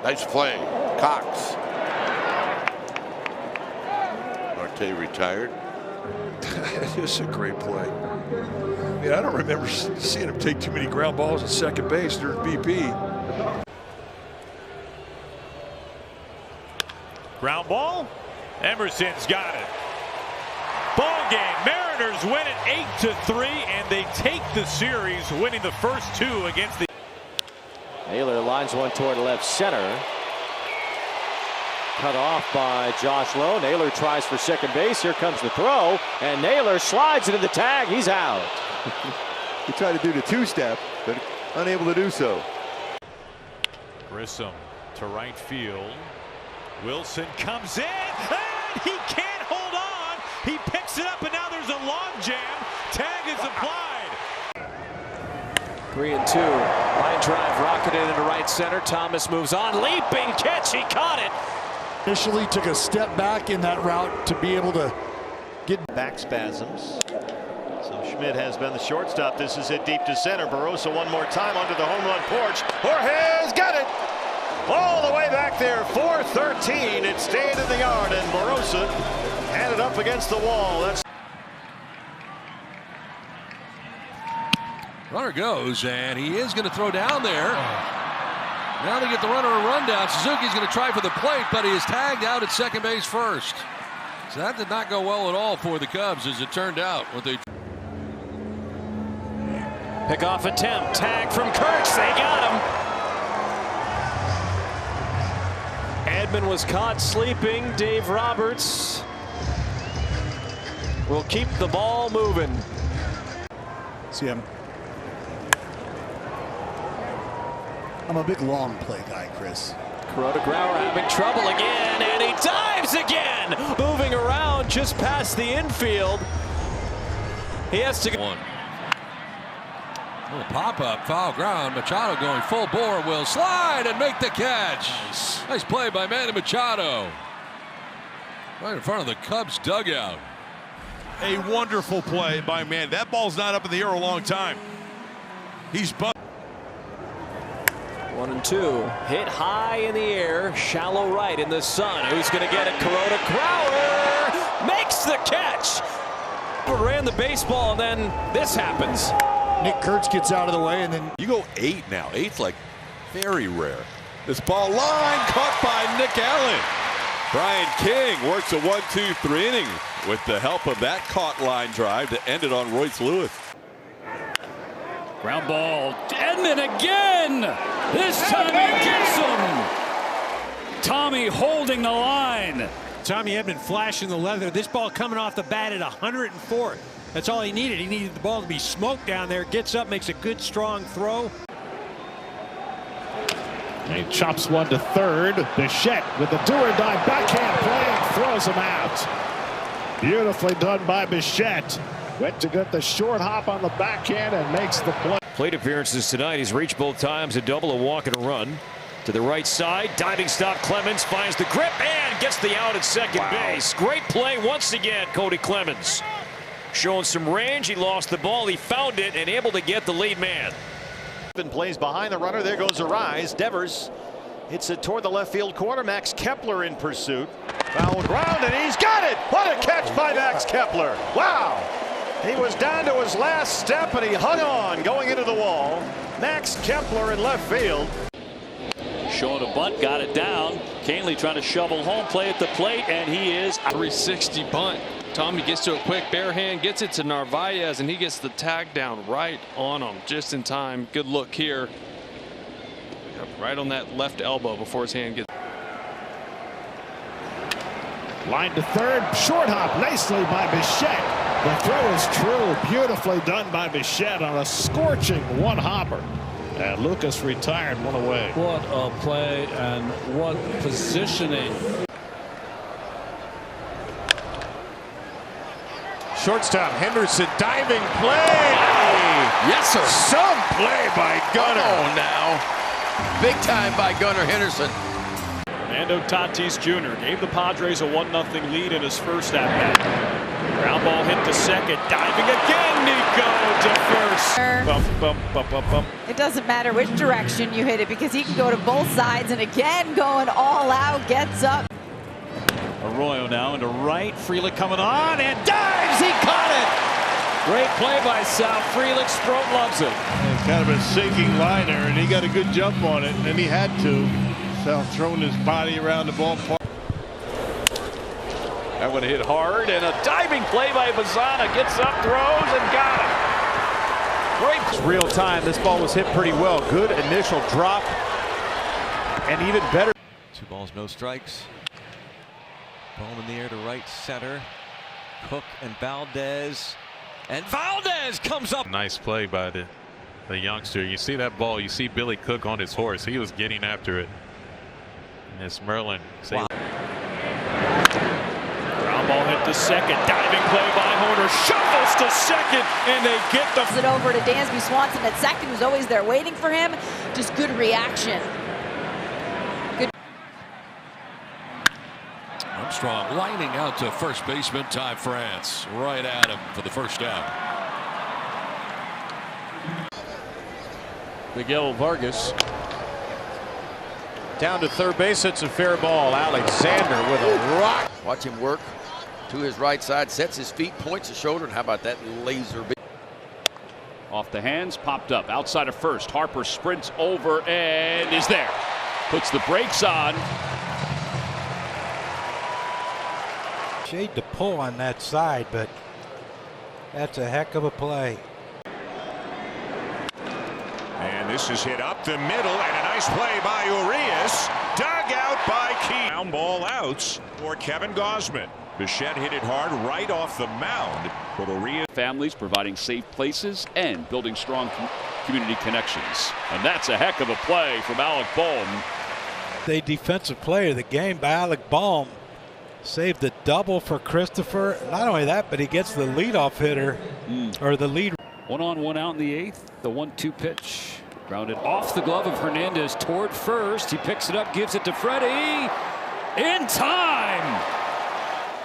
Nice play. Cox. Marte retired. It's a great play. I mean, I don't remember seeing him take too many ground balls at second base during BP. Ground ball. Emerson's got it. Ball game. Mariners win it 8-3, and they take the series, winning the first two against the. Naylor lines one toward left center. Cut off by Josh Lowe. Naylor tries for second base. Here comes the throw, and Naylor slides into the tag. He's out. He tried to do the two-step, but unable to do so. Grissom to right field. Wilson comes in, and he can't hold on. He picks it up, and now there's a log jam. Tag is applied. 3-2. Line drive rocketed into right center. Thomas moves on. Leaping catch. He caught it. Initially took a step back in that route to be able to get back spasms. So Schmidt has been the shortstop. This is hit deep to center. Barossa one more time under the home run porch. Jorge's got it all the way back there. 4-13. It stayed in the yard, and Barossa had it up against the wall. That's runner goes, and he is going to throw down there. Now they get the runner a rundown. Suzuki's going to try for the plate, but he is tagged out at second base first. So that did not go well at all for the Cubs, as it turned out. What they Pickoff attempt. Tag from Kurtz. They got him. Edman was caught sleeping. Dave Roberts will keep the ball moving. see him. I'm a big long play guy, Chris. Kuroda Grauer having trouble again, and he dives again. Moving around just past the infield. He has to go. One. Little pop-up, foul ground. Machado going full bore, will slide and make the catch. Nice play by Manny Machado. Right in front of the Cubs dugout. A wonderful play by Manny. That ball's not up in the air a long time. He's 1-2. Hit high in the air, shallow right in the sun. Who's going to get it? Kuroda Grauer makes the catch. Ran the baseball, and then this happens. Nick Kurtz gets out of the way, and then You go 8 now. 8's like very rare. This ball line caught by Nick Allen. Brian King works a 1-2-3 inning with the help of that caught line drive to end it on Royce Lewis. Ground ball. Edman again. This time he gets him. Tommy holding the line. Tommy Edman flashing the leather. This ball coming off the bat at 104. That's all he needed. He needed the ball to be smoked down there. Gets up, makes a good strong throw. He chops one to third. Bichette with the do-or-die backhand play and throws him out. Beautifully done by Bichette. Went to get the short hop on the backhand and makes the play. Plate appearances tonight. He's reached both times, a double, a walk, and a run. To the right side, diving stop. Clemens finds the grip and gets the out at second base. Great play once again, Cody Clemens. Showing some range. He lost the ball. He found it and able to get the lead man. Plays behind the runner. There goes Arise. Devers hits it toward the left field corner. Max Kepler in pursuit. Foul ground, and he's got it. What a catch by Max Kepler. Wow. He was down to his last step, and he hung on going into the wall. Max Kepler in left field. Showing a bunt, got it down. Canely trying to shovel home, play at the plate, and he is 360 bunt. Tommy gets to it quick, bare hand, gets it to Narvaez, and he gets the tag down right on him just in time. Good look here. Right on that left elbow before his hand gets. Line to third, short hop nicely by Bichette. The throw is true, beautifully done by Bichette on a scorching one hopper. And Lucas retired one away. what a play and what positioning. Shortstop Henderson diving play. Yes, sir. Some play by Gunnar. Oh, now. Big time by Gunnar Henderson. Fernando Tatis Jr. gave the Padres a 1-0 lead in his first at bat. Ground ball hit to second. Diving again, Nico to first. Bump, bump, bump, bump, bump. It doesn't matter which direction you hit it because he can go to both sides, and again going all out, gets up. Arroyo now into right. Frelick coming on and dives. He caught it. Great play by Sal. Frelick. Sproat loves it. Kind of a sinking liner, and he got a good jump on it, and he had to. Sal throwing his body around the ballpark. That one hit hard, and a diving play by Bazana. Gets up, throws, and got it. Great. It's real time. This ball was hit pretty well. Good initial drop, and even better. 2 balls, no strikes. Ball in the air to right center. Cook and Valdez. And Valdez comes up. Nice play by the youngster. You see that ball. You see Billy Cook on his horse. He was getting after it. And it's Merlin. Wow. Ground ball hit to second. Diving play by Horner. Shuffles to second, and they get the. It over to Dansby Swanson at second, who's always there waiting for him. Just good reaction. Good. Armstrong lining out to first baseman Ty France. Right at him for the first out. Miguel Vargas. Down to third base. It's a fair ball. Alexander with a rock. Watch him work to his right side, sets his feet, points his shoulder, and how about that laser beam? Off the hands, popped up outside of first. Harper sprints over and is there. Puts the brakes on. Shade to pull on that side, but that's a heck of a play. And this is hit up the middle, and a nice play by Urias. Dug out by Key. Ground ball outs for Kevin Gausman. Bichette hit it hard right off the mound. But Urias. Families providing safe places and building strong community connections. And that's a heck of a play from Alec Bohm. The defensive player of the game by Alec Bohm. Saved the double for Christopher. Not only that, but he gets the leadoff hitter or the lead. 1 on 1 out in the 8th. The 1-2 pitch. Grounded off the glove of Hernandez toward first. He picks it up, gives it to Freddie. In time.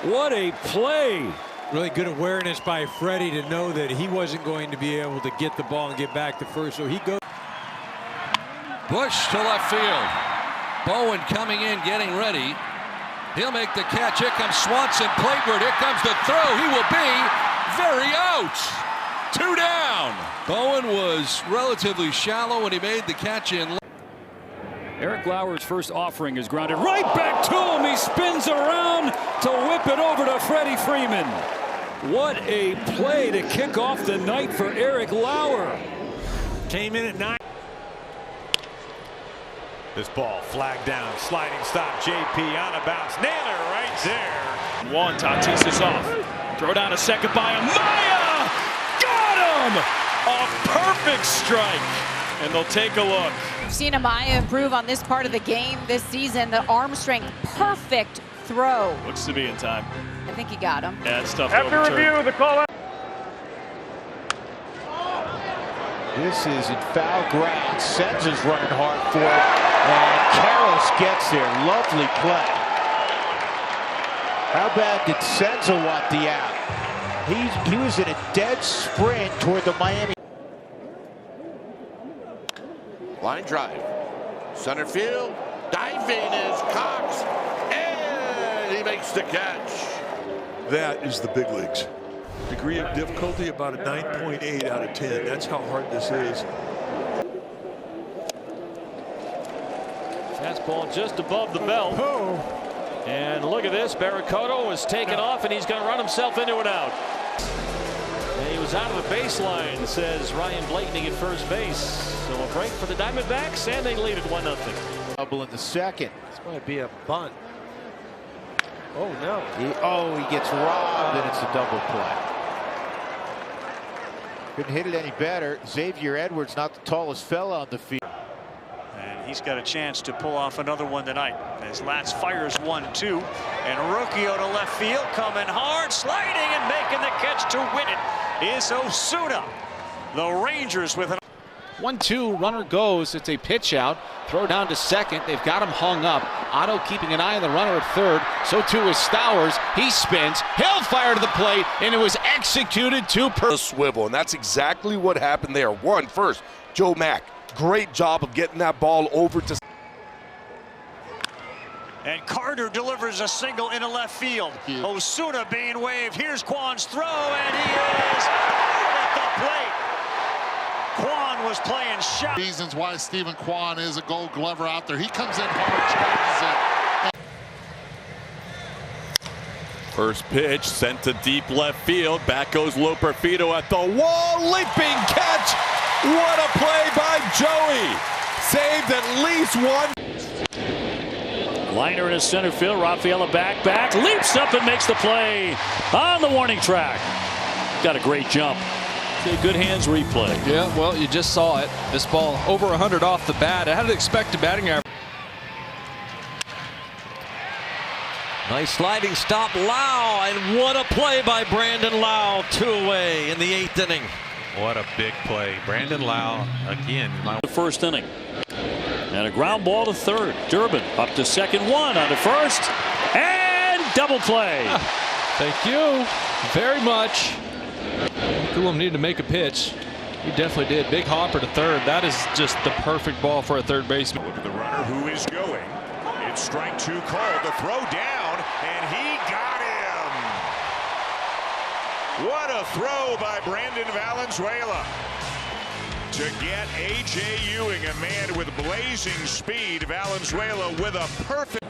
What a play. Really good awareness by Freddie to know that he wasn't going to be able to get the ball and get back to first. So he goes. Bush to left field. Bowen coming in, getting ready. He'll make the catch. Here comes Swanson. Plateward. Here comes the throw. He will be very out. 2 down. Bowen was relatively shallow when he made the catch in. Eric Lauer's first offering is grounded right back to him. He spins around to whip it over to Freddie Freeman. What a play to kick off the night for Eric Lauer. Came in at 9. This ball flagged down. Sliding stop. JP on a bounce. Naylor right there. Juan Tatis is off. Throw down a second by Amaya. Got him! A perfect strike. And they'll take a look. We've seen Amaya improve on this part of the game this season. The arm strength, perfect throw. Looks to be in time. I think he got him. Yeah, it's tough After to overturn. review, the call out. This is in foul ground. Senz is running hard for it, and Karros gets there. Lovely play. How bad did Senza want the out? He was in a dead sprint toward the Miami. Line drive. Center field. Diving is Cox. And he makes the catch. That is the big leagues. Degree of difficulty about a 9.8 out of 10. That's how hard this is. Fastball just above the belt. And look at this. Barracoto is taken off, and he's going to run himself into an out. And he was out of the baseline, says Ryan Blakeney at first base. So a break for the Diamondbacks, and they lead it 1-0. Double in the second. This might be a bunt. Oh, no. He gets robbed, and it's a double play. Couldn't hit it any better. Xavier Edwards, not the tallest fella on the field. And he's got a chance to pull off another one tonight. As Latz fires 1-2. And Rocchio to left field, coming hard, sliding and making the catch to win it is Osuna. The Rangers with an. 1-2, runner goes. It's a pitch out. Throw down to second. They've got him hung up. Otto keeping an eye on the runner at third. So too is Stowers. He spins. He'll fire to the plate, and it was executed to swivel, and that's exactly what happened there. First, Joe Mack. Great job of getting that ball over to. And Carter delivers a single into left field. Osuna being waved. Here's Kwan's throw, and he is out at the plate. Kwan was playing shot. Reasons why Stephen Kwan is a Gold Glover out there. He comes in hard, charges it. First pitch sent to deep left field. Back goes Loperfido at the wall. Leaping catch. What a play by Joey. Saved at least one. Liner in his center field. Rafaela back, leaps up and makes the play on the warning track. Got a great jump. Good hands replay. Yeah, well, you just saw it. This ball over 100 off the bat. I had to expect a batting average. Nice sliding stop, Lau, and what a play by Brandon Lau. 2 away in the 8th inning. What a big play. Brandon Lau again. The first inning. And a ground ball to third. Durbin up to second, one on to first, and double play. Thank you very much. Coulomb needed to make a pitch. He definitely did. Big hopper to third. That is just the perfect ball for a third baseman. Look at the runner who is going. It's strike 2 called. The throw down, and he got him. What a throw by Brandon Valenzuela. To get A.J. Ewing, a man with blazing speed. Valenzuela with a perfect.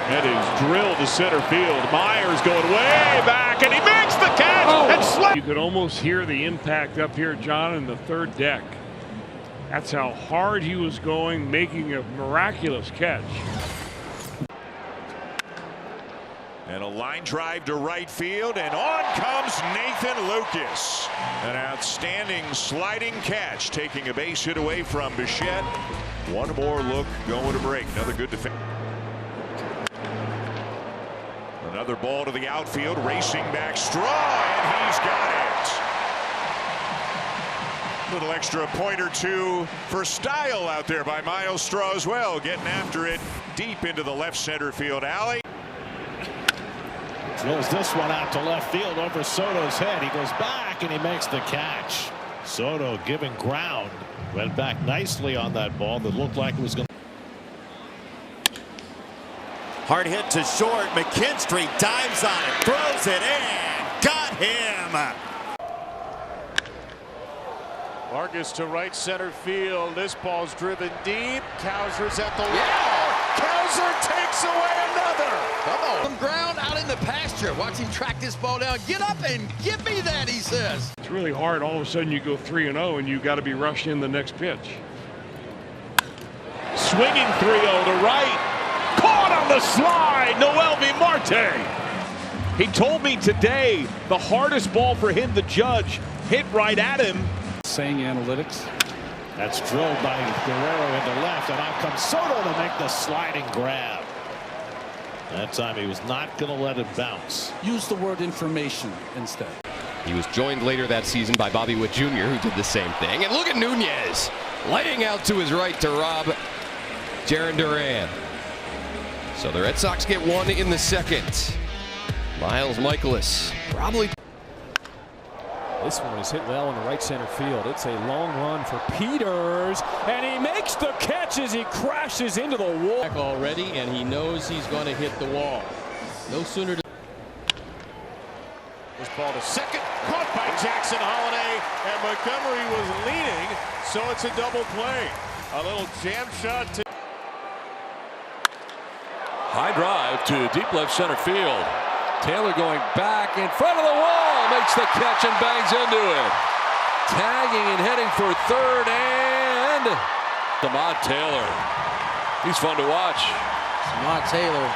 That is drilled to center field. Myers going way back, and he makes the catch and You could almost hear the impact up here, John, in the third deck. That's how hard he was going, making a miraculous catch. And a line drive to right field, and on comes Nathan Lucas. An outstanding sliding catch, taking a base hit away from Bichette. One more look going to break. Another good defense. Another ball to the outfield, racing back Straw, and he's got it. Little extra point or two for style out there by Miles Straw as well, getting after it deep into the left center field alley. Drills this one out to left field over Soto's head. He goes back and he makes the catch. Soto giving ground. Went back nicely on that ball that looked like it was going to. Hard hit to short. McKinstry dives on it, throws it in. Got him. Vargas to right center field. This ball's driven deep. Cowser's at the wall. Cowser takes away another. Some ground out in the pasture. Watch him track this ball down. Get up and give me that, he says. It's really hard. All of a sudden you go 3-0 and you got to be rushing in the next pitch. swinging 3-0 to right. Caught on the slide. Noel V. Marte. He told me today the hardest ball for him to judge hit right at him. Saying analytics. That's drilled by Guerrero into left, and out comes Soto to make the sliding grab. That time he was not going to let it bounce. Use the word information instead. He was joined later that season by Bobby Witt Jr., who did the same thing. And look at Nunez laying out to his right to rob Jarren Duran. So the Red Sox get one in the second. Miles Michaelis probably. This one is hit well in the right center field. It's a long run for Peters, and he makes the catch as he crashes into the wall. Already, and he knows he's going to hit the wall. No sooner. This ball to second, caught by Jackson Holiday, and Montgomery was leaning, so it's a double play. A little jam shot to. High drive to deep left center field. Taylor going back in front of the wall, makes the catch and bangs into it. Tagging and heading for third, and Samad Taylor. He's fun to watch. Samad Taylor.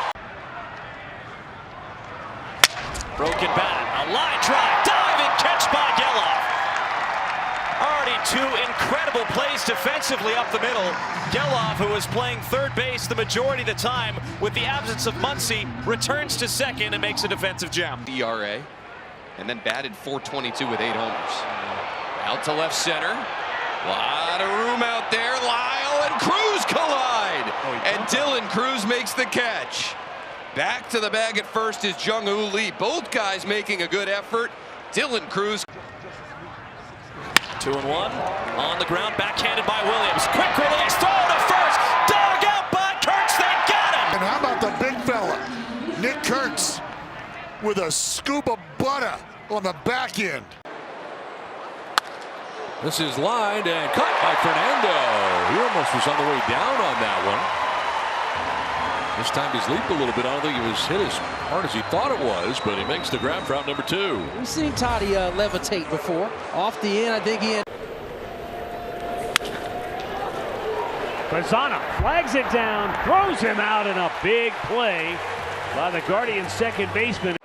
Broken bat, a line drive, diving catch by Geloff. Already two incredible plays defensively up the middle. Geloff, who was playing third base the majority of the time with the absence of Muncy, returns to second and makes a defensive gem. ERA, and then batted .422 with 8 homers. Out to left center. Lot of room out there. Lyle and Cruz collide. And Dylan Cruz makes the catch. Back to the bag at first is Jung-Hoo Lee. Both guys making a good effort. Dylan Cruz. 2-1 on the ground, backhanded by Williams. Quick release, throw to first, dug out by Kurtz. They got him. And how about the big fella, Nick Kurtz, with a scoop of butter on the back end. This is lined and cut by Fernando. He almost was on the way down on that one. This time he's leaped a little bit. I don't think he was hit as hard as he thought it was, but he makes the grab for out number 2. We've seen Toddy levitate before. Off the end, I think he had. Bazzana flags it down, throws him out in a big play by the Guardian second baseman.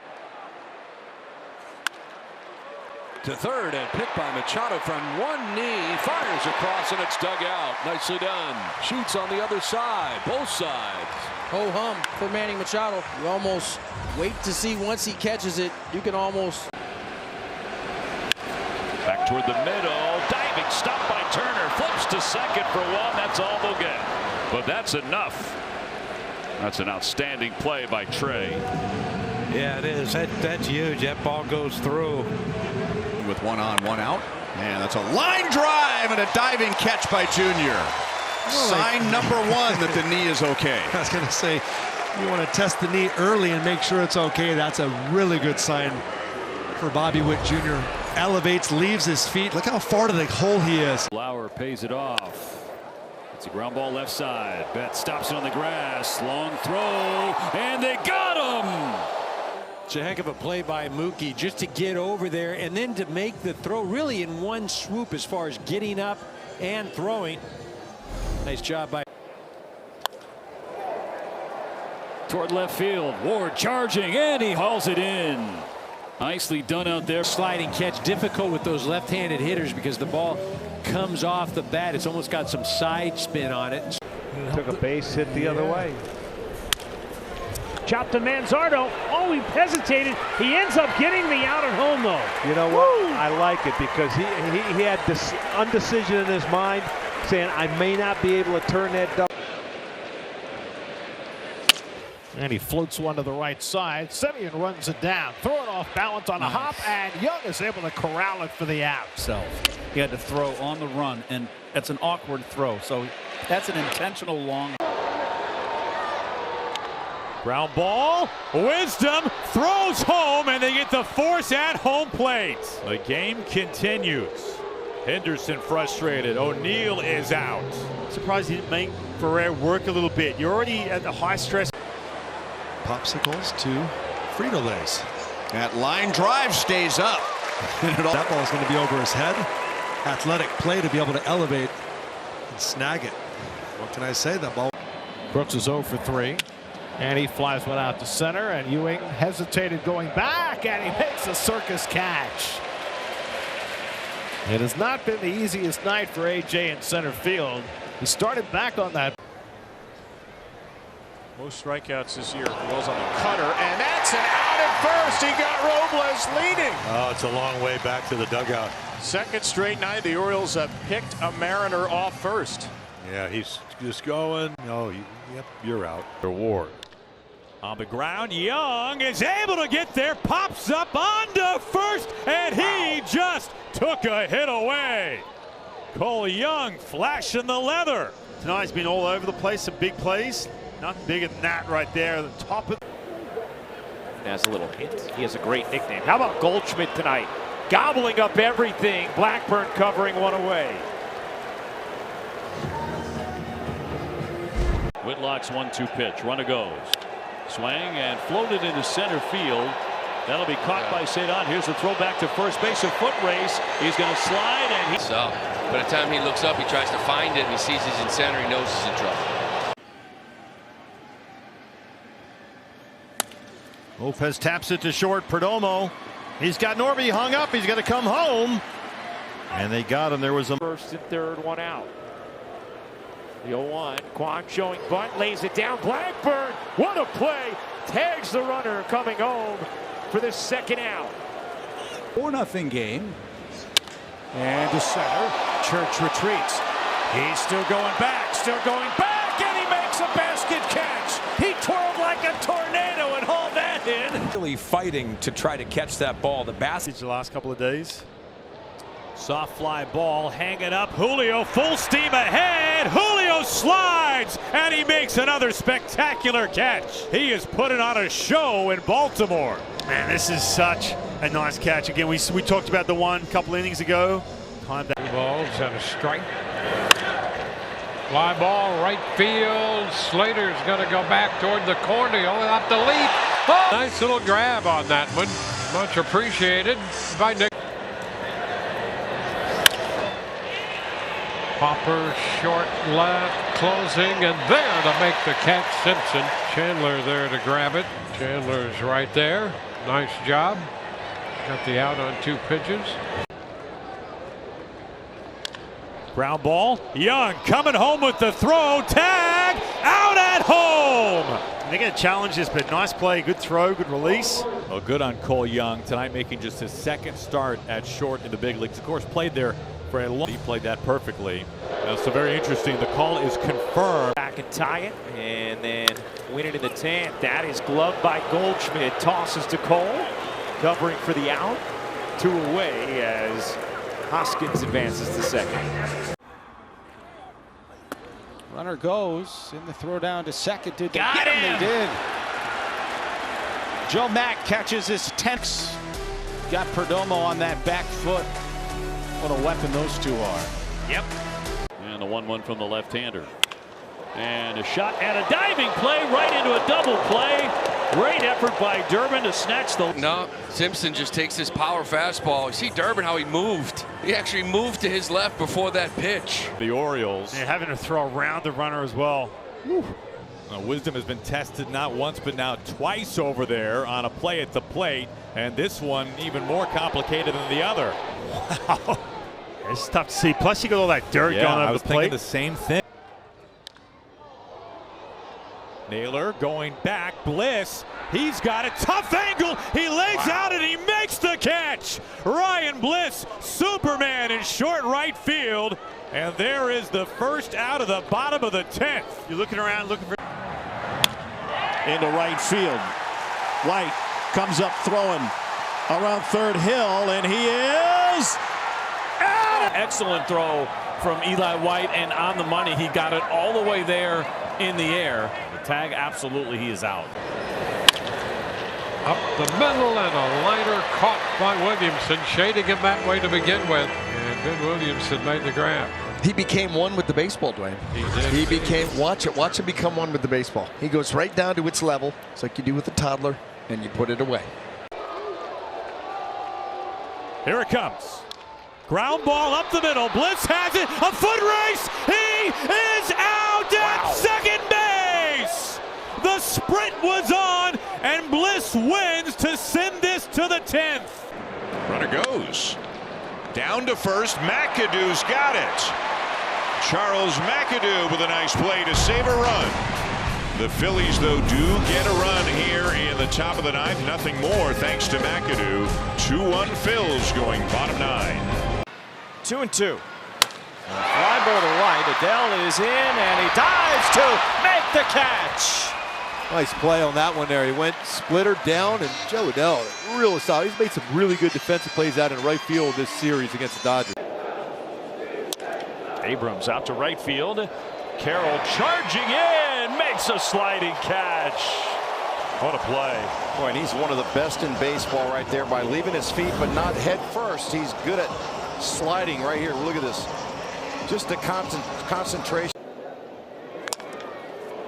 To third and picked by Machado from one knee. Fires across and it's dug out. Nicely done. Shoots on the other side. Both sides. Ho hum for Manny Machado. You almost wait to see once he catches it. You can almost. Back toward the middle. Diving stop by Turner. Flips to second for one. That's all they'll get. But that's enough. That's an outstanding play by Trey. Yeah, it is. That's huge. That ball goes through. With 1 on, 1 out. And that's a line drive and a diving catch by Junior. Sign number 1 that the knee is okay. I was going to say, you want to test the knee early and make sure it's okay. That's a really good sign for Bobby Witt Jr. Elevates, leaves his feet. Look how far to the hole he is. Lauer pays it off. It's a ground ball left side. Betts stops it on the grass. Long throw, and they got him. It's a heck of a play by Mookie just to get over there and then to make the throw really in one swoop as far as getting up and throwing. Nice job by. Toward left field. Ward charging, and he hauls it in. Nicely done out there. Sliding catch, difficult with those left-handed hitters because the ball comes off the bat. It's almost got some side spin on it. Took a base hit the other way. Chopped to Manzardo. Oh, he hesitated. He ends up getting the out at home, though. You know what? I like it because he had this undecision in his mind, saying, I may not be able to turn that double. And he floats one to the right side. Semien runs it down. Throw it off balance on a hop, and Young is able to corral it for the out. He had to throw on the run, and that's an awkward throw. So that's an intentional long. Ground ball. Wisdom throws home, and they get the force at home plate. The game continues. Henderson frustrated. O'Neill is out. Surprised he didn't make Ferrer work a little bit. You're already at the high stress. Popsicles to Frito-Lays. That line drive stays up. That ball is going to be over his head. Athletic play to be able to elevate and snag it. What can I say? That ball. Brooks is 0 for 3. And he flies one out to center, and Ewing hesitated going back, and he makes a circus catch. It has not been the easiest night for A.J. in center field. He started back on that. Most strikeouts this year. Goes on the cutter, and that's an out at first. He got Robles leading. Oh, it's a long way back to the dugout. Second straight night the Orioles have picked a Mariner off first. Yeah, he's just going. No, yep, you're out. Ward. On the ground, Young is able to get there, pops up onto first, and he just took a hit away. Cole Young flashing the leather. Tonight's been all over the place, some big plays. Nothing bigger than that right there. The top of. Has a little hint. He has a great nickname. How about Goldschmidt tonight? Gobbling up everything. Blackburn covering one away. Whitlock's 1-2 pitch. Runner goes. Swing and floated into center field. That'll be caught by Cedon. Here's the throw back to first base. A foot race. He's going to slide and he. So by the time he looks up, he tries to find it, and he sees he's in center. He knows he's in trouble. Lopez taps it to short. Perdomo. He's got Norby hung up. He's going to come home. And they got him. There was a first and third, one out. The 0-1. Kwon showing bunt, lays it down. Blackburn. What a play. Tags the runner coming home for the second out. 4-0 game. And to center. Church retreats. He's still going back, and he makes a basket catch. He twirled like a tornado and hauled that in. Really fighting to try to catch that ball. The basket. The last couple of days. Soft fly ball hanging up. Julio full steam ahead. Julio slides and he makes another spectacular catch. He is putting on a show in Baltimore. Man, this is such a nice catch. Again, we talked about the one a couple innings ago. Two balls and a strike. Fly ball right field. Slater's going to go back toward the corner. He'll have to leap. Oh! Nice little grab on that one. Much appreciated by Nick. Popper short left, closing, and there to make the catch, Simpson. Chandler there to grab it. Chandler's right there. Nice job. Got the out on 2 pitches. Ground ball. Young coming home with the throw. Tag out at home. They're going to challenge this, but nice play, good throw, good release. Well, good on Cole Young tonight, making just his second start at short in the big leagues. Of course, played there for a long. He played that perfectly. So very interesting. The call is confirmed. Back and tie it, and then win it in the 10th. That is gloved by Goldschmidt. Tosses to Cole, covering for the out. 2 away as Hoskins advances to second. Runner goes in the throw down to second. Did they Got get him? him. They did. Joe Mack catches his 10th. Got Perdomo on that back foot. What a weapon those two are. Yep. And the 1-1 from the left-hander. And a shot and a diving play right into a double play. Great effort by Durbin to snatch the. No, Simpson just takes his power fastball. You see Durbin how he moved. He actually moved to his left before that pitch. The Orioles. And having to throw around the runner as well. Wisdom has been tested not once but now twice over there on a play at the plate, and this one even more complicated than the other. Wow. It's tough to see. Plus you got all that dirt going over the plate. Thinking the same thing. Naylor going back. Bliss. He's got a tough angle. He lays out and he makes the catch. Ryan Bliss, Superman in short right field. And there is the first out of the bottom of the 10th. You're looking around looking for. Into right field. White comes up throwing around Third Hill, and he is out. Excellent throw from Eli White, and on the money. He got it all the way there in the air. The tag, absolutely, he is out. Up the middle, and a liner caught by Williamson, shading him that way to begin with. And Ben Williamson made the grab. He became one with the baseball, Dwayne. He did. He became, watch him become one with the baseball. He goes right down to its level. It's like you do with a toddler, and you put it away. Here it comes. Ground ball up the middle. Bliss has it. A foot race. He is out at second base. The sprint was on, and Bliss wins to send this to the 10th. Runner goes. Down to first. McAdoo's got it. Charles McAdoo with a nice play to save a run. The Phillies, though, do get a run here in the top of the 9th. Nothing more thanks to McAdoo. 2-1 Phils going bottom 9. 2-2. Fly ball to right. Adele is in, and he dives to make the catch. Nice play on that one there. He went splitter down, and Joe Adele, real solid. He's made some really good defensive plays out in right field this series against the Dodgers. Abrams out to right field. Carroll charging in, makes a sliding catch. What a play. Boy, and he's one of the best in baseball right there by leaving his feet, but not head first. He's good at sliding right here. Look at this. Just the concentration.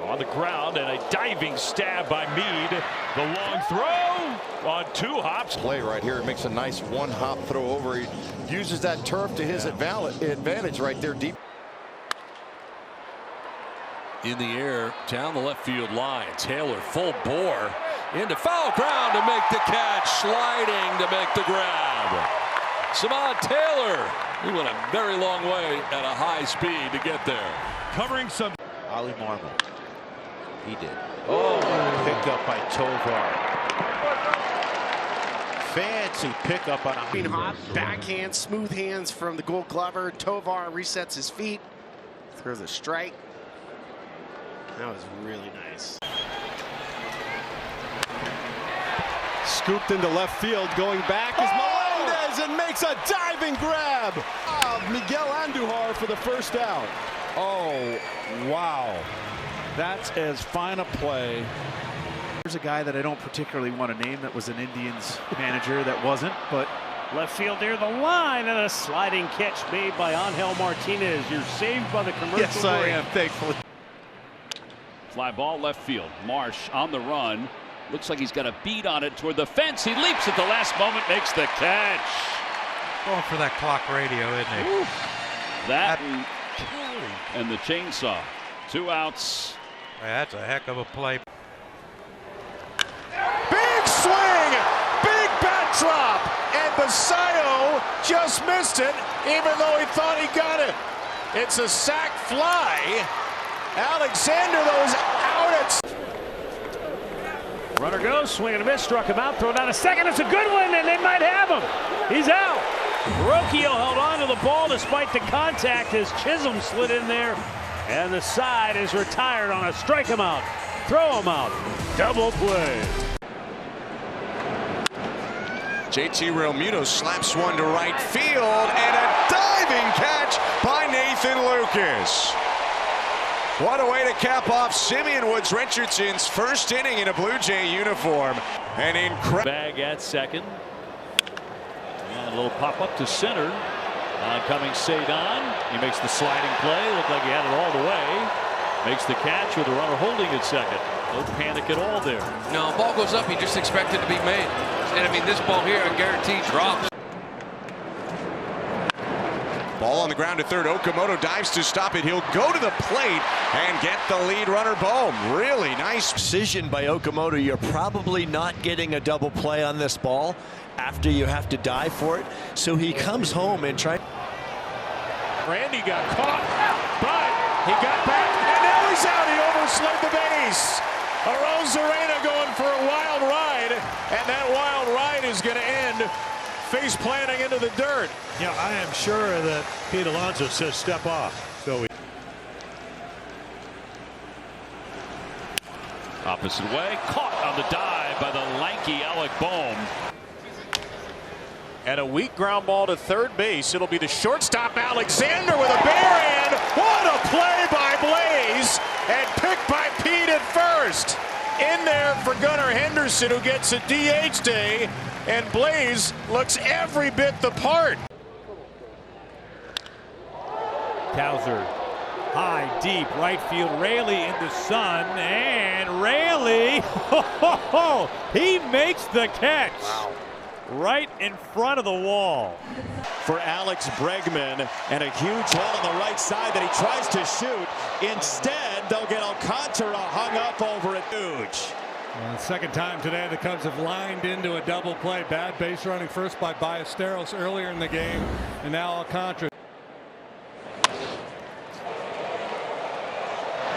On the ground, and a diving stab by Meade. The long throw on 2 hops. Play right here. It makes a nice 1-hop throw over. He uses that turf to his advantage right there deep. In the air, down the left field line. Taylor full bore into foul ground to make the catch. Sliding to make the grab. Samad Taylor. He went a very long way at a high speed to get there. Covering some. Ali Marmol. He did. Oh, picked up by Tovar. Fancy pickup on a hot backhand, smooth hands from the Gold Glover. Tovar resets his feet, throws a strike. That was really nice. Scooped into left field, going back is Melendez and makes a diving grab of Miguel Andujar for the first out. Oh, wow. That's as fine a play. Here's a guy that I don't particularly want to name that was an Indians manager that wasn't, but left field near the line and a sliding catch made by Angel Martinez. You're saved by the commercial. Yes, I am, thankfully. Fly ball left field. Marsh on the run. Looks like he's got a beat on it toward the fence. He leaps at the last moment, makes the catch. Going for that clock radio, isn't he? Oof. That and the chainsaw. 2 outs. That's a heck of a play. big swing, big bat drop, and Basayo just missed it, even though he thought he got it. It's a sac fly. Alexander, those out at. Runner goes, swing and a miss, struck him out, throw down a second. It's a good one, and they might have him. He's out. Rocchio held on to the ball despite the contact as Chisholm slid in there, and the side is retired on a strike him out, throw him out, double play. JT Realmuto slaps one to right field, and a diving catch by Nathan Lucas. What a way to cap off Simeon Woods Richardson's first inning in a Blue Jay uniform. An incredible bag at second. And a little pop up to center. Oncoming Cedon. He makes the sliding play. Looked like he had it all the way. Makes the catch with the runner holding at second. No panic at all there. No, ball goes up. You just expect it to be made. And I mean, this ball here, I guarantee, drops. ball on the ground to third. Okamoto dives to stop it. He'll go to the plate and get the lead runner home. Really nice decision by Okamoto. You're probably not getting a double play on this ball after you have to dive for it. So he comes home and tries. Randy got caught, but he got back, and now he's out. He overslid the base. Arozarena going for a wild ride, and that wild ride is going to end face planting into the dirt. Yeah, I am sure that Pete Alonso says step off. So opposite way, caught on the dive by the lanky Alec Bohm. And a weak ground ball to third base. It'll be the shortstop Alexander with a bare hand. What a play by Blaze, and picked by Pete at first. In there for Gunnar Henderson, who gets a DH day, and Blaze looks every bit the part. Cowser, high, deep, right field. Raley in the sun, and Raley, he makes the catch. Wow. Right in front of the wall. For Alex Bregman, and a huge hole on the right side that he tries to shoot. Instead, they'll get Alcantara hung up over it. Huge. Well, the second time today the Cubs have lined into a double play. Bad base running first by Ballesteros earlier in the game, and now Alcantara.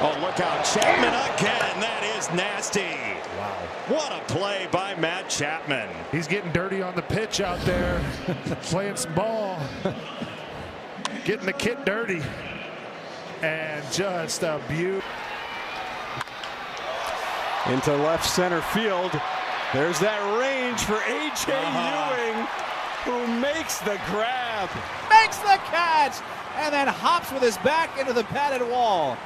Oh, look out, Chapman again. That is nasty. Wow. What a play by Matt Chapman. He's getting dirty on the pitch out there, playing some ball, getting the kit dirty, and just a beauty. Into left center field. There's that range for A.J. Ewing, who makes the grab. Makes the catch, and then hops with his back into the padded wall.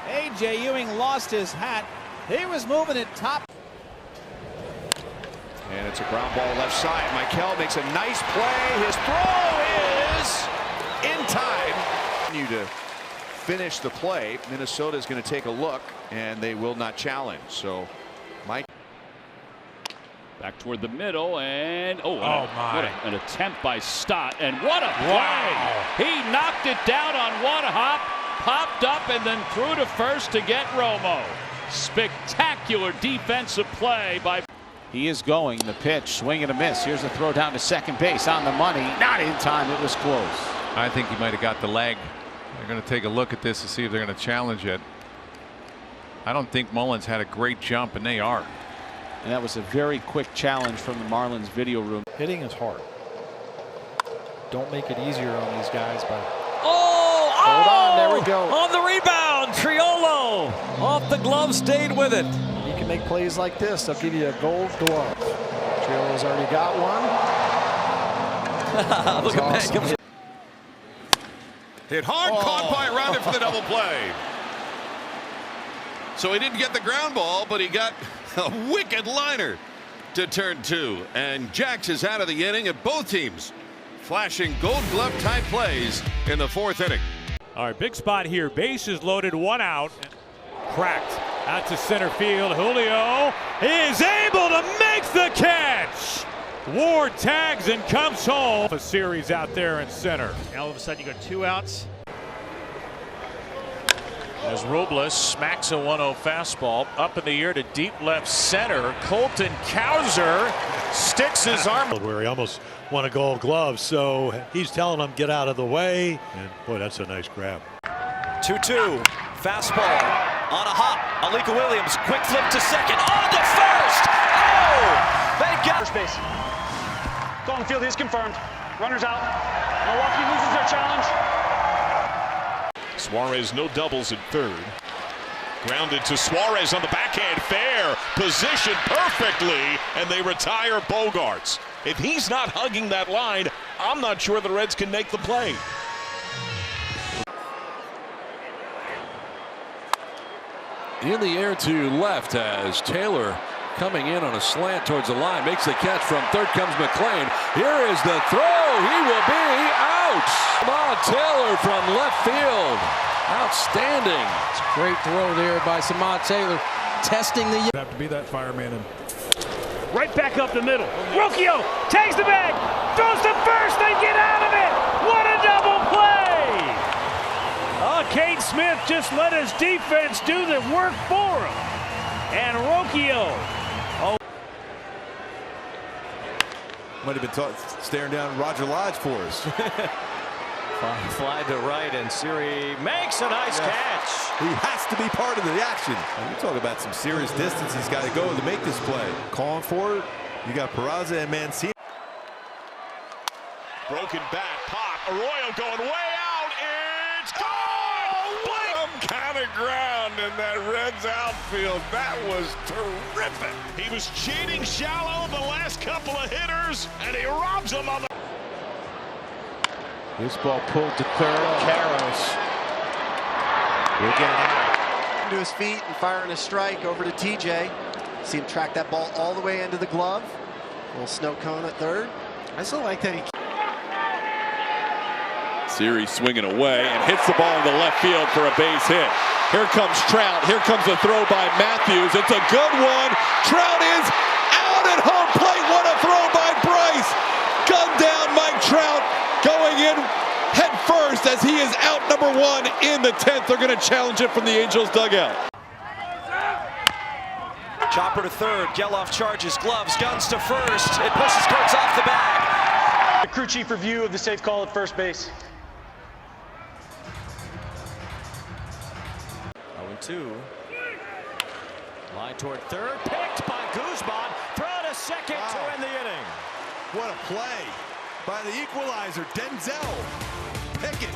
A.J. Ewing lost his hat. He was moving it top. And it's a ground ball left side. Michael makes a nice play. His throw is in time. You to finish the play. Minnesota is going to take a look, and they will not challenge. So Mike back toward the middle, and what an attempt by Stott, and what a play! Wow. He knocked it down on one hop, popped up, and then threw to first to get Romo. Spectacular defensive play by. He is going the pitch, swing and a miss. Here's a throw down to second base on the money. Not in time. It was close. I think he might have got the leg. They're going to take a look at this to see if they're going to challenge it. I don't think Mullins had a great jump, and they are. And that was a very quick challenge from the Marlins video room. Hitting is hard. Don't make it easier on these guys by Hold on, there we go. On the rebound, Triolo off the glove, stayed with it. You can make plays like this. They'll give you a gold glove. Triolo's already got one. Look at awesome. that. Hit hard, caught by Rounder for the double play. So he didn't get the ground ball, but he got a wicked liner to turn 2. And Jax is out of the inning, and both teams flashing gold glove type plays in the 4th inning. All right, big spot here. Bases loaded, 1 out. Cracked out to center field. Julio is able to make the catch. Ward tags and comes home. A series out there in center. And all of a sudden you got 2 outs. As Robles smacks a 1-0 fastball up in the air to deep left center. Colton Cowser sticks his arm. Where he almost won a gold glove, so he's telling him get out of the way. And boy, that's a nice grab. 2-2. Fastball on a hop. Alika Williams, quick flip to second. On to first. Oh! They got first base. Go on the field. He's confirmed. Runners out. Milwaukee loses their challenge. Suarez, no doubles at 3rd. Grounded to Suarez on the backhand, fair, positioned perfectly, and they retire Bogarts. If he's not hugging that line, I'm not sure the Reds can make the play. In the air to left as Taylor coming in on a slant towards the line, makes the catch. From 3rd comes McLean. Here is the throw. He will be out. Samad Taylor from left field. Outstanding. It's a great throw there by Samad Taylor, testing the. Have to be that fireman. And Right back up the middle. Rocchio tags the bag, throws to first, they get out of it. What a double play! Cade Smith just let his defense do the work for him. And Rocchio. Might have been staring down Roger Lodge for us. Fly to right, and Siri makes a nice catch. He has to be part of the action. You talk about some serious distance he's got to go to make this play. Calling for it. You got Peraza and Mancini. Broken bat, pop. Arroyo going way out. It's gone! Some kind of ground in that Reds outfield. That was terrific. He was cheating shallow the last couple of hitters, and he robs them on the. This ball pulled to 3rd. Karros will get it out. To his feet and firing a strike over to TJ. See him track that ball all the way into the glove. A little snow cone at 3rd. I still like that he. Series swinging away and hits the ball in the left field for a base hit. Here comes Trout. Here comes a throw by Matthews. It's a good one. Trout is out at home plate. What a throw by Bryce. Gun down Mike Trout. Going in head first as he is out number 1 in the 10th. They're going to challenge it from the Angels dugout. Chopper to 3rd. Geloff charges, gloves, guns to first. It pushes Kurtz off the bag. The crew chief review of the safe call at first base. 0-2. Line toward 3rd. Picked by Guzman. Throw to second to end the inning. What a play by the equalizer, Denzel Pickett.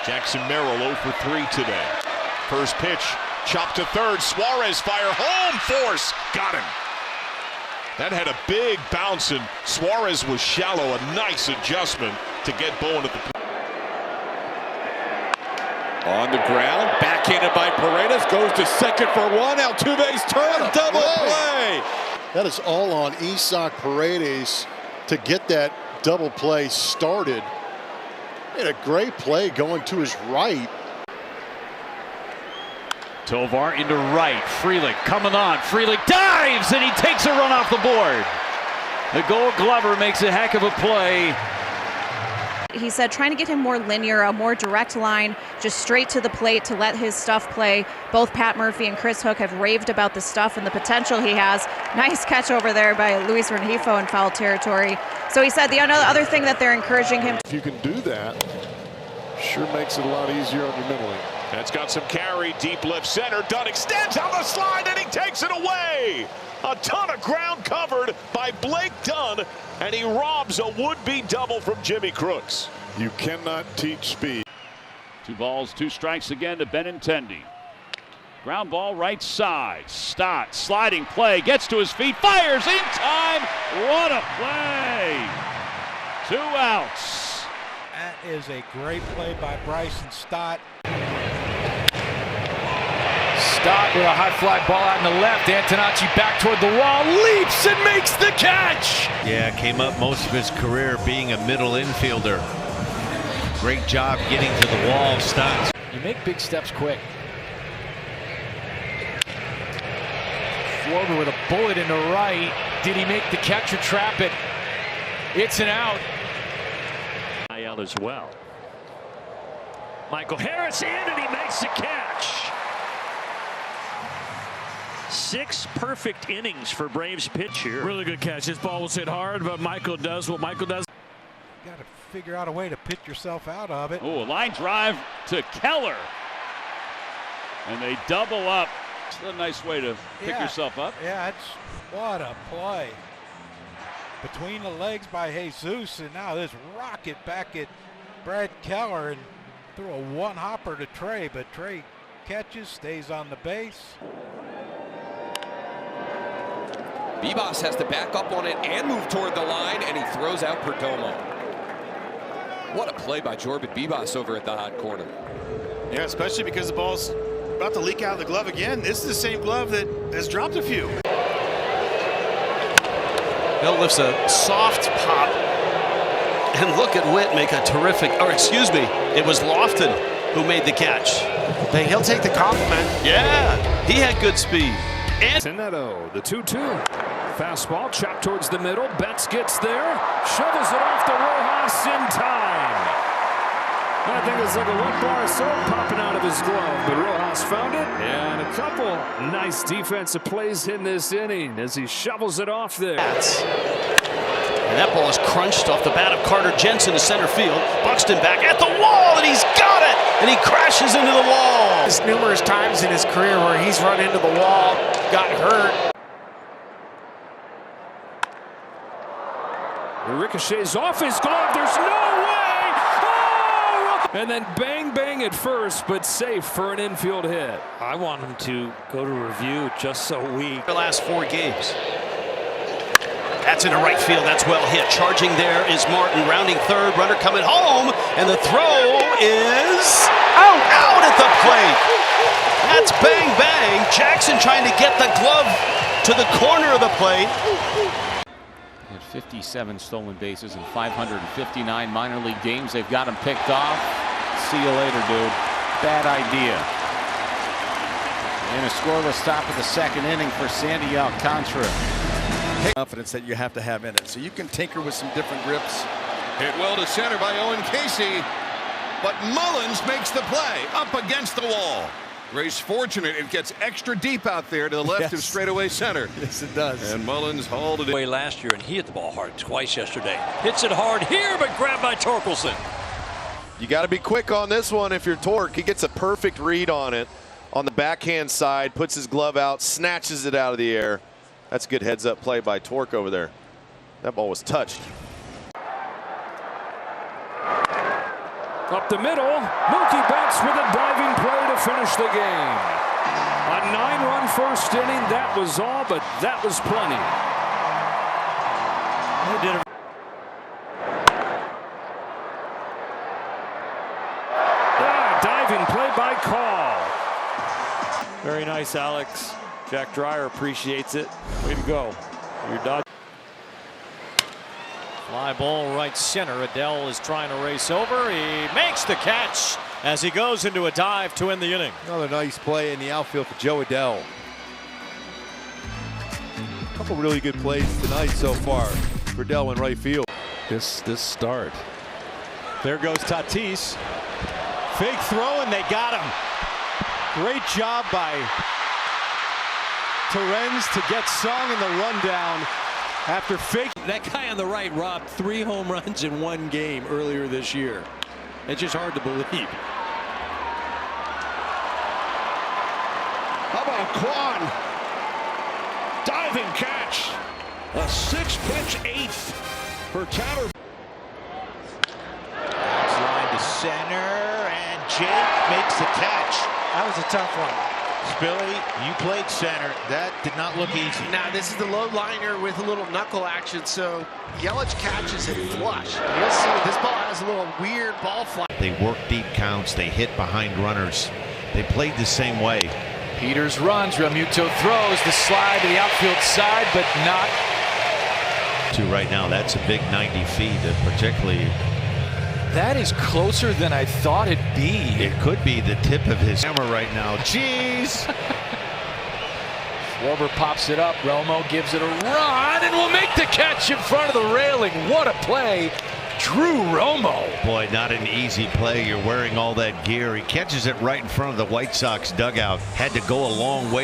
Jackson Merrill 0 for 3 today. First pitch, chopped to 3rd. Suarez fire home force. Got him. That had a big bounce, and Suarez was shallow. A nice adjustment to get Bowen at the. On the ground, backhanded by Paredes, goes to second for 1. Altuve's turn, double play. That is all on Isaac Paredes to get that double play started. He had a great play going to his right. Tovar into right. Frelick coming on. Frelick dives and he takes a run off the board. The Gold Glover makes a heck of a play. He said trying to get him more linear, a more direct line, just straight to the plate to let his stuff play. Both Pat Murphy and Chris Hook have raved about the stuff and the potential he has. Nice catch over there by Luis Rengifo in foul territory. So he said the other thing that they're encouraging him. If you can do that, sure makes it a lot easier on you mentally. That's got some carry, deep left center. Dunn extends on the slide, and he takes it away. A ton of ground covered by Blake Dunn, and he robs a would-be double from Jimmy Crooks. You cannot teach speed. 2 balls, 2 strikes again to Benintendi. Ground ball right side. Stott sliding play, gets to his feet, fires in time. What a play! 2 outs. That is a great play by Bryson Stott. Stott with a high fly ball out in the left. Antonacci back toward the wall, leaps and makes the catch. Yeah, came up most of his career being a middle infielder. Great job getting to the wall, Stott. You make big steps quick. Schwarber with a bullet in the right. Did he make the catch or trap it? It's an out. IL as well. Michael Harris in, and he makes the catch. 6 perfect innings for Braves pitch here. Really good catch. This ball was hit hard, but Michael does what Michael does. Got to figure out a way to pitch yourself out of it. Oh, a line drive to Keller. And they double up. It's a nice way to pick yourself up. Yeah, what a play. Between the legs by Jesus, and now this rocket back at Brad Keller and threw a one-hopper to Trey, but Trey catches, stays on the base. Bibas has to back up on it and move toward the line, and he throws out Perdomo. What a play by Jordan Bibas over at the hot corner. Yeah, especially because the ball's about to leak out of the glove again. This is the same glove that has dropped a few. Bell lifts a soft pop, and look at Witt make a terrific, or excuse me, it was Lofton who made the catch. He'll take the compliment. Yeah, he had good speed. And Neto, the 2-2. Fastball chopped towards the middle. Betts gets there, shovels it off to Rojas in time. I think it's like a wet bar of soap popping out of his glove, but Rojas found it, and a couple nice defensive plays in this inning as he shovels it off there. And that ball is crunched off the bat of Carter Jensen to center field. Buxton back at the wall, and he's got it! And he crashes into the wall. There's numerous times in his career where he's run into the wall, got hurt. It ricochets off his glove. There's no way! Oh! And then bang, bang at first, but safe for an infield hit. I want him to go to review just so we... The last 4 games. That's into right field. That's well hit. Charging there is Martin, rounding third. Runner coming home, and the throw is out at the plate. That's bang bang. Jackson trying to get the glove to the corner of the plate. He had 57 stolen bases in 559 minor league games. They've got him picked off. See you later, dude. Bad idea. And a scoreless top of the 2nd inning for Sandy Alcantara. Confidence that you have to have in it. So you can tinker with some different grips. Hit well to center by Owen Casey, but Mullins makes the play up against the wall. Ray's fortunate it gets extra deep out there to the left of straightaway center. Yes, it does. And Mullins hauled it away last year, and he hit the ball hard twice yesterday. Hits it hard here, but grabbed by Torkelson. You got to be quick on this one if you're Torque. He gets a perfect read on it on the backhand side, puts his glove out, snatches it out of the air. That's a good heads-up play by Torque over there. That ball was touched. Up the middle, Mookie Betts with a diving play to finish the game. A 9-run first inning, that was all, but that was plenty. He did diving play by Call. Very nice, Alex. Jack Dreyer appreciates it. Way to go. You're dodging. Fly ball right center. Adele is trying to race over. He makes the catch as he goes into a dive to end the inning. Another nice play in the outfield for Joe Adele. A couple really good plays tonight so far for Adele in right field. This start. There goes Tatis. Fake throw, and they got him. Great job by Torrens to get Sung in the rundown after fake. That guy on the right robbed 3 home runs in 1 game earlier this year. It's just hard to believe. Quan. Diving catch. A 6-pitch eighth for Tanner. Line to center, and Jake makes the catch. That was a tough one. Spilly, you played center. That did not look easy. Now, this is the low liner with a little knuckle action, so Yelich catches it flush. You'll see this ball has a little weird ball flight. They work deep counts. They hit behind runners. They played the same way. Peters runs. Realmuto throws the slide to the outfield side, but not. Right now, that's a big 90 feet, particularly. That is closer than I thought it'd be. It could be the tip of his hammer right now. Jeez. Schwarber pops it up. Romo gives it a run and will make the catch in front of the railing. What a play. Drew Romo. Boy, not an easy play. You're wearing all that gear. He catches it right in front of the White Sox dugout. Had to go a long way.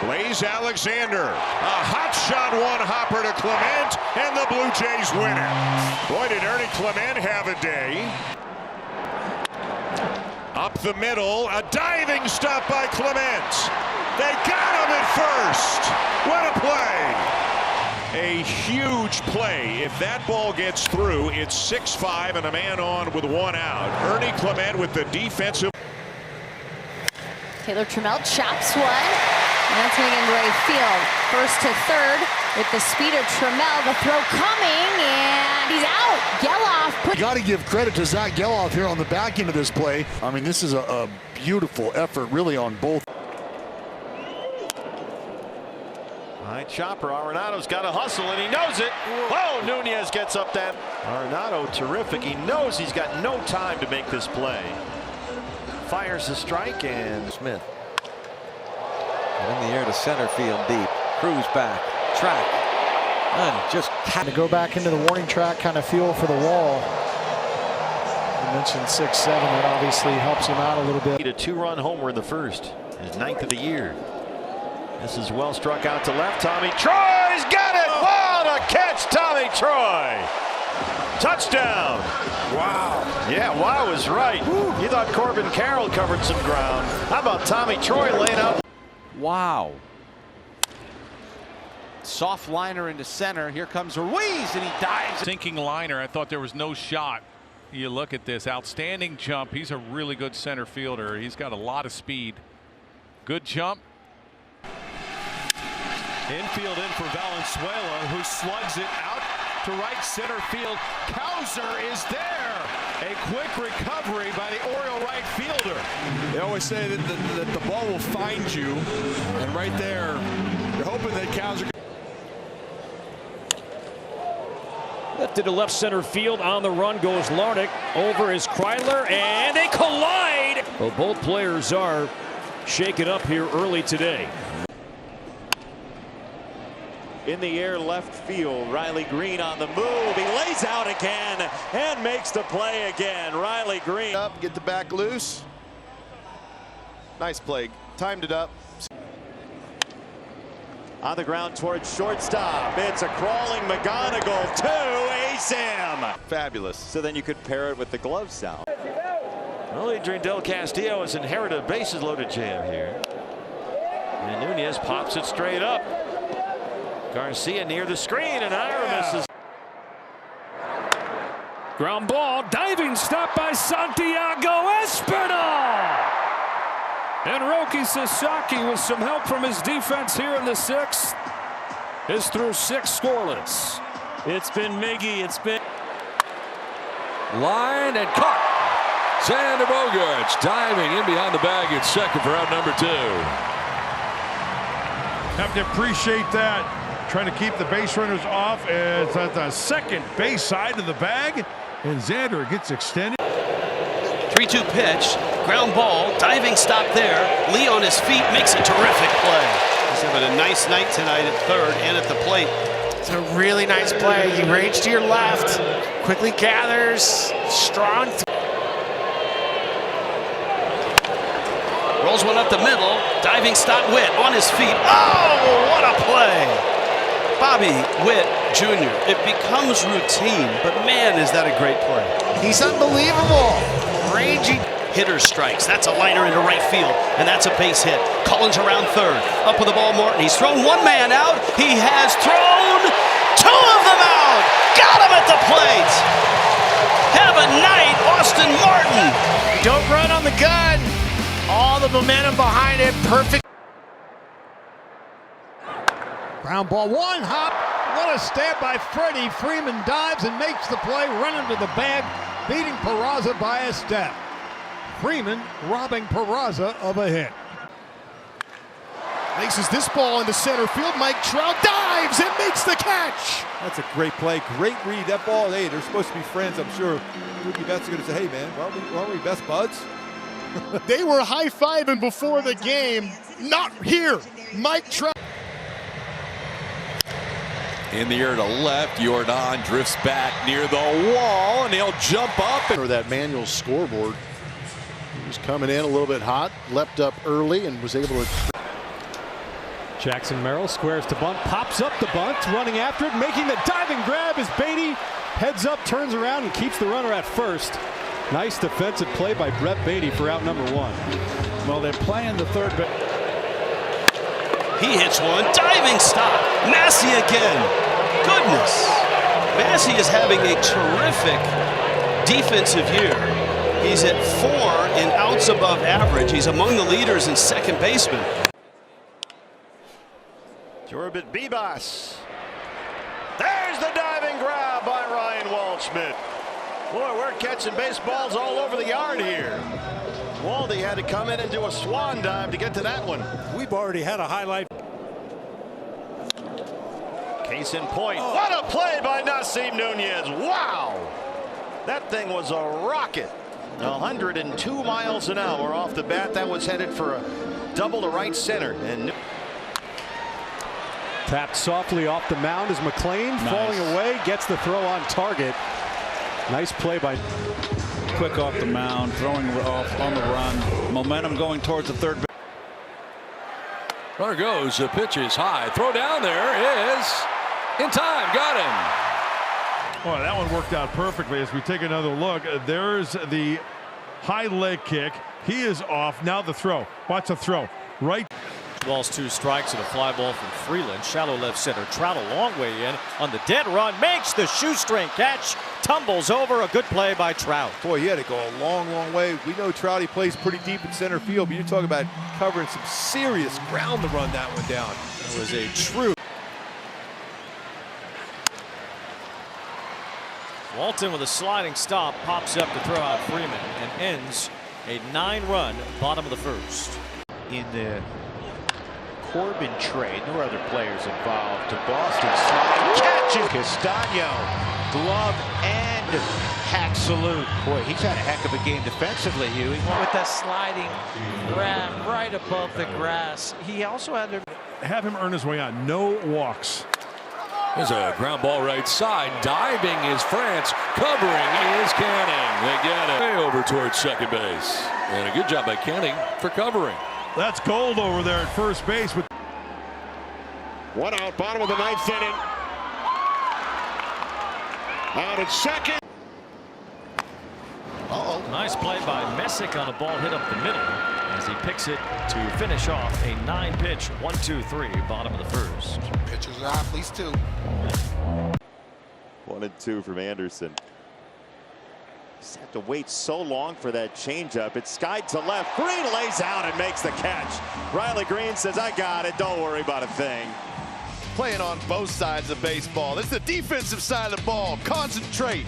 Blaze Alexander, a hot shot, one hopper to Clement, and the Blue Jays win it. Boy, did Ernie Clement have a day. Up the middle, a diving stop by Clement. They got him at first. What a play. A huge play. If that ball gets through, it's 6-5 and a man on with one out. Ernie Clement with the defensive. Taylor Trammell chops one. And that's going to get into right field. First to third with the speed of Trammell. The throw coming, and he's out. Geloff. You got to give credit to Zach Geloff here on the back end of this play. I mean, this is a beautiful effort, really, on both. High chopper. Arenado's got to hustle, and he knows it. Whoa, Nunez gets up that. Arenado, terrific. He knows he's got no time to make this play. Fires the strike, and Smith. In the air to center field deep. Cruz back. Track. And just to go back into the warning track, kind of feel for the wall. You mentioned 6-7. That obviously helps him out a little bit. A 2-run homer in the first. His 9th of the year. This is well struck out to left. Tommy Troy's got it. What a catch, Tommy Troy. Touchdown. Wow. Yeah, wow is right. You thought Corbin Carroll covered some ground. How about Tommy Troy laying out? Wow. Soft liner into center. Here comes Ruiz, and he dives. Sinking liner. I thought there was no shot. You look at this outstanding jump. He's a really good center fielder. He's got a lot of speed. Good jump. Infield in for Valenzuela, who slugs it out to right center field. Cowser is there. A quick recovery by the Oriole right fielder. They always say that the ball will find you, and right there, you're hoping that Cowser. Left to left center field. On the run goes Larnach. Over is Kreidler, and they collide. Well, both players are shaken up here early today. In the air left field, Riley Green on the move. He lays out again and makes the play again. Riley Green. Up, get the back loose. Nice play. Timed it up. On the ground towards shortstop. It's a crawling McGonigal to ace him. Fabulous. So then you could pair it with the glove sound. Well, Adrian Del Castillo has inherited a bases loaded jam here. And Nunez pops it straight up. Garcia near the screen, and Ira misses. Ground ball, diving stop by Santiago Espinal. And Roki Sasaki, with some help from his defense here in the 6th, is through 6 scoreless. It's been Miggy. It's been line and caught. Xander Bogaerts diving in behind the bag at second for out number 2. Have to appreciate that. Trying to keep the base runners off. It's at the second base side of the bag, and Xander gets extended. 3-2 pitch, ground ball, diving stop there. Lee on his feet makes a terrific play. He's having a nice night tonight at third and at the plate. It's a really nice play. He ranges to your left, quickly gathers, strong. Rolls one up the middle, diving stop Witt on his feet. Oh, what a play! Bobby Witt Jr. It becomes routine, but man, is that a great play. He's unbelievable. Rangy. Hitter strikes. That's a liner into right field, and that's a base hit. Collins around third. Up with the ball, Martin. He's thrown one man out. He has thrown two of them out. Got him at the plate. Have a night, Austin Martin. Don't run on the gun. All the momentum behind it. Perfect. Ground ball, one hop. What a stab by Freddie. Freeman dives and makes the play, running to the bag, beating Peraza by a step. Freeman robbing Peraza of a hit. Laces this ball into center field. Mike Trout dives and makes the catch. That's a great play, great read. That ball, hey, they're supposed to be friends, I'm sure. Mookie Betts are going to say, hey, man, aren't we best buds? They were high-fiving before the game. Not here. Mike Trout. In the air to left, Jordan drifts back near the wall, and he'll jump up. Or that manual scoreboard. He was coming in a little bit hot, leapt up early, and was able to. Jackson Merrill squares to bunt, pops up the bunt, running after it, making the diving grab as Beatty heads up, turns around, and keeps the runner at first. Nice defensive play by Brett Beatty for out number one. Well, they're playing the third base. He hits one, diving stop. Massey again. Goodness. Massey is having a terrific defensive year. He's at 4 in outs above average. He's among the leaders in second baseman. Jorbit Bibas. There's the diving grab by Ryan Waldschmidt. Boy, we're catching baseballs all over the yard here. Waldy had to come in and do a swan dive to get to that one. We've already had a highlight. Case in point. Oh. What a play by Nasim Nunez. Wow. That thing was a rocket. 102 miles an hour off the bat. That was headed for a double to right center. And tapped softly off the mound as McLean falling away, gets the throw on target. Nice play by. Quick off the mound, throwing off on the run. Momentum going towards the third base. Runner goes, the pitch is high. Throw down there is in time. Got him. Boy, that one worked out perfectly as we take another look. There's the high leg kick. He is off. Now the throw. Watch the throw. Right. Balls, 2 strikes, and a fly ball from Freeland. Shallow left center. Trout a long way in on the dead run. Makes the shoestring catch. Tumbles over. A good play by Trout. Boy, he had to go a long, long way. We know Trouty plays pretty deep in center field, but you're talking about covering some serious ground to run that one down. It was a true. Walton with a sliding stop pops up to throw out Freeman and ends a 9-run bottom of the first. In the Corbin trade, no other players involved. To Boston, sliding catches Castano, glove and hack salute. Boy, he's had a heck of a game defensively, Huey. With that sliding grab right above the grass. He also had to have him earn his way on. No walks. There's a ground ball right side. Diving is France. Covering is Canning. They get it way over towards second base. And a good job by Canning for covering. That's gold over there at first base. With 1 out, bottom of the 9th inning. Out at second. Nice play by Messick on a ball hit up the middle as he picks it to finish off a 9-pitch 1-2-3 bottom of the first. Pitchers are athletes too. 1-2 from Anderson. Just have to wait so long for that changeup. It's skied to left. Green lays out and makes the catch. Riley Green says, I got it. Don't worry about a thing. Playing on both sides of baseball. This is the defensive side of the ball. Concentrate.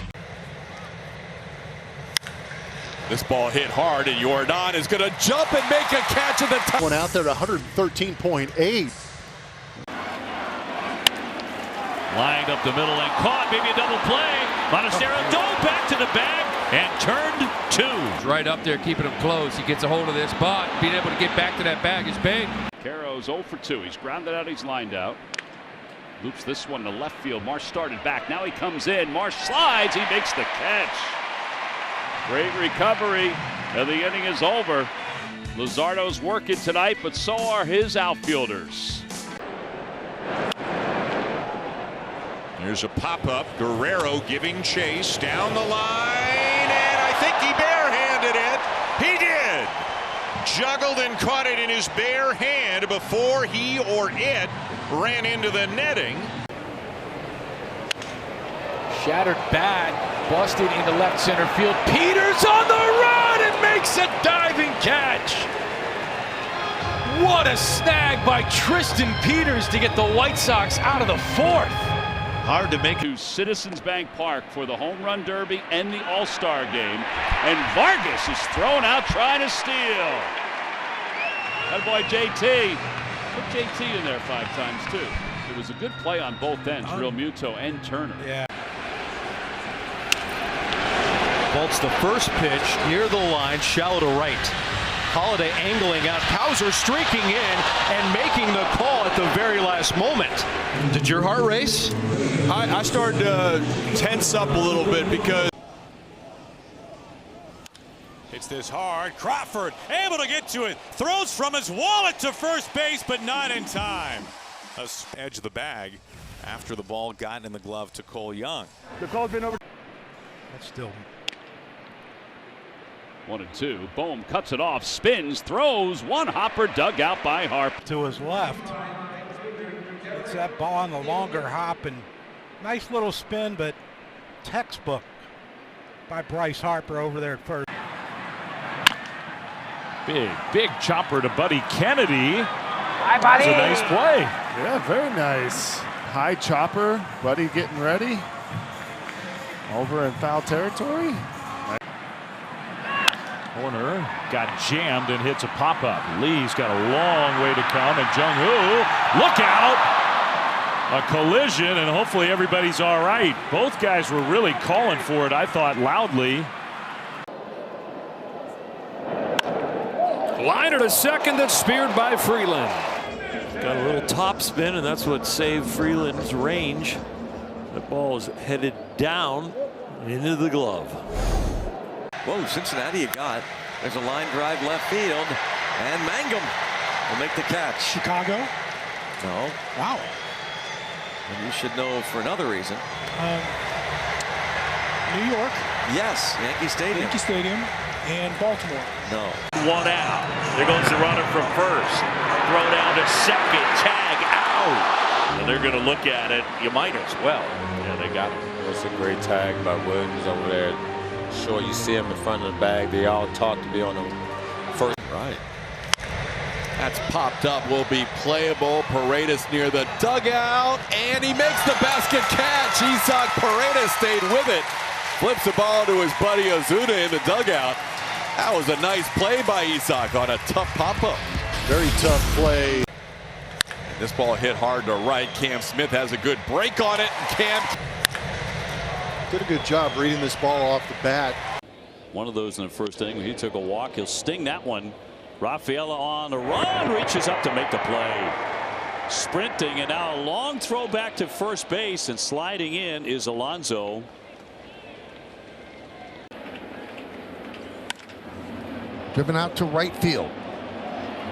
This ball hit hard, and Jordan is going to jump and make a catch at the top. One out there at 113.8. Lined up the middle and caught, maybe a double play. Montestero dove back to the bag and turned 2. Right up there, keeping him close. He gets a hold of this, but being able to get back to that bag is big. Caro's 0 for 2. He's grounded out, he's lined out. Loops this one to left field. Marsh started back. Now he comes in. Marsh slides. He makes the catch. Great recovery. And the inning is over. Luzardo's working tonight, but so are his outfielders. There's a pop-up. Guerrero giving chase down the line, and I think he barehanded it. He did. juggled and caught it in his bare hand before he or it ran into the netting. Shattered bat, busted into left center field. Peters on the run and makes a diving catch. What a snag by Tristan Peters to get the White Sox out of the fourth. Hard to make. To Citizens Bank Park for the Home Run Derby and the All-Star Game. And Vargas is thrown out trying to steal. That boy JT. Put JT in there 5 times too. It was a good play on both ends, Real Muto and Turner. Yeah. Bolts the first pitch near the line, shallow to right. Holiday angling out, Cowser streaking in and making the call at the very last moment. Did your heart race? I started to tense up a little bit because It's this hard. Crawford able to get to it. Throws from his wallet to first base, but not in time. Edge of the bag after the ball got in the glove to Cole Young. The call's been over. That's still 1-2. Bohm cuts it off, spins, throws, one hopper dug out by Harp. To his left. It's that ball on the longer hop and nice little spin, but textbook by Bryce Harper over there at first. Big chopper to Buddy Kennedy. Hi, Buddy. That's a nice play. Yeah, very nice. High chopper. Buddy getting ready. Over in foul territory. Horner got jammed and hits a pop-up. Lee's got a long way to come, and Jung-Hoo, look out! A collision, and hopefully everybody's all right. Both guys were really calling for it, I thought, loudly. Liner to second, that's speared by Freeland. Got a little top spin, and that's what saved Freeland's range. The ball is headed down and into the glove. Whoa, Cincinnati you got. There's a line drive left field, and Mangum will make the catch. Chicago? No. Wow. And you should know for another reason. New York. Yes, Yankee Stadium. Yankee Stadium and Baltimore. No. One out. There goes the runner from first. Throw down to second. Tag out. And they're going to look at it. You might as well. Yeah, they got it. It's a great tag by Williams over there. Sure, you see him in front of the bag. They all talk to be on the first. Right. That's popped up, will be playable. Paredes near the dugout, and he makes the basket catch. Isak Paredes stayed with it. Flips the ball to his buddy Ozuna in the dugout. That was a nice play by Isak on a tough pop-up. Very tough play. This ball hit hard to right. Cam Smith has a good break on it. Cam did a good job reading this ball off the bat. One of those in the first inning. He took a walk. He'll sting that one. Rafaela on the run, reaches up to make the play. Sprinting, and now a long throw back to first base, and sliding in is Alonso. Driven out to right field.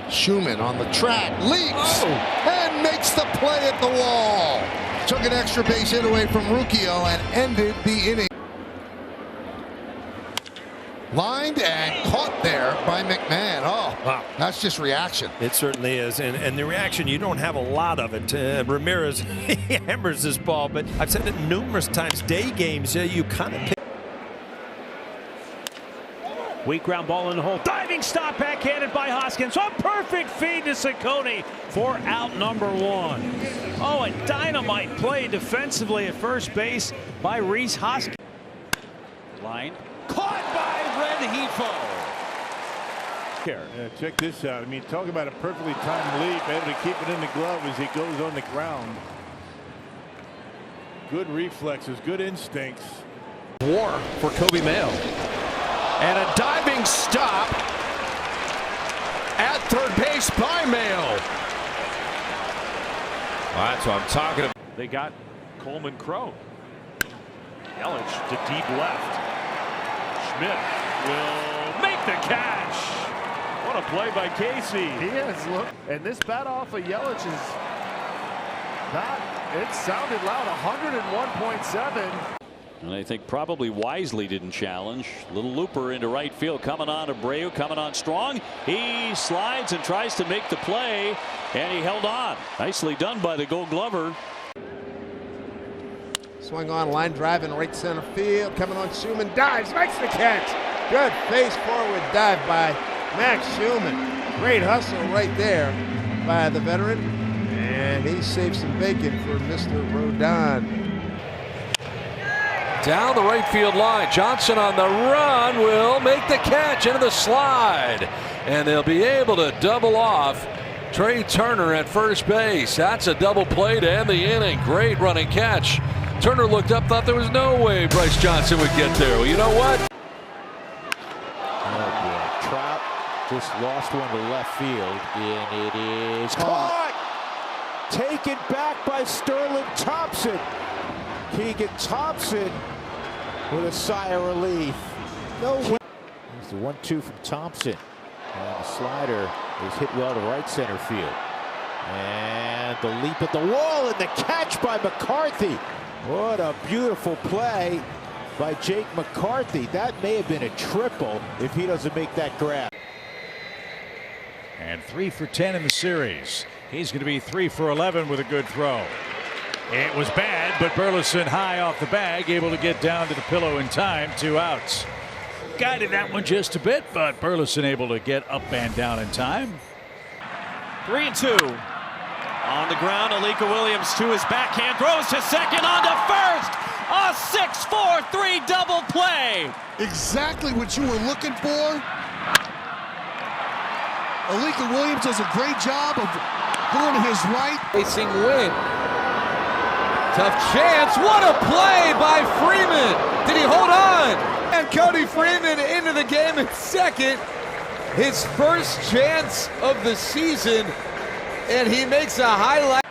Schumann on the track, leaps and makes the play at the wall. Took an extra base hit away from Rukio and ended the inning. Lined and caught there by McMahon. Oh, wow. That's just reaction. It certainly is. And the reaction, you don't have a lot of it. Ramirez hammers this ball, but I've said it numerous times. Day games, you kind of pick. Weak ground ball in the hole. Diving stop backhanded by Hoskins. A perfect feed to Ciccone for out number 1. Oh, a dynamite play defensively at first base by Rhys Hoskins. Line caught by Rengifo. Yeah, check this out. I mean, talk about a perfectly timed leap, able to keep it in the glove as he goes on the ground. Good reflexes, good instincts. War for Kobe Mayo. And a diving stop at third base by Mayo. Well, that's what I'm talking about. They got Coleman Crow. Yelich to deep left. Schmidt will make the catch. What a play by Casey. He has looked, and this bat off of Yelich is not, it sounded loud, 101.7. And I think probably wisely didn't challenge. Little looper into right field, coming on Abreu, coming on strong. He slides and tries to make the play, and he held on. Nicely done by the Gold Glover. Swing on, line drive in right center field. Coming on, Schumann dives, makes the catch. Good face forward dive by Max Schumann. Great hustle right there by the veteran. And he saved some bacon for Mr. Rodon. Down the right field line. Johnson on the run will make the catch into the slide. And they'll be able to double off Trey Turner at first base. That's a double play to end the inning. Great running catch. Turner looked up, thought there was no way Bryce Johnson would get there. Well, you know what? Oh boy, Trout just lost one to left field, and it is caught. Taken back by Sterling Thompson. Keegan Thompson with a sigh of relief. No way. There's the 1-2 from Thompson. And the slider is hit well to right center field. And the leap at the wall and the catch by McCarthy. What a beautiful play by Jake McCarthy. That may have been a triple if he doesn't make that grab. And 3 for 10 in the series. He's going to be 3 for 11 with a good throw. It was bad, but Burleson high off the bag, able to get down to the pillow in time. 2 outs. Guided that one just a bit, but Burleson able to get up and down in time. 3-2. On the ground, Alika Williams to his backhand, throws to second, on to first. A 6-4-3 double play. Exactly what you were looking for. Alika Williams does a great job of going to his right. Facing win. Tough chance. What a play by Freeman. Did he hold on? And Cody Freeman into the game in second. His first chance of the season. And he makes a highlight.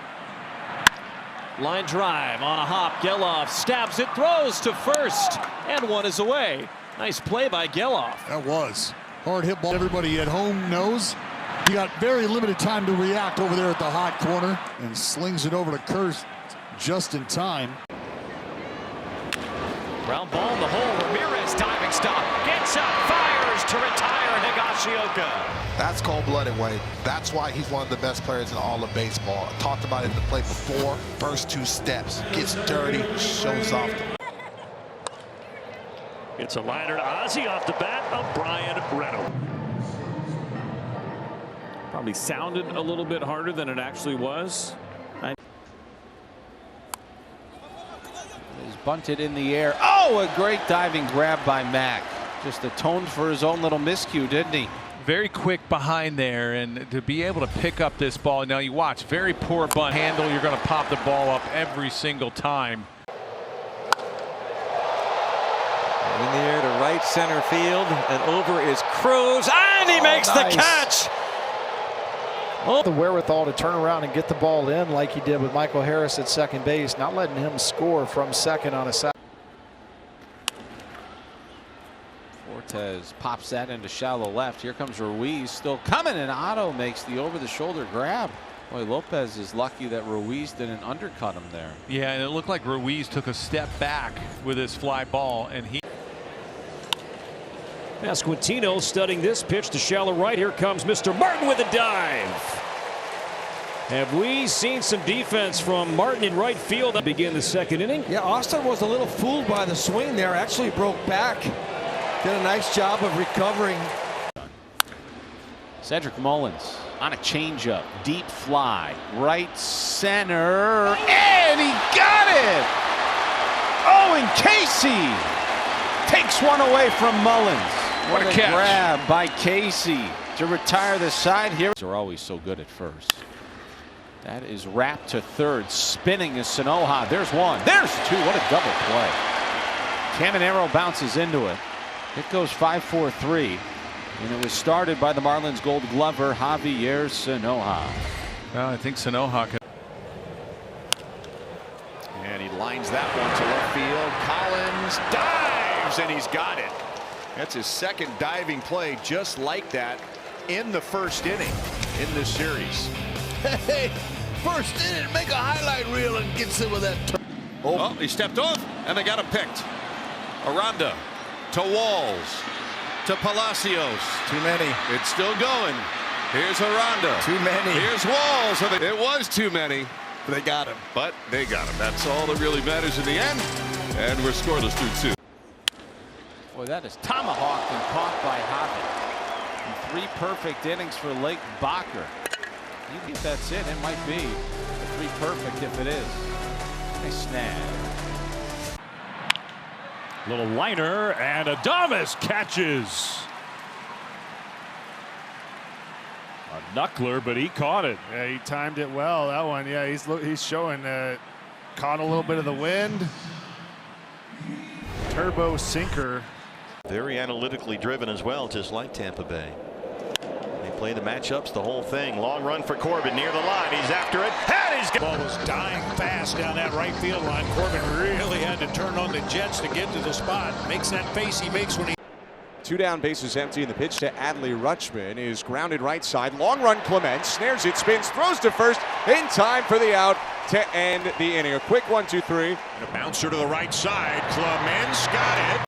Line drive on a hop. Geloff stabs it, throws to first, and one is away. Nice play by Geloff. That was hard hit ball. Everybody at home knows he got very limited time to react over there at the hot corner and slings it over to Kurth just in time. Ground ball in the hole. Ramirez diving stop. Gets up, fires to retire Higashioka. That's cold-blooded, Wade. That's why he's one of the best players in all of baseball. I talked about it in the play before. First 2 steps. Gets dirty, shows off. It's a liner to Ozzie off the bat of Brian Reynolds. Probably sounded a little bit harder than it actually was. He's bunted in the air. Oh, a great diving grab by Mack. Just atoned for his own little miscue, didn't he? Very quick behind there, and to be able to pick up this ball. Now you watch, very poor bunt handle. You're going to pop the ball up every single time. In the air to right center field, and over is Cruz, and he makes the catch. The wherewithal to turn around and get the ball in like he did with Michael Harris at second base, not letting him score from second on a side. Fortes pops that into shallow left. Here comes Ruiz still coming, and Otto makes the over-the-shoulder grab. Boy, Lopez is lucky that Ruiz didn't undercut him there. Yeah, and it looked like Ruiz took a step back with his fly ball, and he. Pasquantino studying this pitch to shallow right. Here comes Mr. Martin with a dive. Have we seen some defense from Martin in right field to begin the second inning? Yeah, Austin was a little fooled by the swing there. Actually broke back. Did a nice job of recovering. Cedric Mullins on a changeup, deep fly, right center, and he got it! Owen Casey takes one away from Mullins. What a catch. Grab by Casey to retire the side here. They're always so good at first. That is wrapped to third. Spinning is Sanoja. There's one. There's two. What a double play. Caminero bounces into it. It goes 5-4-3. And it was started by the Marlins Gold Glover, Javier Sanoja. Well, I think Sanoja can. And he lines that one to left field. Collins dives, and he's got it. That's his second diving play just like that in the first inning in this series. Hey, first inning, make a highlight reel and get some of that. Oh, he stepped off, and they got him picked. Aranda to Walls to Palacios. Too many. It's still going. Here's Aranda. Too many. Here's Walls. It was too many. They got him. But they got him. That's all that really matters in the end. And we're scoreless through 2. Boy, that is tomahawked and caught by Hobbit. And 3 perfect innings for Leighton Bacher. You think that's it? It might be a 3 perfect if it is. Nice snag. Little liner, and Adames catches. A knuckler, but he caught it. Yeah, he timed it well. That one, yeah, he's showing caught a little bit of the wind. Turbo sinker. Very analytically driven as well, just like Tampa Bay. They play the matchups, the whole thing. Long run for Corbin near the line. He's after it. And he's ball was dying fast down that right field line. Corbin really had to turn on the jets to get to the spot. Makes that face he makes when he. 2 down, bases empty, and the pitch to Adley Rutschman is grounded right side. Long run, Clement snares it, spins, throws to first in time for the out to end the inning. A quick 1-2-3. And a bouncer to the right side. Clements got it.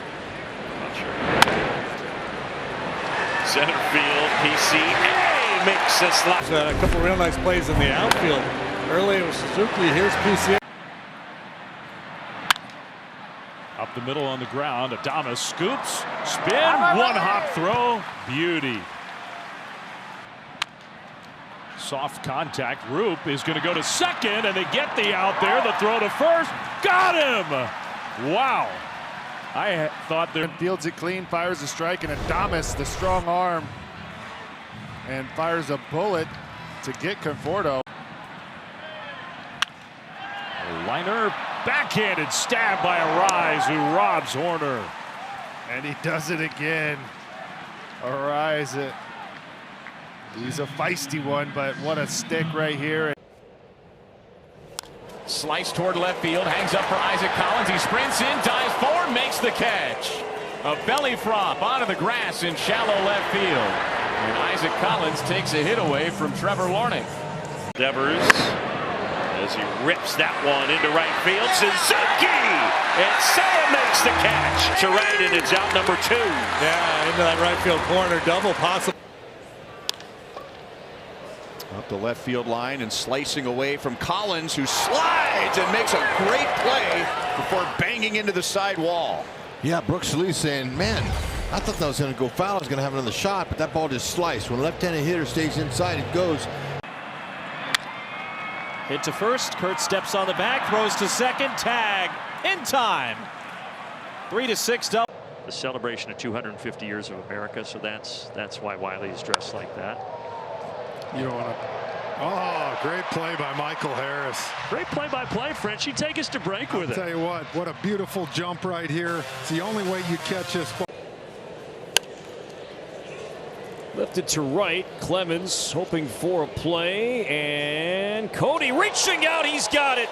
center field. PCA makes a slide. A couple real nice plays in the outfield. Early it was Suzuki. Here's PCA. Up the middle on the ground. Adames scoops, spin, one hop throw, beauty. Soft contact. Roop is going to go to second, and they get the out there. The throw to first. Got him! Wow. I thought there. Fields it clean, fires a strike, and Adames, the strong arm, and fires a bullet to get Conforto. Liner, backhanded stab by Arise, who robs Horner. And he does it again. Arise it. He's a feisty one, but what a stick right here. Slice toward left field, hangs up for Isaac Collins. He sprints in, dives forward, makes the catch. A belly flop onto the grass in shallow left field. And Isaac Collins takes a hit away from Trevor Larnach. Devers, as he rips that one into right field. Suzuki! And Sam makes the catch to right, and it's out number 2. Yeah, into that right field corner, double possible. Up the left field line and slicing away from Collins, who slides and makes a great play before banging into the side wall. Yeah, Brooks Lee saying, man, I thought that was going to go foul. I was going to have another shot, but that ball just sliced. When a left-handed hitter stays inside, it goes. Hit to first. Kurt steps on the bag, throws to second. Tag in time. 3-6 double. The celebration of 250 years of America, so that's why Wiley is dressed like that. You don't want to. Oh, great play by Michael Harris. Great play-by-play, French. You take us to break with it. I'll tell you what a beautiful jump right here. It's the only way you catch this ball. Lifted to right. Clemens hoping for a play, and Cody reaching out. He's got it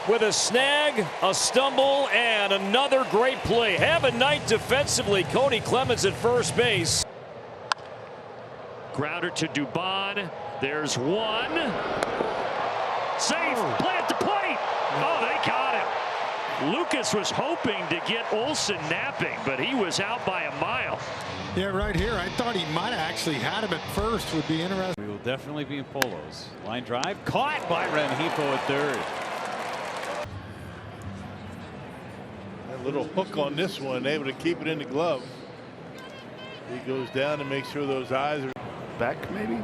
with a snag, a stumble, and another great play. Have a night defensively. Cody Clemens at first base. Grounder to Dubon. There's one. Safe. Play at the plate. Oh, they got him. Lucas was hoping to get Olsen napping, but he was out by a mile. Yeah, right here. I thought he might have actually had him at first. Would be interesting. We will definitely be in polos. Line drive caught by Rengifo at third. A little hook on this one, able to keep it in the glove. He goes down to make sure those eyes are back, maybe.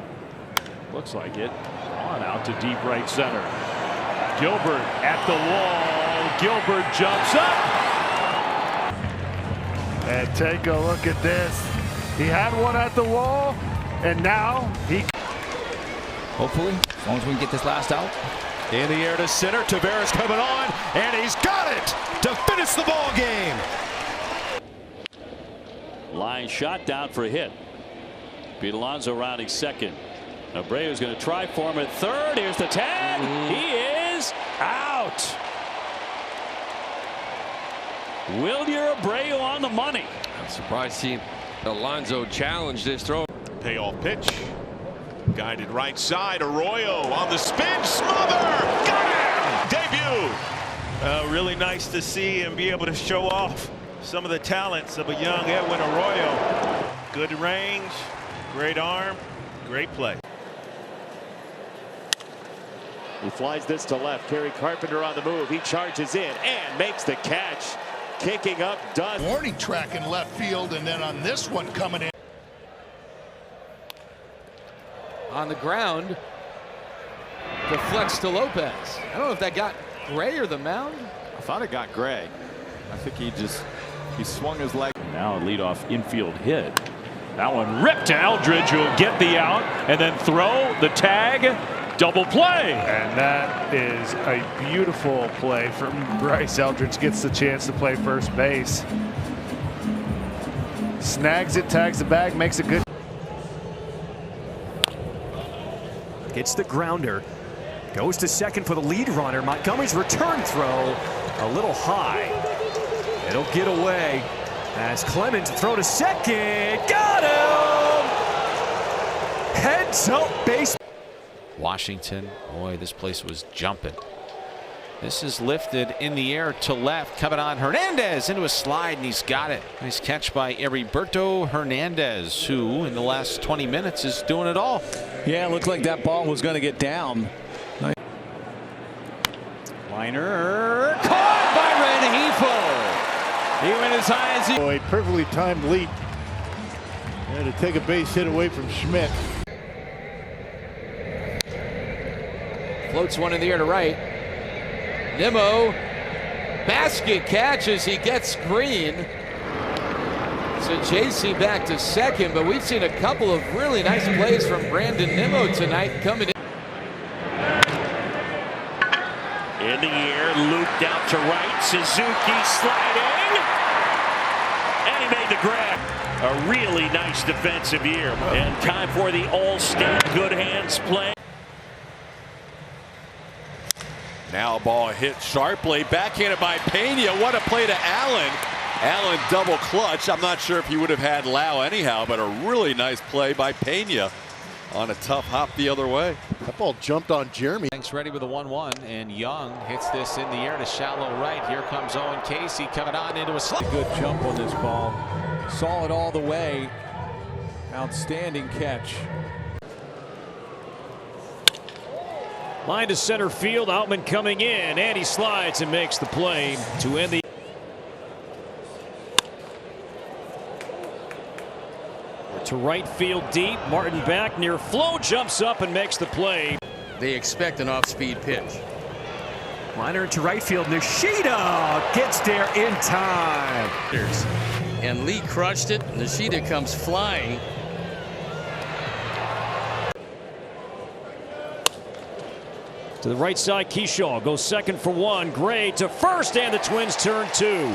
Looks like it. On out to deep right center. Gilbert at the wall. Gilbert jumps up. And take a look at this. He had one at the wall, and now he. Hopefully, as long as we can get this last out. In the air to center. Tavares coming on, and he's got it to finish the ball game. Line shot down for a hit. Pete Alonso rounding second. Abreu's going to try for him at third. Here's the tag. He is out. Wilyer Abreu on the money. I'm surprised to see Alonso challenge this throw. Payoff pitch. Guided right side. Arroyo on the spin. Smother. Got him. Debut. Really nice to see him be able to show off some of the talents of a young Edwin Arroyo. Good range, great arm, great play. He flies this to left. Kerry Carpenter on the move. He charges in and makes the catch. Kicking up, does. Warning track in left field, and then on this one coming in. On the ground, deflects to Lopez. I don't know if that got Gray or the mound. I thought it got Gray. I think he swung his leg. Now a leadoff infield hit. That one ripped to Eldridge, who'll get the out and then throw the tag. Double play. And that is a beautiful play from Bryce Eldridge. Gets the chance to play first base. Snags it, tags the bag, makes a good. Gets the grounder. Goes to second for the lead runner. Montgomery's return throw a little high. It'll get away as Clemens throw to second. Got him! Heads up base. Washington, boy, this place was jumping. This is lifted in the air to left. Coming on Hernandez into a slide, and he's got it. Nice catch by Heriberto Hernandez, who in the last 20 minutes is doing it all. Yeah, it looked like that ball was going to get down. Liner caught by Rengifo. He went as high as he. A perfectly timed leap. And to take a base hit away from Schmidt. Floats one in the air to right. Nimmo, basket catch as he gets Green. So JC back to second, but we've seen a couple of really nice plays from Brandon Nimmo tonight coming in. In the air, looped out to right. Suzuki sliding. And he made the grab. A really nice defensive year. And time for the all-state good hands play. Now a ball hit sharply, backhanded by Pena. What a play to Allen. Allen double clutch. I'm not sure if he would have had Lau anyhow, but a really nice play by Pena on a tough hop the other way. That ball jumped on Jeremy. Hanks ready with a 1-1, and Young hits this in the air to shallow right. Here comes Owen Casey coming on into a slide. Good jump on this ball. Saw it all the way. Outstanding catch. Line to center field. Outman coming in, and he slides and makes the play to end the. To right field deep. Martin back near Flo, jumps up and makes the play. They expect an off-speed pitch. Liner to right field. Nishida gets there in time. And Lee crushed it. Nishida comes flying. To the right side, Keyshaw goes second for one. Gray to first, and the Twins turn two.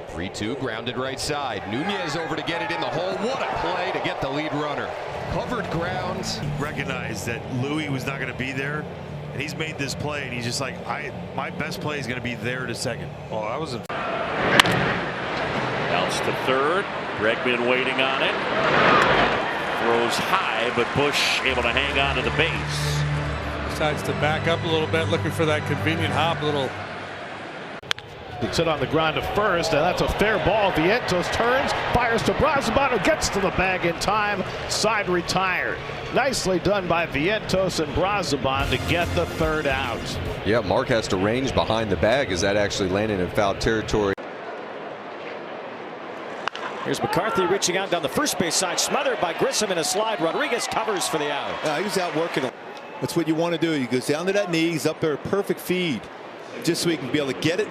3-2, grounded right side. Nunez over to get it in the hole. What a play to get the lead runner. Covered grounds. Recognized that Louis was not going to be there, and he's made this play, and he's just like, my best play is going to be there to second. Oh, I was. Bounce to third. Bregman waiting on it. Throws high, but Bush able to hang on to the base. Decides to back up a little bit, looking for that convenient hop. Little. It's hit on the ground to first, and that's a fair ball. Vientos turns, fires to Brazoban, who gets to the bag in time. Side retired. Nicely done by Vientos and Brazoban to get the third out. Yeah, Mark has to range behind the bag as that actually landed in foul territory. Here's McCarthy reaching out down the first base side, smothered by Grissom in a slide. Rodriguez covers for the out. He was out working him. That's what you want to do. He goes down to that knee. He's up there, a perfect feed, just so he can be able to get it.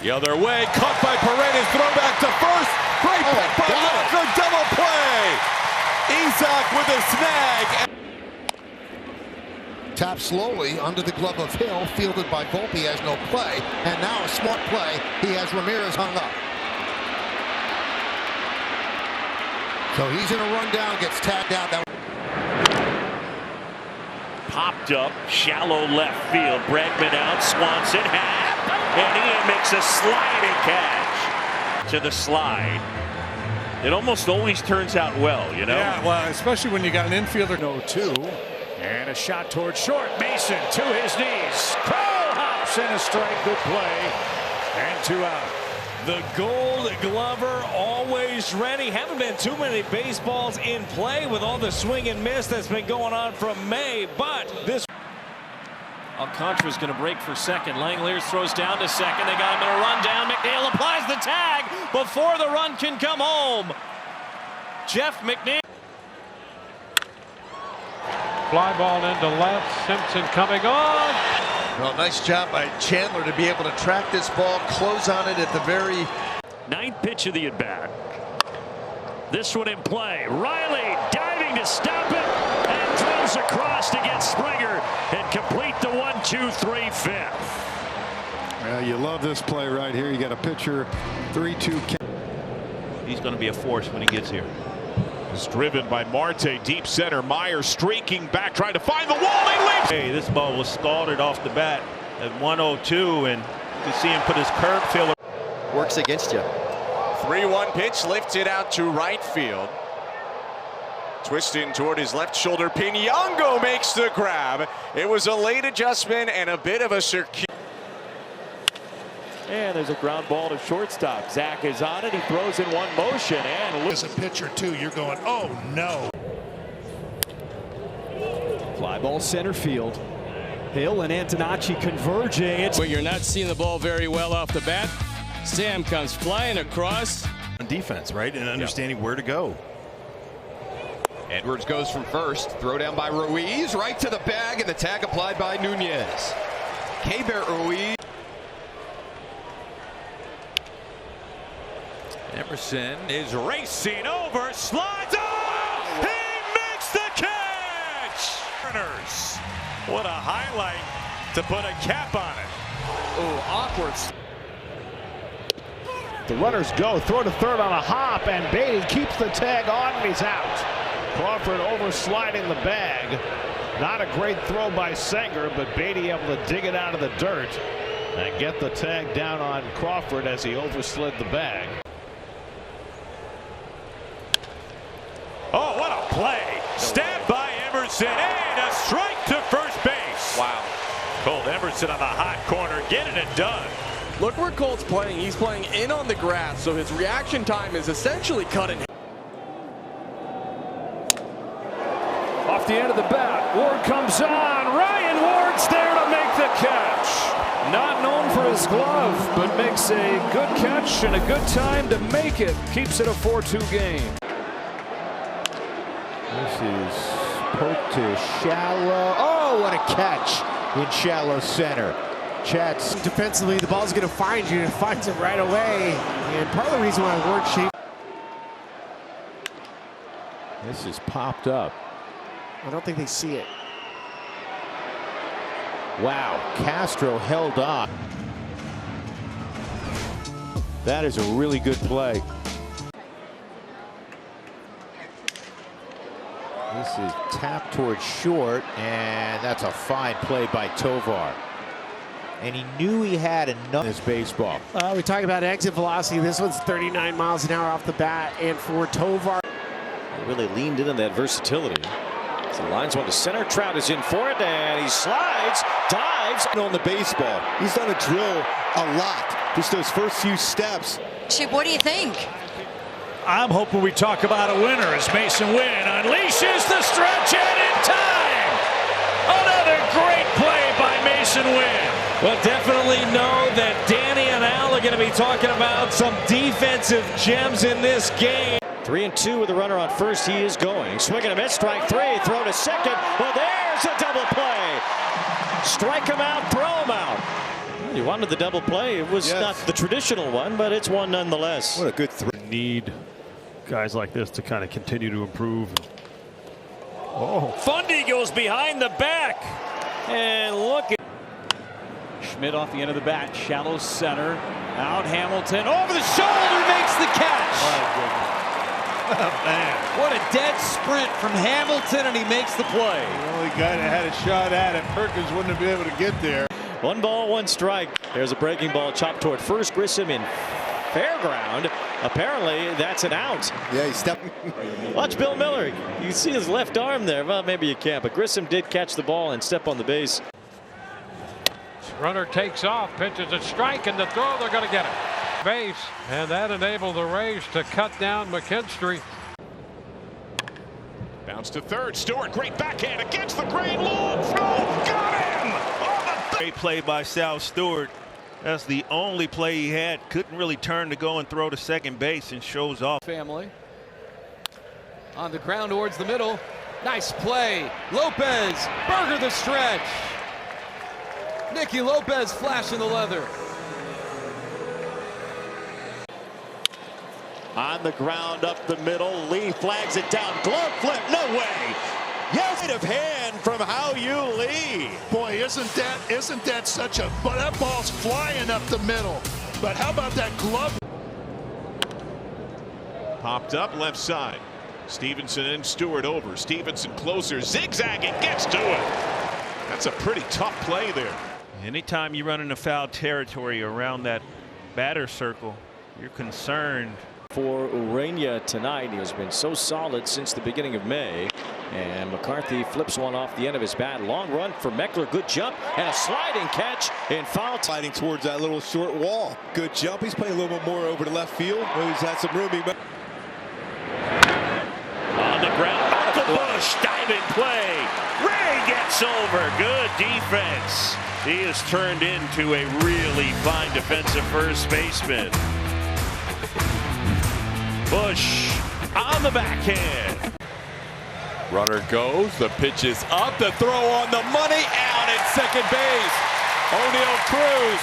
The other way, caught by Paredes, throw back to first. Great pick by Walker, double play. Isak with a snag. Tap slowly under the glove of Hill, fielded by Volpe, has no play, and now a smart play. He has Ramirez hung up. So he's in a rundown, gets tagged out. That Popped up, shallow left field. Bregman out, Swanson half, and Ian makes a sliding catch to the slide. It almost always turns out well, you know? Yeah, well, especially when you got an infielder. 0-2. And a shot towards short. Mason to his knees. Crow steps in a strike. Good play. And 2 out. The Gold Glover always ready. Haven't been too many baseballs in play with all the swing and miss that's been going on from May. But this Alcantara's going to break for second. Langeliers throws down to second. They got him in a run down. McNeil applies the tag before the run can come home. Jeff McNeil. Fly ball into left. Simpson coming on. Well, nice job by Chandler to be able to track this ball, close on it at the very 9th pitch of the at-bat. This one in play. Riley diving to stop it and throws across to get Springer and complete the 1-2-3 fifth. Well, you love this play right here. You got a pitcher 3-2. He's going to be a force when he gets here. It's driven by Marte, deep center. Meyer streaking back, trying to find the wall. He leaps. Hey, this ball was scalded off the bat at 102, and you see him put his curve filler. Works against you. 3-1 pitch lifted out to right field. Twisting toward his left shoulder. Piñango makes the grab. It was a late adjustment and a bit of a circuit. And there's a ground ball to shortstop. Zach is on it. He throws in one motion. And as a pitcher, too, you're going, oh, no. Fly ball center field. Hill and Antonacci converging. But you're not seeing the ball very well off the bat. Sam comes flying across. On defense, right? And understanding where to go. Edwards goes from first. Throw down by Ruiz. Right to the bag, and the tag applied by Nunez. Keibert Ruiz. Emerson is racing over, slides on, he makes the catch! What a highlight to put a cap on it. Oh, awkward. The runners go, throw to third on a hop, and Beatty keeps the tag on, and he's out. Crawford oversliding the bag. Not a great throw by Sanger, but Beatty able to dig it out of the dirt and get the tag down on Crawford as he overslid the bag. Oh, what a play. Stabbed by Emerson and a strike to first base. Wow. Colt Emerson on the hot corner, getting it done. Look where Colt's playing. He's playing in on the grass, so his reaction time is essentially cut in. Off the end of the bat, Ward comes on. Ryan Ward's there to make the catch. Not known for his glove, but makes a good catch and a good time to make it. Keeps it a 4-2 game. This is poked to shallow. Oh, what a catch in shallow center. Chats defensively, the ball's going to find you. It finds it right away. And part of the reason why Ward shaped. This is popped up. I don't think they see it. Wow, Castro held on. That is a really good play. This is tapped towards short, and that's a fine play by Tovar. And he knew he had enough in this baseball. We talk about exit velocity. This one's 39 miles an hour off the bat, and for Tovar. They really leaned into that versatility. So lines one to center. Trout is in for it, and he slides, dives on the baseball. He's done a drill a lot. Just those first few steps. Chip, what do you think? I'm hoping we talk about a winner as Mason Wynn unleashes the stretch and in time. Another great play by Mason Wynn. Well, definitely know that Danny and Al are going to be talking about some defensive gems in this game. 3-2 with a runner on first. He is going. Swing and a miss. Strike three. Throw to second. Well, there's a double play. Strike him out. Throw him out. You wanted the double play. It was not the traditional one, but it's one nonetheless. What a good throw. Need guys like this to kind of continue to improve. Oh, Fundy goes behind the back. And look at Schmidt off the end of the bat. Shallow center. Out Hamilton. Over the shoulder. Makes the catch. Oh, man. What a dead sprint from Hamilton, and he makes the play. The only guy that had a shot at it, Perkins wouldn't have been able to get there. 1 ball, 1 strike. There's a breaking ball chopped toward first. Grissom in fair ground. Apparently, that's an out. Yeah, he stepped. Watch Bill Miller. You see his left arm there. Well, maybe you can't, but Grissom did catch the ball and step on the base. Runner takes off, pitches a strike, and the throw, they're going to get it. Base, and that enabled the Rays to cut down McKinstry. Bounce to third. Stewart, great backhand against the grain. Long throw, got him! Great play by Sal Stewart. That's the only play he had. Couldn't really turn to go and throw to second base, and shows off. Family on the ground towards the middle. Nice play. Lopez, Burger the stretch. Nicky Lopez flashing the leather. On the ground up the middle, Lee flags it down. Glove flip, no way. Yes, of hand from Hao-Yu Lee. Boy, isn't that such a, but that ball's flying up the middle. But how about that glove? Popped up left side. Stevenson and Stewart over. Stevenson closer, zigzagging, gets to it. That's a pretty tough play there. Anytime you run into foul territory around that batter circle, you're concerned. For Urania tonight, he has been so solid since the beginning of May. And McCarthy flips one off the end of his bat. Long run for Meckler. Good jump and a sliding catch in foul. Sliding towards that little short wall. Good jump. He's playing a little bit more over to left field. He's had some room. On the ground, off the bush, diving play. Ray gets over. Good defense. He has turned into a really fine defensive first baseman. Bush on the backhand. Runner goes, the pitch is up, the throw on the money, out at second base. O'Neill Cruz,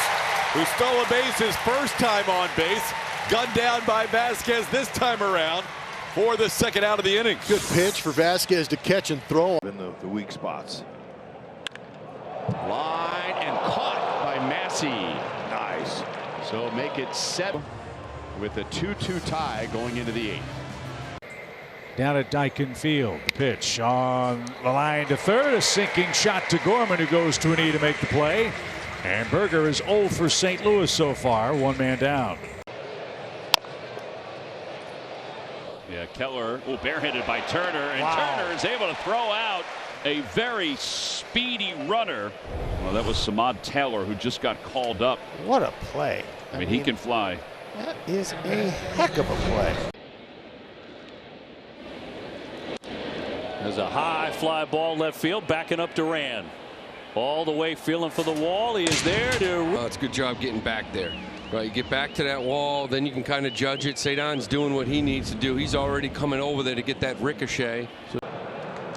who stole a base his first time on base, gunned down by Vasquez this time around for the second out of the inning. Good pitch for Vasquez to catch and throw in the weak spots. Line and caught by Massey. Nice. So make it 7 with a 2-2 tie going into the 8th. Down at Dyken Field. Pitch on the line to third. A sinking shot to Gorman, who goes to a knee to make the play. And Berger is 0 for St. Louis so far. One man down. Yeah, Keller, barehanded by Turner. And Turner is able to throw out a very speedy runner. Well, that was Samad Taylor, who just got called up. What a play. I mean, he can fly. That is a heck of a play. There's a high fly ball left field, backing up Duran. All the way feeling for the wall. He is there to. It's a good job getting back there. Right, you get back to that wall, then you can kind of judge it. Cedon's doing what he needs to do. He's already coming over there to get that ricochet.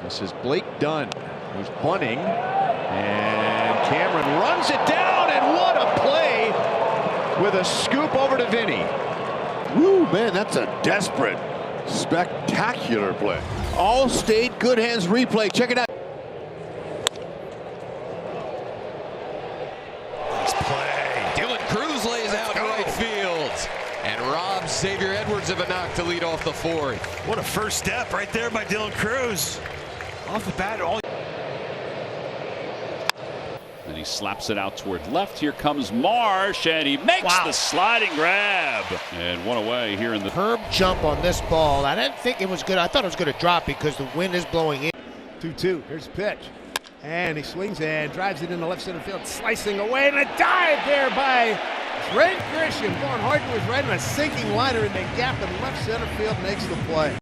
This is Blake Dunn, who's bunting, and Cameron runs it down, and what a play with a scoop over to Vinny. Woo, man, that's a desperate, spectacular play. All State Good Hands replay. Check it out. Nice play. Dylan Cruz lays out right field and robs Xavier Edwards of a knock to lead off the 4th. What a first step right there by Dylan Cruz. Off the bat, And he slaps it out toward left. Here comes Marsh, and he makes the sliding grab. And one away here in the Herb jump on this ball. I didn't think it was good. I thought it was going to drop because the wind is blowing in. 2-2. Here's the pitch. And he swings and drives it into left center field, slicing away, and a dive there by Trent Grisham. Vaughn Harden was right on a sinking liner in the gap, and left center field makes the play.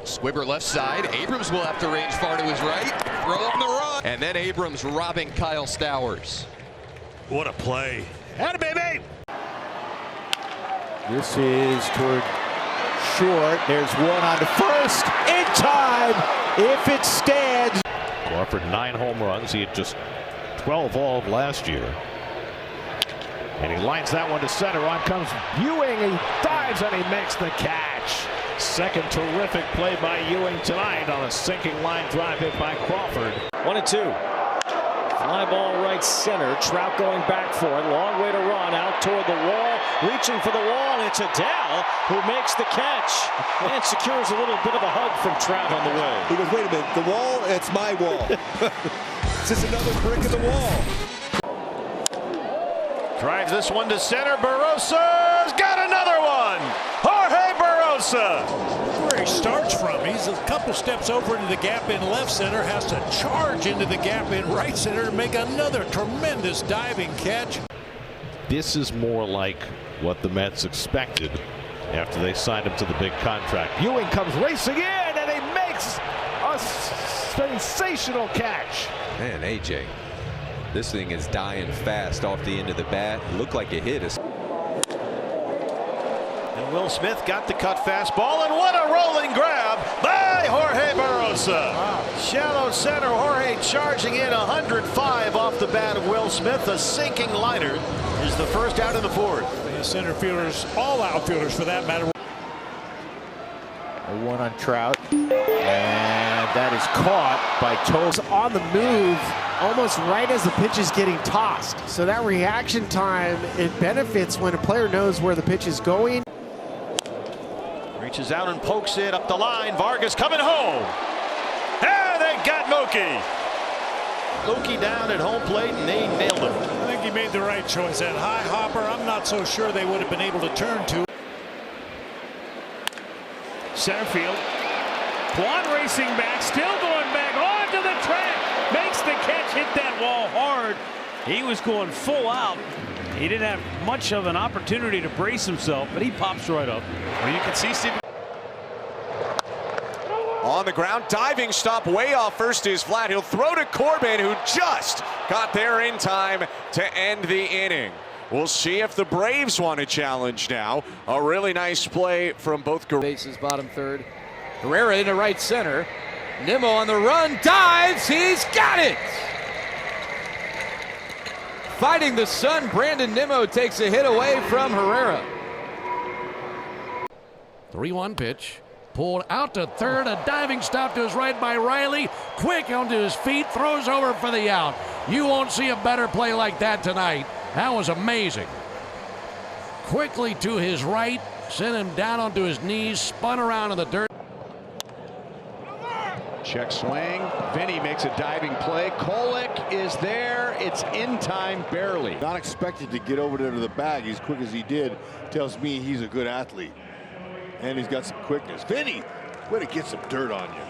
Swibber left side. Abrams will have to range far to his right. Throw on the run. And then Abrams robbing Kyle Stowers. What a play. Atta baby! This is toward short. There's one on the first. In time, if it stands. Crawford 9 home runs. He had just 12 all of last year. And he lines that one to center. On comes Ewing. He dives and he makes the catch. Second terrific play by Ewing tonight on a sinking line drive hit by Crawford. 1-2. Fly ball right center. Trout going back for it. Long way to run out toward the wall. Reaching for the wall. And it's Adele who makes the catch and secures a little bit of a hug from Trout on the way. He goes, wait a minute, the wall, it's my wall. It's just another brick in the wall. Drives this one to center. Barrosa's got another one. Jorge Barrosa. Where he starts from, he's a couple couple steps over into the gap in left center, has to charge into the gap in right center and make another tremendous diving catch. This is more like what the Mets expected after they signed him to the big contract. Ewing comes racing in, and he makes a sensational catch. Man, AJ, this thing is dying fast off the end of the bat. Looked like it hit us. And Will Smith got the cut fastball, and what a rolling grab by Jorge Barosa. Wow. Shallow center, Jorge charging in 105 off the bat of Will Smith. A sinking liner is the first out in the fourth. The center fielders, all outfielders for that matter. A one on Trout, and that is caught by Toes on the move almost right as the pitch is getting tossed. So that reaction time, it benefits when a player knows where the pitch is going. Reaches out and pokes it up the line. Vargas coming home. And they got Mookie. Mookie down at home plate, and they nailed him. I think he made the right choice. That high hopper, I'm not so sure they would have been able to turn to. Center field. Kwan racing back, still going back onto the track. Makes the catch, hit that wall hard. He was going full out. He didn't have much of an opportunity to brace himself, but he pops right up. Well, you can see Steven on the ground, diving stop way off first is flat. He'll throw to Corbin, who just got there in time to end the inning. We'll see if the Braves want to challenge now. A really nice play from both bases, bottom third. Herrera into right center. Nimmo on the run, dives, he's got it! Fighting the sun, Brandon Nimmo takes a hit away from Herrera. 3-1 pitch. Pulled out to third, a diving stop to his right by Riley. Quick onto his feet, throws over for the out. You won't see a better play like that tonight. That was amazing. Quickly to his right, sent him down onto his knees, spun around in the dirt. Check swing. Vinny makes a diving play. Kolek is there. It's in time, barely. Not expected to get over there to the bag as quick as he did. Tells me he's a good athlete. And he's got some quickness. Vinny, way to get some dirt on you.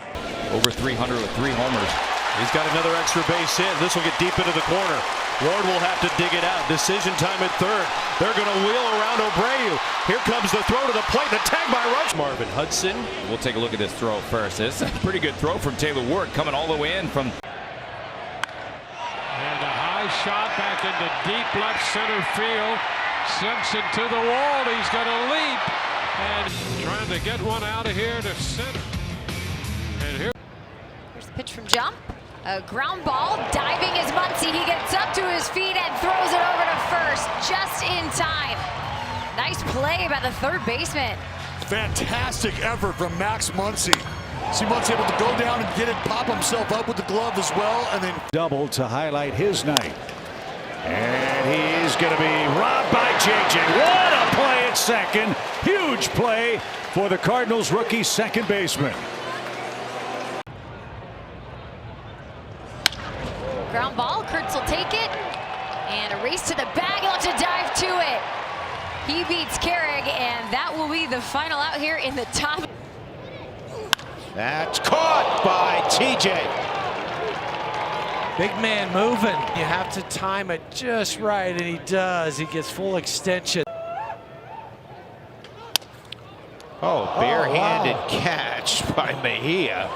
Over 300 with 3 homers. He's got another extra base hit. This will get deep into the corner. Ward will have to dig it out. Decision time at third. They're going to wheel around Abreu. Here comes the throw to the plate. The tag by Rush. Marvin Hudson. We'll take a look at this throw first. It's a pretty good throw from Taylor Ward, coming all the way in from. And a high shot back into deep left center field. Simpson to the wall. He's going to leap. And trying to get one out of here to center. And here. Here's the pitch from Jump. A ground ball. Diving is Muncy. He gets up to his feet and throws it over to first just in time. Nice play by the third baseman. Fantastic effort from Max Muncy. See Muncy able to go down and get it, pop himself up with the glove as well, and then double to highlight his night. And he's going to be robbed by JJ. What a play at second. Huge play for the Cardinals rookie second baseman. Ground ball. Kurtz will take it. And a race to the bag. He'll have to dive to it. He beats Carrig, and that will be the final out here in the top. That's caught by TJ. Big man moving. You have to time it just right, and he does. He gets full extension. Oh, barehanded catch by Mejia.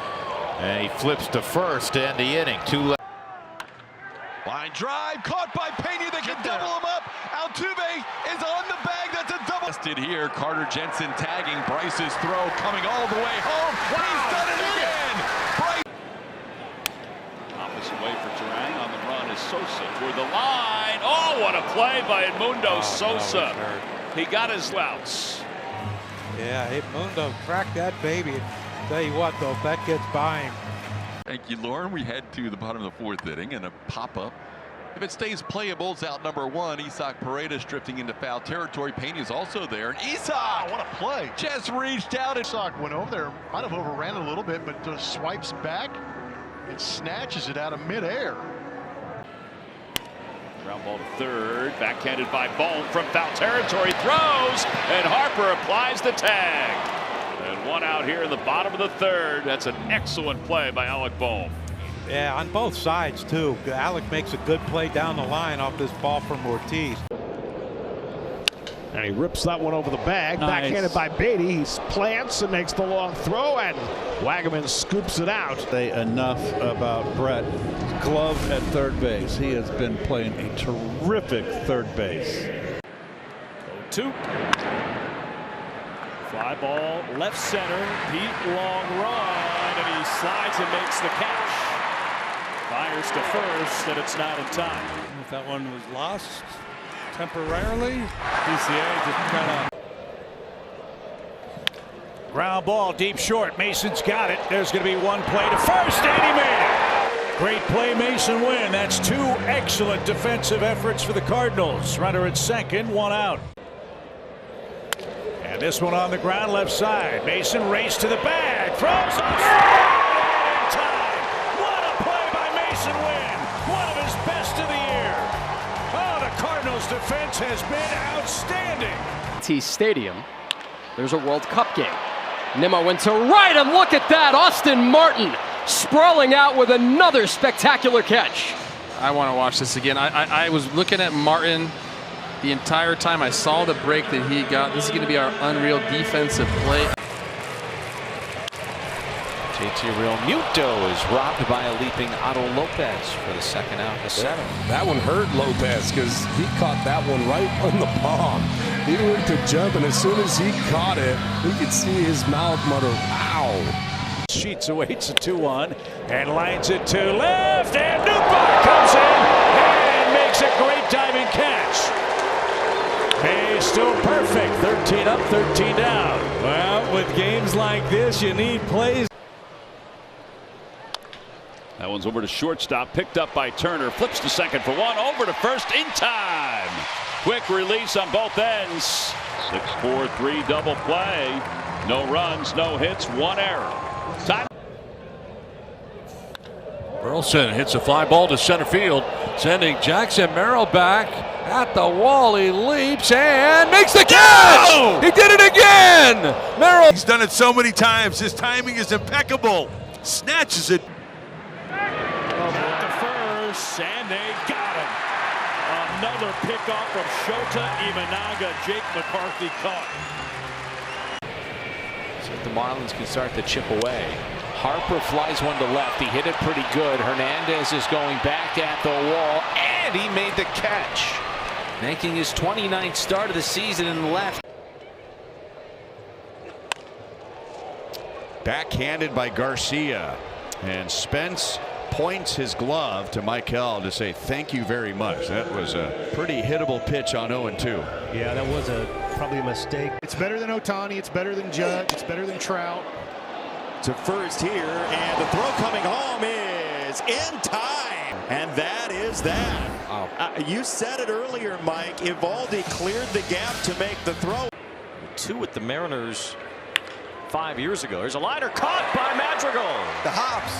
And he flips to first to end the inning. 2 left. Line drive caught by Pena. They can double him up. Altuve is on the bag. That's a double. Tested here. Carter Jensen tagging. Bryce's throw coming all the way home. Wow. He's done it again. Bryce. Opposite way for Turang on the run is Sosa toward the line. Oh, what a play by Edmundo Sosa. He got his outs. Yeah, Edmundo cracked that baby. Tell you what, though, if that gets by him. Thank you, Lauren. We head to the bottom of the 4th inning and a pop-up. If it stays playable, it's out number 1. Isaac Paredes drifting into foul territory. Pena's also there. And Isaac, what a play. Just reached out. Isaac went over there, might have overran it a little bit, but just swipes back and snatches it out of midair. Ground ball to third. Backhanded by Bone from foul territory. Throws, and Harper applies the tag. And one out here in the bottom of the third. That's an excellent play by Alec Bohm. Yeah, on both sides, too. Alec makes a good play down the line off this ball from Ortiz. And he rips that one over the bag. Nice. Backhanded by Beatty. He plants and makes the long throw, and Wagaman scoops it out. Say enough about Brett's glove at third base. He has been playing a terrific third base. 0-2. Fly ball, left center. Pete, long run, and he slides and makes the catch. Fires to first, and it's not in time. If that one was lost temporarily, DCA just kind of. Ground ball deep short. Mason's got it. There's going to be one play to first, and he made it. Great play, Mason win. That's two excellent defensive efforts for the Cardinals. Runner at second, one out. And this one on the ground, left side. Mason race to the bag, throws on in time. What a play by Mason Wynn. One of his best of the year. Oh, the Cardinals defense has been outstanding. T Stadium. There's a World Cup game. Nimmo went to right, and look at that. Austin Martin sprawling out with another spectacular catch. I want to watch this again. I was looking at Martin the entire time. I saw the break that he got. This is going to be our unreal defensive play. JT Realmuto is robbed by a leaping Otto Lopez for the second out, the seventh. That one hurt Lopez because he caught that one right on the palm. He went to jump, and as soon as he caught it, we could see his mouth mutter, ow. Sheets awaits a 2-1 and lines it to left, and Newbar comes in and makes a great diving catch. Hey, still perfect. 13 up, 13 down. Well, with games like this, you need plays. That one's over to shortstop, picked up by Turner, flips to second for one, over to first in time. Quick release on both ends. 6-4-3 double play. No runs, no hits, one error. Time. Burleson hits a fly ball to center field, sending Jackson Merrill back at the wall. He leaps and makes the catch! Oh! He did it again! Merrill. He's done it so many times. His timing is impeccable. Snatches it. At the first, and they got him. Another pickoff from Shota Imanaga. Jake McCarthy caught. So the Marlins can start to chip away. Harper flies one to left. He hit it pretty good. Hernandez is going back at the wall, and he made the catch, making his 29th start of the season in the left. Backhanded by Garcia, and Spence points his glove to Michael to say thank you very much. That was a pretty hittable pitch on 0-2. Yeah, that was probably a mistake. It's better than Ohtani. It's better than Judge. It's better than Trout. To first here, and the throw coming home is in time, and that is that. You said it earlier, Mike. Evaldi cleared the gap to make the throw. Two with the Mariners 5 years ago. There's a liner caught by Madrigal. The hops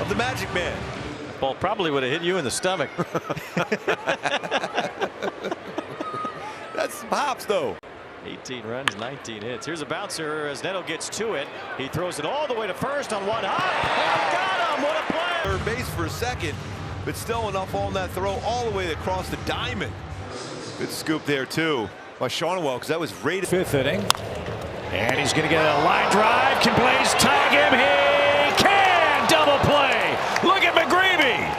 of the Magic Man. Ball probably would have hit you in the stomach. That's some hops, though. 18 runs, 19 hits. Here's a bouncer as Neto gets to it. He throws it all the way to first on one hop. And got him. What a play. Third base for a second, but still enough on that throw all the way across the diamond. Good scoop there, too, by Shonwell, because that was rated. Fifth inning. And he's going to get a line drive. Can Blaze tag him? He can! Double play. Look at McGreevy.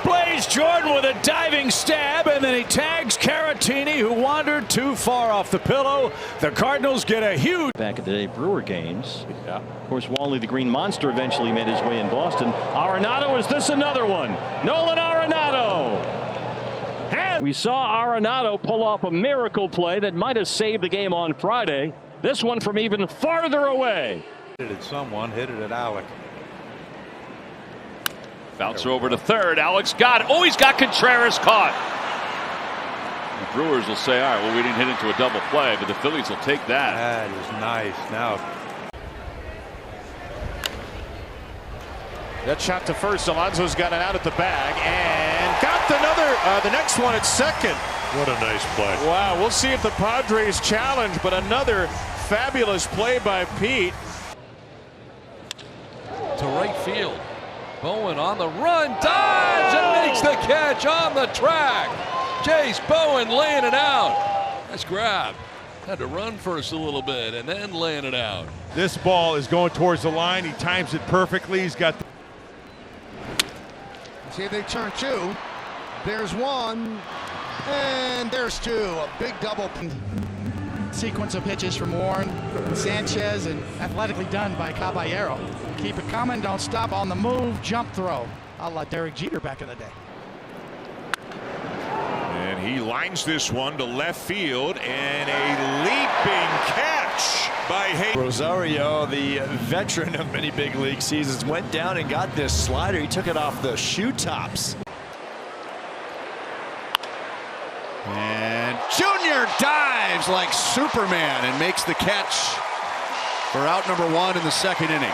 Blaze Jordan with a diving stab, and then he tags Caratini, who wandered too far off the pillow. The Cardinals get a huge. Back at the day Brewer games. Yeah. Of course, Wally the Green Monster eventually made his way in Boston. Arenado, is this another one? Nolan Arenado. And we saw Arenado pull off a miracle play that might have saved the game on Friday. This one from even farther away. Hit it at someone, hit it at Alec. Bouncer over to third. Alex got it. Oh, he's got Contreras caught. The Brewers will say, all right, well, we didn't hit into a double play, but the Phillies will take that. That is nice. Now, that shot to first. Alonso's got it out at the bag and got the next one at second. What a nice play. Wow, we'll see if the Padres challenge, but another fabulous play by Pete. To right field. Bowen on the run, dives and makes the catch on the track. Jace Bowen laying it out. Nice grab. Had to run first a little bit and then laying it out. This ball is going towards the line. He times it perfectly. He's got. See if they turn two. There's one, and there's two. A big double. Sequence of pitches from Warren, Sanchez, and athletically done by Caballero. Keep it coming, don't stop on the move, jump throw. A la Derek Jeter back in the day. And he lines this one to left field, and a leaping catch by Hayes. Rosario, the veteran of many big league seasons, went down and got this slider. He took it off the shoe tops. And Junior dives like Superman and makes the catch for out number one in the second inning.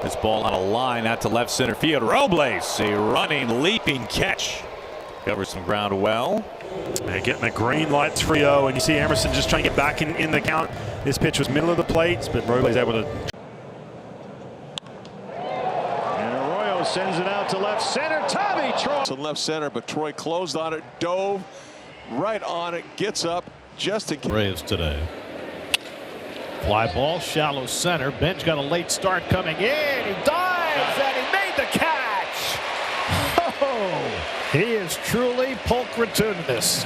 This ball on a line out to left center field. Robles, a running, leaping catch. Covers some ground well. And getting a green light 3-0, and you see Emerson just trying to get back in the count. This pitch was middle of the plate, but Robles able to. Sends it out to left center. Tommy Troy to left center, but Troy closed on it, dove right on it, gets up just to get. Braves today. Fly ball, shallow center. Ben's got a late start coming in. He dives and he made the catch. Oh, he is truly pulchritudinous.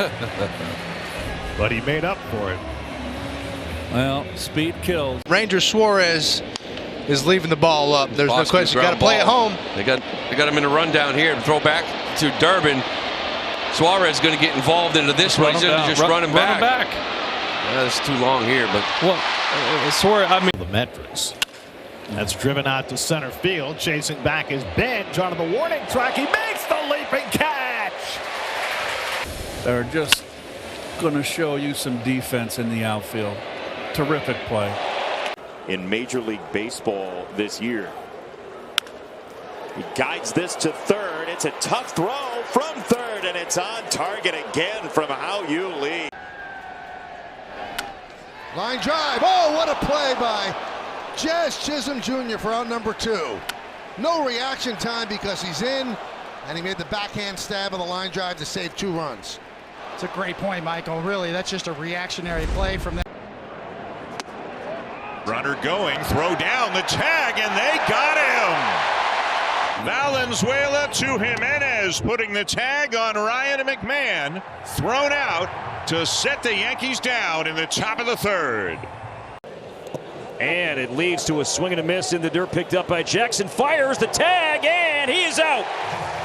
But he made up for it. Well, speed kills. Ranger Suarez is leaving the ball up. There's no question. You got to play it home. They got him in a run down here and throw back to Durbin. Suarez is going to get involved into this one. He's going to just run him back. Yeah, that's too long here, but Suarez, I mean, the metrics. That's driven out to center field. Chasing back is Bench onto the warning track. He makes the leaping catch. They're just going to show you some defense in the outfield. Terrific play. in Major League Baseball this year. He guides this to third. It's a tough throw from third, and it's on target again from How You Lee. Line drive. Oh, what a play by Jazz Chisholm Jr. for out number 2. No reaction time because he's in, and he made the backhand stab on the line drive to save 2 runs. It's a great point, Michael. Really, that's just a reactionary play from that. Runner going, throw down the tag, and they got him. Valenzuela to Jimenez, putting the tag on Ryan McMahon. Thrown out to set the Yankees down in the top of the 3rd. And it leads to a swing and a miss in the dirt, picked up by Jackson. Fires the tag, and he is out.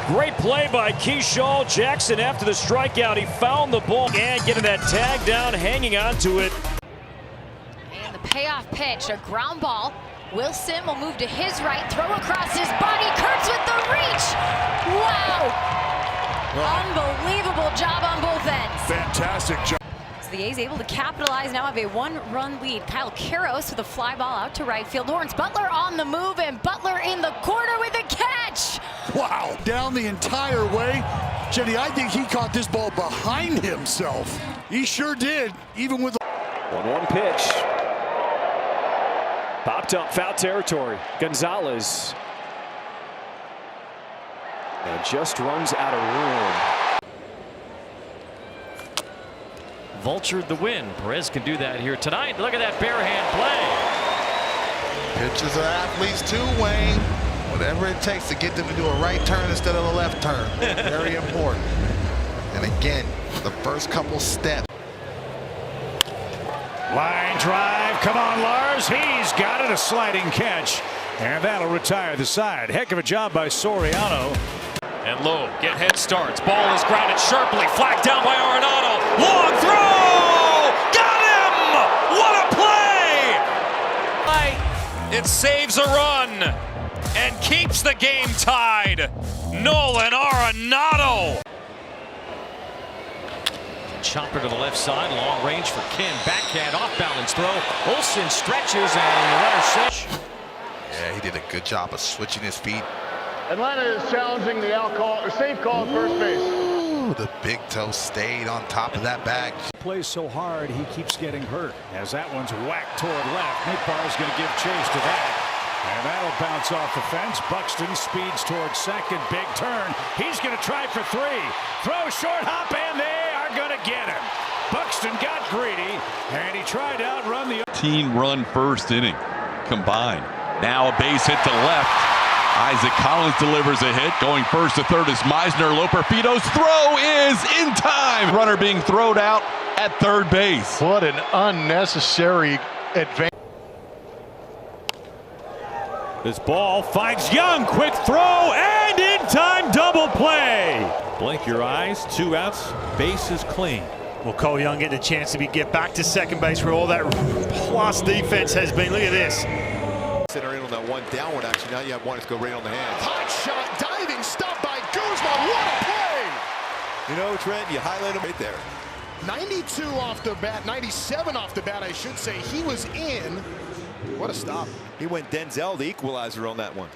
Great play by Keyshawn Jackson after the strikeout. He found the ball and getting that tag down, hanging on to it. And the payoff pitch, a ground ball. Wilson will move to his right, throw across his body. Kurtz with the reach. Wow. Unbelievable job on both ends. Fantastic job. So the A's able to capitalize, now have a 1-run lead. Kyle Karros with a fly ball out to right field. Lawrence Butler on the move, and Butler in the corner with a catch. Wow, down the entire way. Jenny, I think he caught this ball behind himself. He sure did, even with 1-1 pitch. Popped up, foul territory. Gonzalez. And just runs out of room. Vultured the win. Perez can do that here tonight. Look at that bare hand play. Pitchers are athletes too, Wayne. Whatever it takes to get them to do a right turn instead of a left turn. Very important. And again, the first couple steps. Line drive, come on Lars, he's got it, a sliding catch, and that'll retire the side. Heck of a job by Soriano. And Lowe get head starts, ball is grounded sharply, flagged down by Arenado, long throw, got him, what a play! It saves a run and keeps the game tied. Nolan Arenado. Chopper to the left side, long range for Ken. Backhand, off balance throw. Olsen stretches and the runner set. Yeah, he did a good job of switching his feet. Atlanta is challenging the safe call at first base. Oh, the big toe stayed on top of that bag. Plays so hard, he keeps getting hurt. As that one's whacked toward left, Nickbar's going to give chase to that. And that'll bounce off the fence. Buxton speeds towards second. Big turn. He's going to try for three. Throw short hop, and they are going to get him. Buxton got greedy, and he tried to outrun the 15-run first inning combined. Now a base hit to left. Isaac Collins delivers a hit. Going first to third is Meisner. Loperfito's throw is in time. Runner being thrown out at third base. What an unnecessary advance. This ball finds Young. Quick throw and in time double play. Blink your eyes. 2 outs. Base is clean. Well, Cole Young getting a chance to get back to second base where all that plus defense has been. Look at this. Center in on that one downward action. Now you have one to go right on the hands. Hot shot, diving, stop by Guzman. What a play! You know, Trent, you highlight him right there. 92 off the bat, 97 off the bat, I should say. He was in. What a stop. He went Denzel, the equalizer on that one.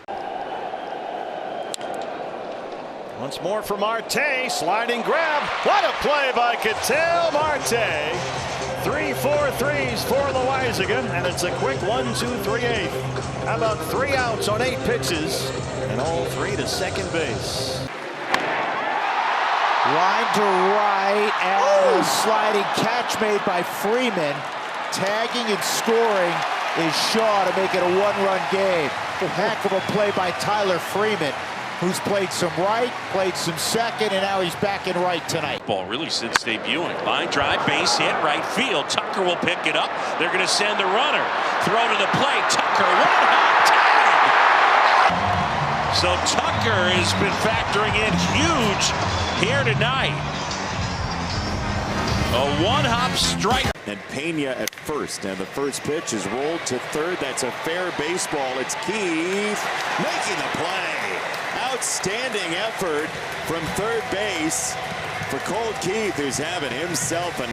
Once more for Marte, sliding grab. What a play by Ketel Marte. 3-4 threes for Loizaga, and it's a quick 1-2-3-8. How about 3 outs on 8 pitches, and all 3 to second base. Line to right, and a sliding catch made by Freeman. Tagging and scoring is Shaw to make it a 1-run game. Heck of a play by Tyler Freeman, who's played some right, played some second, and now he's back in right tonight. Ball really since debuting. Line drive, base hit, right field. Tucker will pick it up. They're going to send the runner. Throw to the plate. Tucker, 1-hop tag. So Tucker has been factoring in huge here tonight. A 1-hop strike. And Pena at first, and the first pitch is rolled to third. That's a fair baseball. It's Keith making the play. Outstanding effort from third base for Colt Keith, who's having himself an.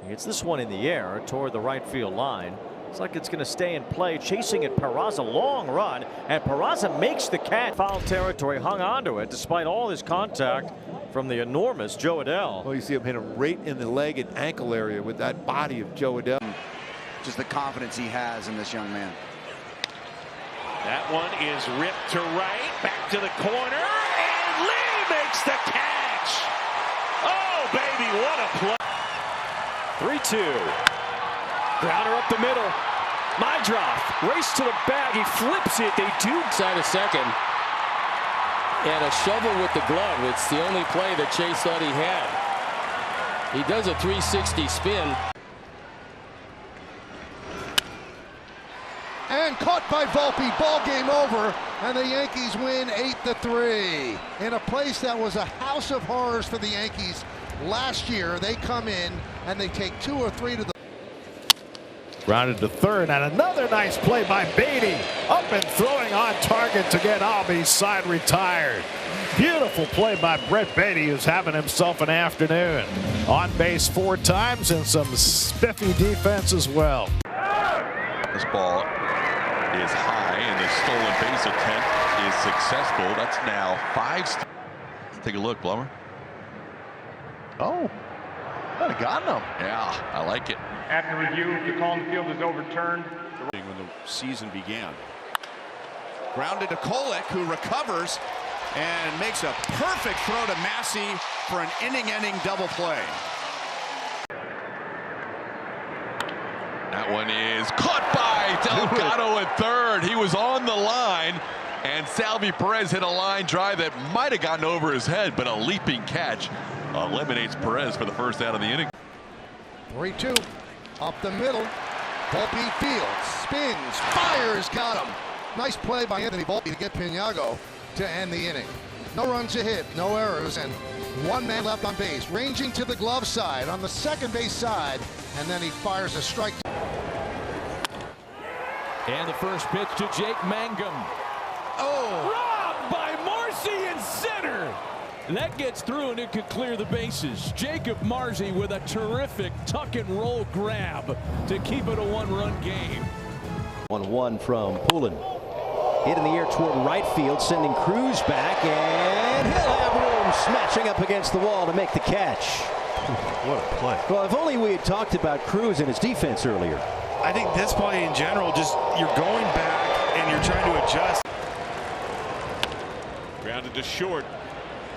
It's this one in the air toward the right field line. Looks like it's going to stay in play. Chasing it, Peraza, long run, and Peraza makes the catch. Foul territory, hung onto it despite all his contact from the enormous Joe Adell. Well, you see him hit him right in the leg and ankle area with that body of Joe Adell. Just the confidence he has in this young man. That one is ripped to right, back to the corner, and Lee makes the catch. Oh, baby, what a play. 3-2. Grounder up the middle. Majdroff race to the bag. He flips it. They do side of second. And a shovel with the glove. It's the only play that Chase thought he had. He does a 360 spin. And caught by Volpe. Ball game over, and the Yankees win 8-3. In a place that was a house of horrors for the Yankees last year, they come in and they take 2 or 3 to the. Grounded to third, and another nice play by Beatty. Up and throwing on target to get Albies side retired. Beautiful play by Brett Beatty, who's having himself an afternoon. On base 4 times and some spiffy defense as well. This ball is high, and the stolen base attempt is successful. That's now 5. Let's take a look, Blummer. Oh, might have gotten him. Yeah, I like it. After review, the call on the field is overturned. When the season began. Grounded to Kolek, who recovers and makes a perfect throw to Massey for an inning-ending double play. That one is caught by Delgado at third. He was on the line, and Salvi Perez hit a line drive that might have gotten over his head, but a leaping catch eliminates Perez for the first out of the inning. 3-2. Up the middle. Volpe fields, spins, fires, got him. Nice play by Anthony Volpe to get Piniago to end the inning. No runs a hit, no errors, and 1 man left on base. Ranging to the glove side, on the second base side, and then he fires a strike. And the first pitch to Jake Mangum. Oh! Robbed by Marcy in center. That gets through, and it could clear the bases. Jacob Marcy with a terrific tuck-and-roll grab to keep it a 1-run game. 1-1 from Poulin. Hit in the air toward right field, sending Cruz back, and he'll have room comes smashing up against the wall to make the catch. What a play. Well, if only we had talked about Cruz and his defense earlier. I think this play in general, just you're going back and you're trying to adjust. Grounded to short.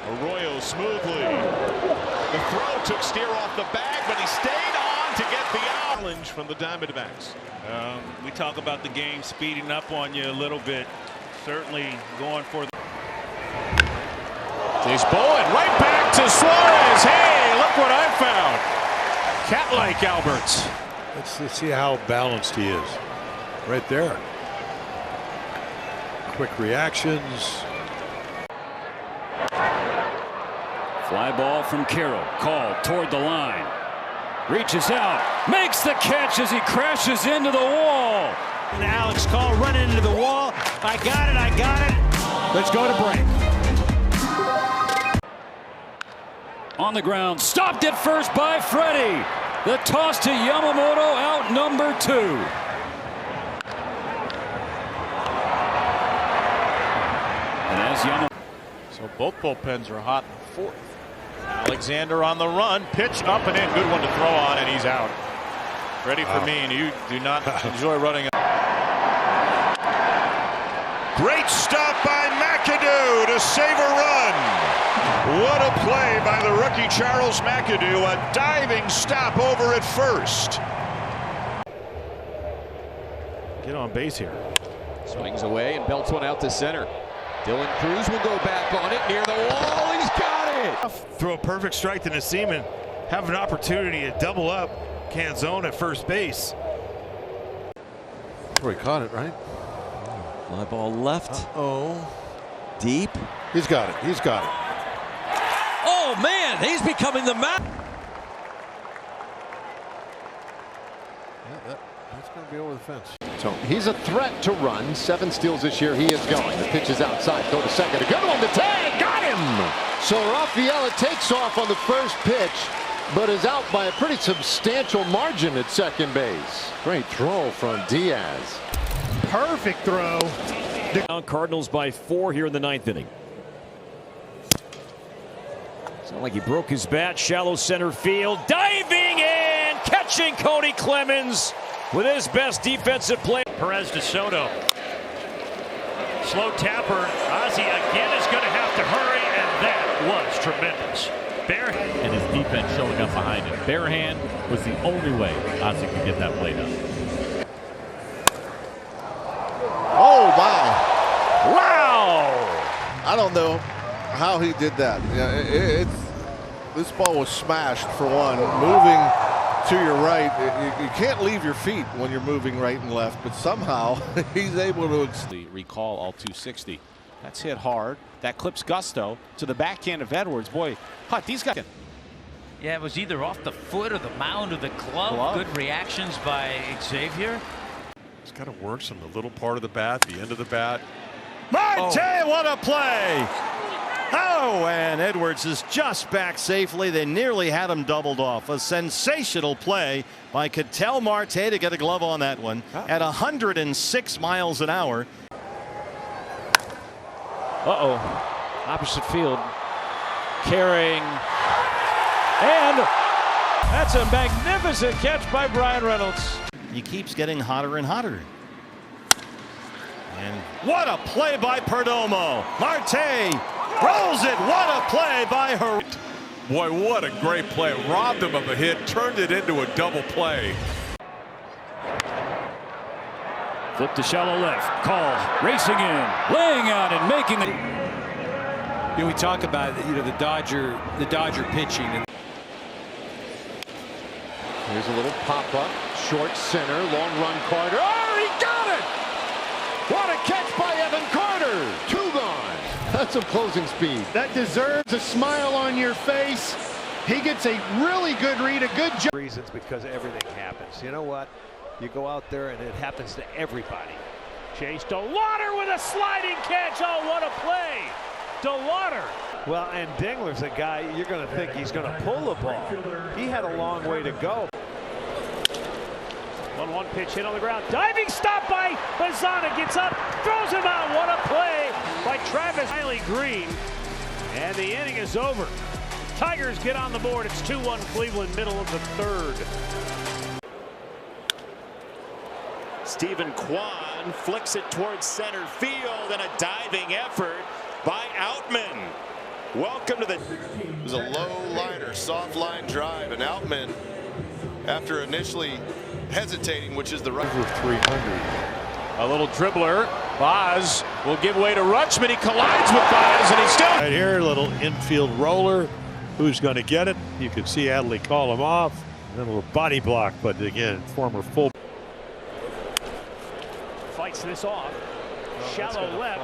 Arroyo smoothly. The throw took Steer off the bag, but he stayed on to get the challenge from the Diamondbacks. We talk about the game speeding up on you a little bit. Certainly going for the. Chase Bowen right back to Suarez. Hey, look what I found. Cat-like Alberts. Let's see how balanced he is. Right there. Quick reactions. Fly ball from Carroll, called toward the line. Reaches out, makes the catch as he crashes into the wall. And Alex Call running into the wall. I got it. Let's go to break. On the ground, stopped at first by Freddie. The toss to Yamamoto, out number 2. And as Yamamoto. So both bullpens are hot in the 4th. Alexander on the run, pitch up and in, good one to throw on, and he's out. Ready for me, and you do not enjoy running. Great stop by McAdoo to save a run. What a play by the rookie Charles McAdoo, a diving stop over at first. Get on base here. Swings away and belts one out to center. Dylan Cruz will go back on it near the wall. He's got it. Throw a perfect strike to Nassim and have an opportunity to double up. Can't zone at first base. Where he caught it, right? Fly ball left. Deep. He's got it. Oh, man, he's becoming the man. Yeah, that's going to be over the fence. So he's a threat to run. 7 steals this year. He is going. The pitch is outside. Go to second. A good one to tag. Got him. So Rafaela takes off on the first pitch, but is out by a pretty substantial margin at second base. Great throw from Diaz. Perfect throw. Cardinals by 4 here in the 9th inning. Sound like he broke his bat. Shallow center field. Diving in. Catching Cody Clemens with his best defensive play. Perez de Soto. Slow tapper. Ozzie again is going to have to hurry, and that was tremendous. And his defense showing up behind him. Bare hand was the only way Ozzie could get that play done. Oh, my. Wow. I don't know how he did that. Yeah, this ball was smashed for one. Moving to your right, you can't leave your feet when you're moving right and left, but somehow he's able to recall all 260. That's hit hard. That clips Gusto to the backhand of Edwards. Boy, Hutt, these guys. Yeah, it was either off the foot or the mound or the glove. Good reactions by Xavier. It's got to work from the little part of the bat, the end of the bat. Marte, what a play! Oh, and Edwards is just back safely. They nearly had him doubled off. A sensational play by Ketel Marte to get a glove on that one at 106 miles an hour. Opposite field. Carrying. And that's a magnificent catch by Brian Reynolds. He keeps getting hotter and hotter. And what a play by Perdomo. Marte rolls it. What a play by her. Boy, what a great play. Robbed him of a hit, turned it into a double play. Flip to shallow left. Call. Racing in. Laying out and making the. We talk about the Dodger pitching. Here's a little pop-up. Short center. Long run Carter. Oh, he got it! What a catch by Evan Carter. 2 gone. That's some closing speed. That deserves a smile on your face. He gets a really good read, a good job. Reasons because everything happens. You know what? You go out there and it happens to everybody. Chase DeLauder with a sliding catch. Oh, what a play. DeLauder. Well, and Dingler's a guy you're going to think he's going to pull the ball. He had a long way to go. 1-1 pitch hit on the ground. Diving stop by Bazzana. Gets up, throws him out. What a play by Travis Riley Green. And the inning is over. Tigers get on the board. It's 2-1 Cleveland, middle of the third. Stephen Kwan flicks it towards center field, and a diving effort by Outman. Welcome to the... It was a low liner, soft line drive, and Outman, after initially hesitating, which is the right... Over 300. A little dribbler. Boz will give way to Rutschman. He collides with Boz, and he's still... Right here, a little infield roller. Who's going to get it? You could see Adley call him off. And then a little body block, but again, former full... Fights this off. Shallow left.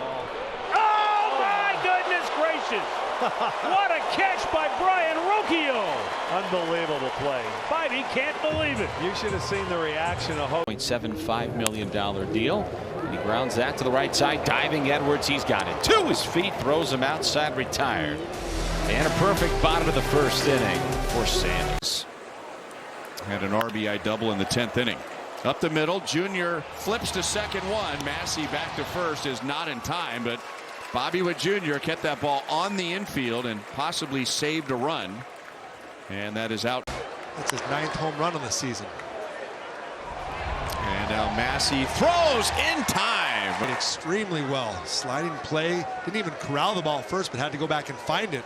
Oh, my goodness gracious. What a catch by Brian Rocchio. Unbelievable play. Bobby can't believe it. You should have seen the reaction of Hope. $0.75 million deal. And he grounds that to the right side. Diving Edwards. He's got it to his feet. Throws him outside. Retired. And a perfect bottom of the first inning for Sanders. Had an RBI double in the 10th inning. Up the middle, Junior flips to second one. Massey back to first is not in time, but Bobby Witt Jr. kept that ball on the infield and possibly saved a run. And that is out. That's his 9th home run of the season. And now Massey throws in time. But extremely well. Sliding play. Didn't even corral the ball first, but had to go back and find it.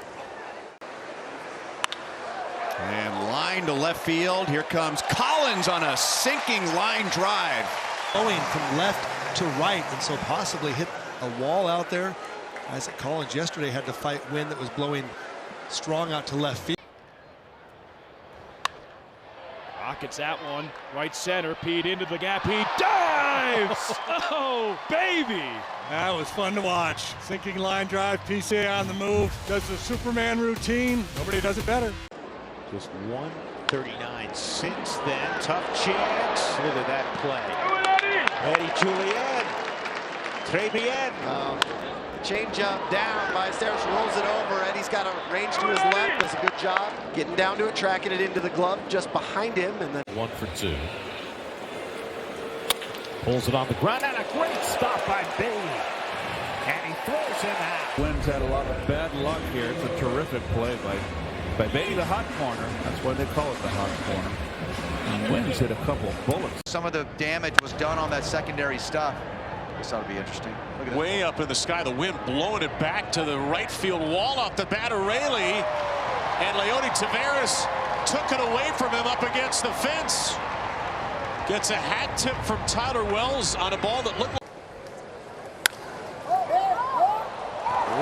And line to left field. Here comes Collins on a sinking line drive. Going from left to right, and so possibly hit a wall out there. Isaac Collins yesterday had to fight wind that was blowing strong out to left field. Rockets that one. Right center. Pete into the gap. He dives. Oh, baby. That was fun to watch. Sinking line drive. PCA on the move. Does the Superman routine. Nobody does it better. Just 1:39 since then. Tough chance. Look at that play. Eddie Julian. Très bien. Change up down by Stairs, rolls it over. Eddie's got a range to his left. Does a good job getting down to it, tracking it into the glove just behind him, and then 1 for 2. Pulls it on the ground, and a great stop by Bailey. And he throws him out. Wynn's had a lot of bad luck here. It's a terrific play by Bailey, the hot corner. That's why they call it the hot corner. And Wynn's hit a couple of bullets. Some of the damage was done on that secondary stuff. This ought to be interesting. Look at way up in the sky, the wind blowing it back to the right field wall off the bat of Rayleigh. And Leody Taveras took it away from him up against the fence. Gets a hat tip from Tyler Wells on a ball that looked like...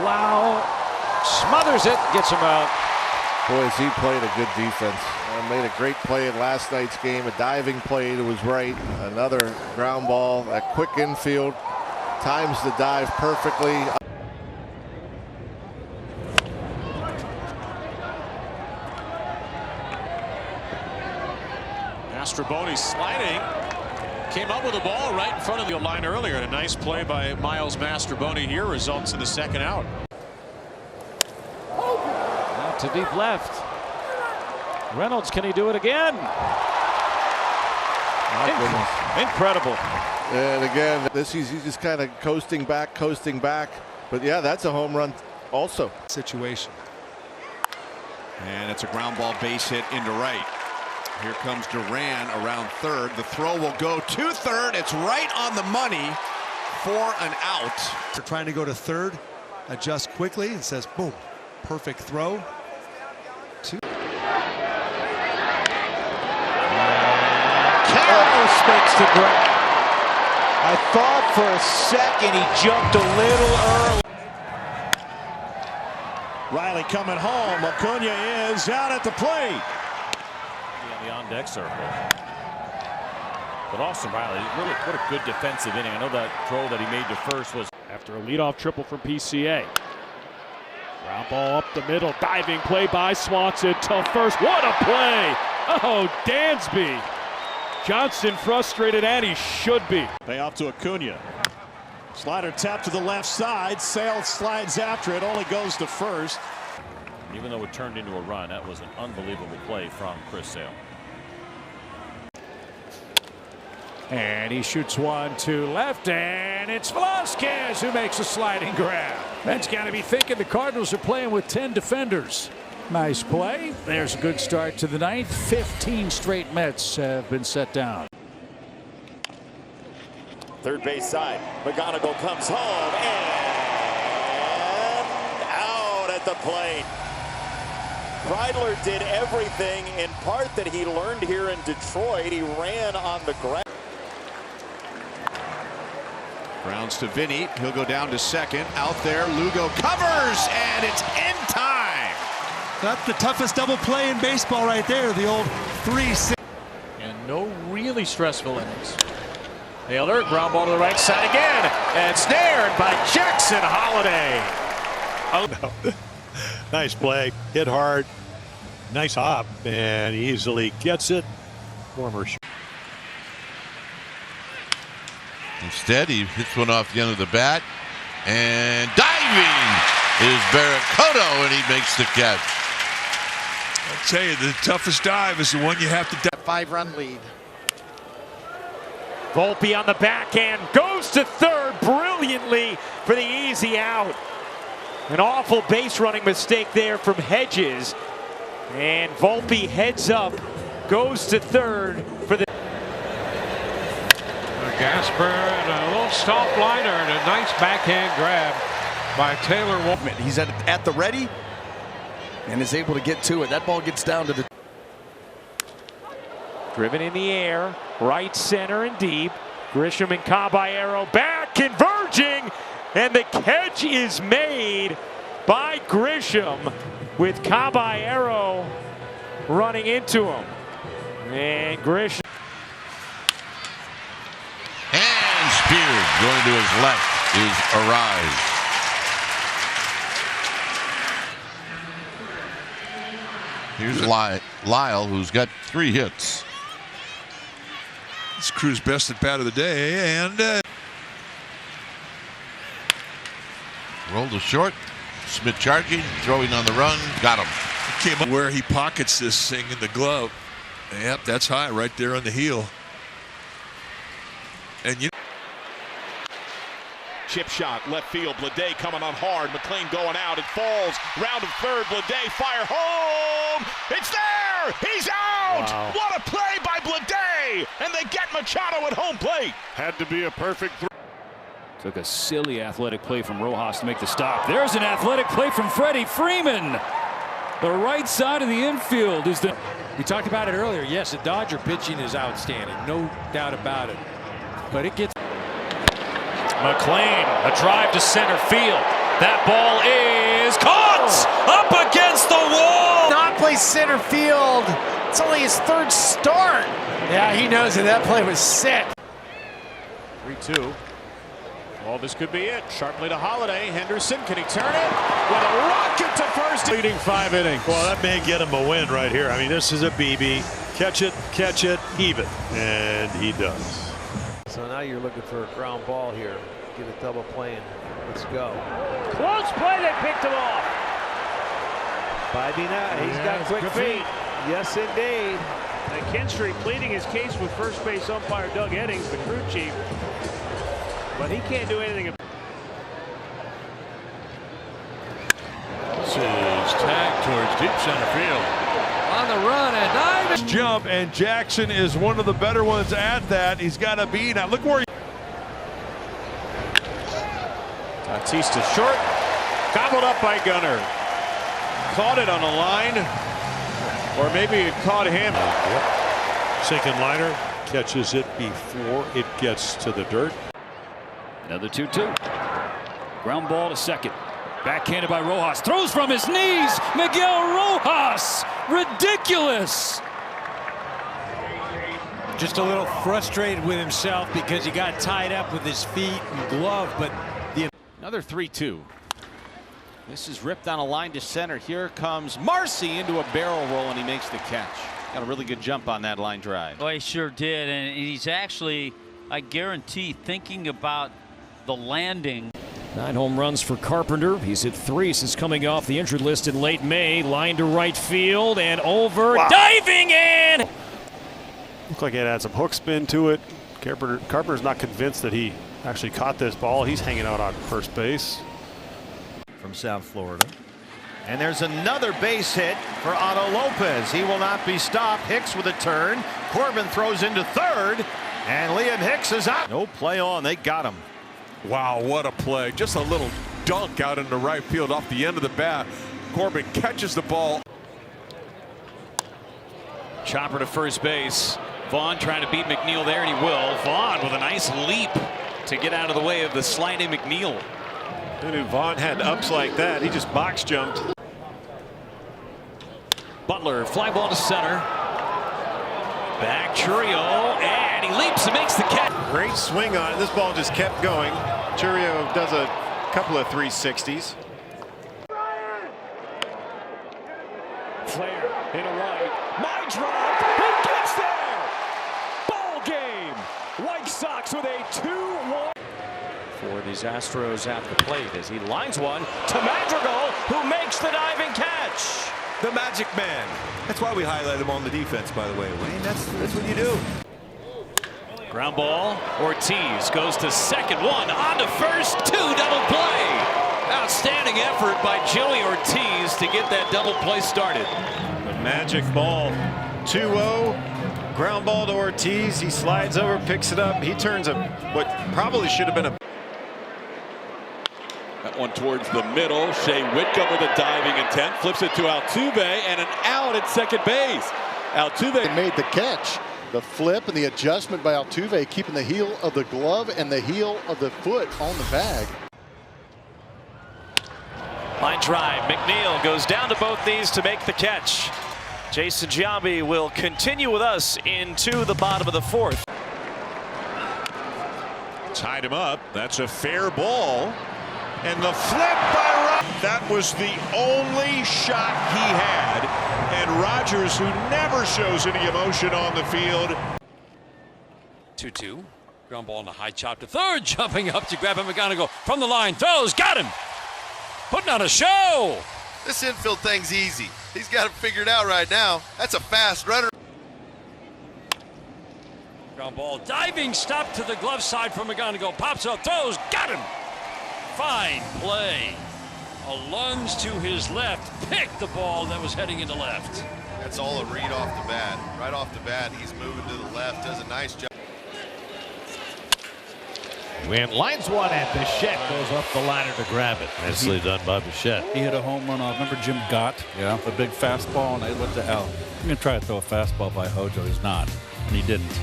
Lau smothers it, gets him out. Boy, has he played a good defense. Made a great play in last night's game. A diving play that was right. Another ground ball. A quick infield. Times the dive perfectly. Mastroboni sliding. Came up with the ball right in front of the line earlier. And a nice play by Miles Mastroboni here results in the second out. Out to deep left. Reynolds, can he do it again? Incredible. And again, he's just kind of coasting back. But yeah, that's a home run also. Situation. And it's a ground ball base hit into right. Here comes Duran around third. The throw will go to third. It's right on the money for an out. They're trying to go to third, adjust quickly, and says, boom, perfect throw. Carlos makes the grab. I thought for a second he jumped a little early. Riley coming home. Acuna is out at the plate. On the on-deck circle. But Austin Riley, really, what a good defensive inning. I know that throw that he made to first was after a leadoff triple from PCA. Ground ball up the middle. Diving play by Swanson to first. What a play! Oh, Dansby. Johnson frustrated, and he should be. Payoff to Acuna. Slider tap to the left side. Sale slides after it. Only goes to first. Even though it turned into a run, that was an unbelievable play from Chris Sale. And he shoots one to left, and it's Velasquez who makes a sliding grab. That's got to be thinking the Cardinals are playing with 10 defenders. Nice play. There's a good start to the ninth. 15 straight Mets have been set down. Third base side. McGonigal comes home and out at the plate. Kreidler did everything in part that he learned here in Detroit. He ran on the ground. Grounds to Vinny. He'll go down to second. Out there, Lugo covers, and it's in time. That's the toughest double play in baseball right there. The old 3-6. And no really stressful innings. Naylor, ground ball to the right side again, and snared by Jackson Holiday. Oh, no. Nice play, hit hard, nice hop, and he easily gets it. Former. Instead, he hits one off the end of the bat, and diving is Barracoto, and he makes the catch. I'll tell you, the toughest dive is the one you have to dive. 5-run lead. Volpe on the backhand goes to third brilliantly for the easy out. An awful base running mistake there from Hedges. And Volpe heads up, goes to third for the. Gasper and a little soft liner and a nice backhand grab by Taylor Wolfman. He's at the ready and is able to get to it. That ball gets down to the. Driven in the air, right center and deep. Grisham and Caballero back converging, and the catch is made by Grisham with Caballero running into him. And Grisham. And speared going to his left is Arise. Here's Lyle, who's got 3 hits. It's Crew's best at bat of the day, and rolled to short. Smith charging, throwing on the run, got him. Came up where he pockets this thing in the glove. Yep, that's high right there on the heel. And you. Chip shot, left field. Blade coming on hard. McLean going out. It falls. Round of third. Blade fire home. It's there. He's out. Wow. What a play by Blade. And they get Machado at home plate. Had to be a perfect throw. Took a silly athletic play from Rojas to make the stop. There's an athletic play from Freddie Freeman. The right side of the infield is the. We talked about it earlier. Yes, the Dodger pitching is outstanding. No doubt about it. But it gets. McLean, a drive to center field. That ball is caught up against the wall. Not play center field. It's only his third start. Yeah, he knows that that play was set. 3-2. Well, this could be it. Sharply to Holiday. Henderson, can he turn it? With a rocket to first. Leading 5 innings. Well, that may get him a win right here. I mean, this is a BB. Catch it, even. And he does. So now you're looking for a ground ball here. Get a double play and let's go. Close play, they picked him off. Bobby now, he's got quick feet. Yes, indeed. Kinstry pleading his case with first base umpire Doug Eddings, the crew chief. But he can't do anything. This is tagged towards deep center field. On the run and diving. Jump, and Jackson is one of the better ones at that. He's got a beat. Now look where he. Bautista short, gobbled up by Gunnar. Caught it on the line, or maybe it caught him. Sinking liner catches it before it gets to the dirt. Another 2-2. Ground ball to second. Backhanded by Rojas. Throws from his knees. Miguel Rojas. Ridiculous. Just a little frustrated with himself because he got tied up with his feet and glove, but the. Another 3-2. This is ripped on a line to center. Here comes Marcy into a barrel roll, and he makes the catch. Got a really good jump on that line drive. Well, he sure did, and he's actually, I guarantee, thinking about the landing. 9 home runs for Carpenter. He's hit 3 since coming off the injured list in late May. Line to right field and over. Wow. Diving in! Looked like it had some hook spin to it. Carpenter's not convinced that he actually caught this ball. He's hanging out on first base. South Florida. And there's another base hit for Otto Lopez. He will not be stopped. Hicks with a turn. Corbin throws into third. And Liam Hicks is out. No play on. They got him. Wow, what a play. Just a little dunk out into right field off the end of the bat. Corbin catches the ball. Chopper to first base. Vaughn trying to beat McNeil there, and he will. Vaughn with a nice leap to get out of the way of the sliding McNeil. Who knew Vaughn had ups like that? He just box jumped. Butler, fly ball to center. Back Churio, and he leaps and makes the catch. Great swing on it. This ball just kept going. Churio does a couple of 360s. Flair in a right. My drop. He gets there. Ball game. White Sox with a 2-1. For these Astros at the plate as he lines one to Madrigal, who makes the diving catch. The Magic Man. That's why we highlight him on the defense, by the way, Wayne. That's what you do. Ground ball. Ortiz goes to second, one on to first, two, double play. Outstanding effort by Joey Ortiz to get that double play started. The magic ball. 2-0. Ground ball to Ortiz. He slides over, picks it up. He turns what probably should have been a. That one towards the middle. Shea Whitcomb with a diving intent. Flips it to Altuve and an out at second base. Altuve made the catch. The flip and the adjustment by Altuve, keeping the heel of the glove and the heel of the foot on the bag. Line drive. McNeil goes down to both these to make the catch. Jason Giambi will continue with us into the bottom of the fourth. Tied him up. That's a fair ball. And the flip by Rogers. That was the only shot he had. And Rogers, who never shows any emotion on the field. 2-2. Ground ball in a high chop to third. Jumping up to grab him. McGonigal from the line. Throws. Got him. Putting on a show. This infield thing's easy. He's got it figured out right now. That's a fast runner. Ground ball. Diving stop to the glove side from McGonigal. Pops up. Throws. Got him. Fine play. A lunge to his left. Picked the ball that was heading into left. That's all a read off the bat. Right off the bat, he's moving to the left. Does a nice job. Wynn lines one, and Bichette goes up the liner to grab it. Nicely done by Bichette. He hit a home run off. Remember Jim Gott? Yeah. The big fastball, and I went to Al. I'm going to try to throw a fastball by Hojo. He's not. And he didn't.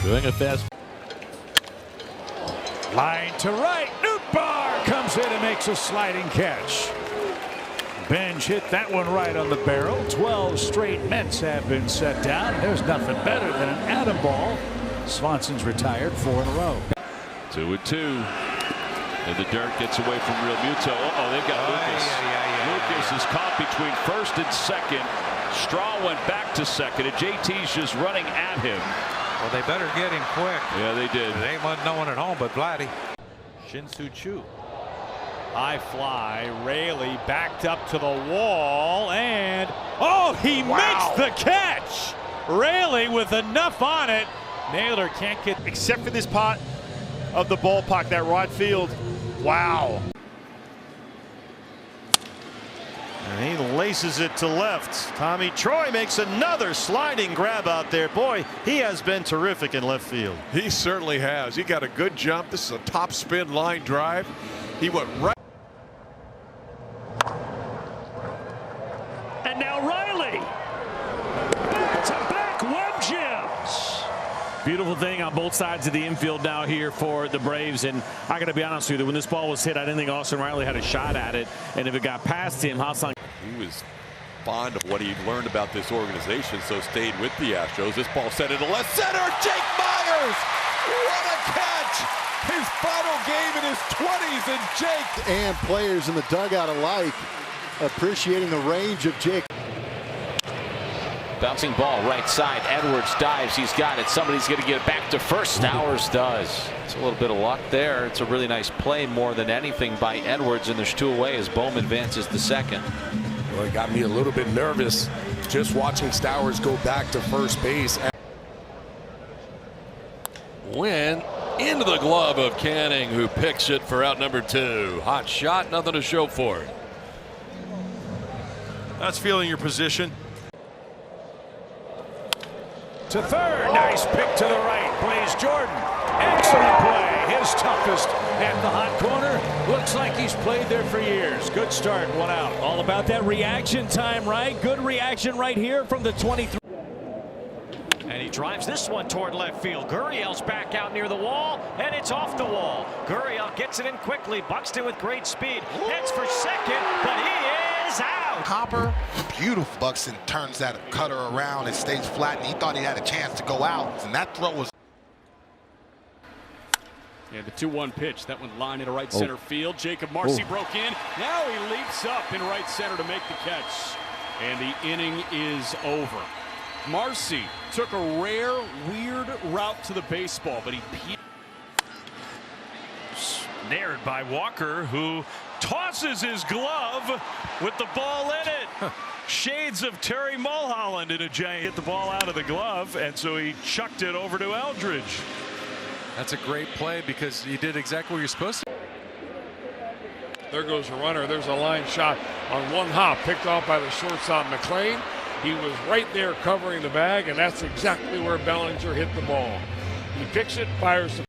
Doing a fast. Line to right. Nootbaar comes in and makes a sliding catch. Benj hit that one right on the barrel. 12 straight Mets have been set down. There's nothing better than an atom ball. Swanson's retired 4 in a row. 2-2. And the dirt gets away from Real Muto. Uh-oh, they've got Lucas. Lucas is caught between first and second. Straw went back to second, and JT's just running at him. Well, they better get him quick. Yeah, they did. There ain't no one at home but Vladdy. Shin-Soo Choo. High fly. Raley backed up to the wall, and oh, he makes the catch. Raley with enough on it. Naylor can't get, except for this part of the ballpark, that right field. Wow. And he laces it to left. Tommy Troy makes another sliding grab out there. Boy, he has been terrific in left field. He certainly has. He got a good jump. This is a top spin line drive. He went right. And now Riley. To back Webb Gems. Beautiful thing on both sides of the infield now here for the Braves. And I got to be honest with you, when this ball was hit, I didn't think Austin Riley had a shot at it. And if it got past him, Hassan. He was fond of what he learned about this organization, so stayed with the Astros. This ball set into left center. Jake Myers! What a catch! His final game in his 20s, and Jake. And players in the dugout alike appreciating the range of Jake. Bouncing ball right side. Edwards dives. He's got it. Somebody's going to get it back to first. Stowers does. It's a little bit of luck there. It's a really nice play more than anything by Edwards, and there's 2 away as Bowman advances to second. Well, it got me a little bit nervous just watching Stowers go back to first base. Wynn into the glove of Canning, who picks it for out number 2. Hot shot, nothing to show for it. That's feeling your position. To third, nice pick to the right. Plays Jordan. Excellent play. His toughest at the hot corner. Looks like he's played there for years. Good start, 1 out. All about that reaction time, right? Good reaction right here from the 23. And he drives this one toward left field. Gurriel's back out near the wall, and it's off the wall. Gurriel gets it in quickly. Buxton with great speed. Heads for second, but he is out. Hopper, beautiful. Buxton turns that cutter around and stays flat, and he thought he had a chance to go out. And that throw was. Yeah, the 2-1 pitch. That one lined into right center field. Jacob Marcy broke in. Now he leaps up in right center to make the catch. And the inning is over. Marcy took a rare, weird route to the baseball, but he snared by Walker, who tosses his glove with the ball in it. Shades of Terry Mulholland in a giant. Get the ball out of the glove, and so he chucked it over to Eldridge. That's a great play because you did exactly what you're supposed to. There goes a runner. There's a line shot on one hop, picked off by the shortstop McLean. He was right there covering the bag, and that's exactly where Bellinger hit the ball. He picks it, fires the.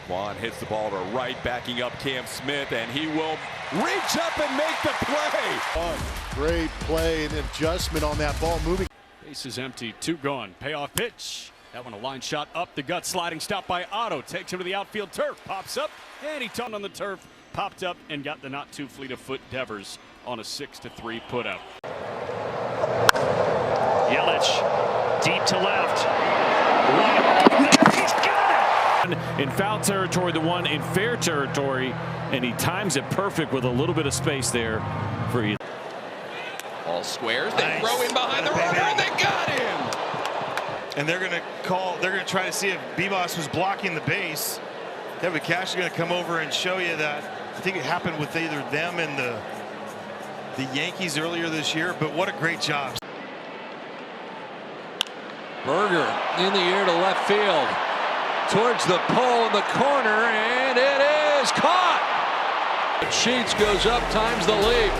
Quan hits the ball to right, backing up Cam Smith, and he will reach up and make the play. Great play and adjustment on that ball moving. Base is empty, 2 gone. Payoff pitch. That one a line shot up the gut, sliding stop by Otto. Takes him to the outfield turf, pops up, and he turned on the turf, popped up, and got the not too fleet of foot Devers on a 6-3 putout. Yelich deep to left. He's got it! In foul territory, the one in fair territory, and he times it perfect with a little bit of space there for you. All squares. They throw him behind the runner, and they got him. And they're going to try to see if Bebos was blocking the base. Kevin Cash is going to come over and show you that. I think it happened with either them and the Yankees earlier this year, but what a great job. Berger in the air to left field. Towards the pole in the corner, and it is caught. Sheets goes up, times the leap.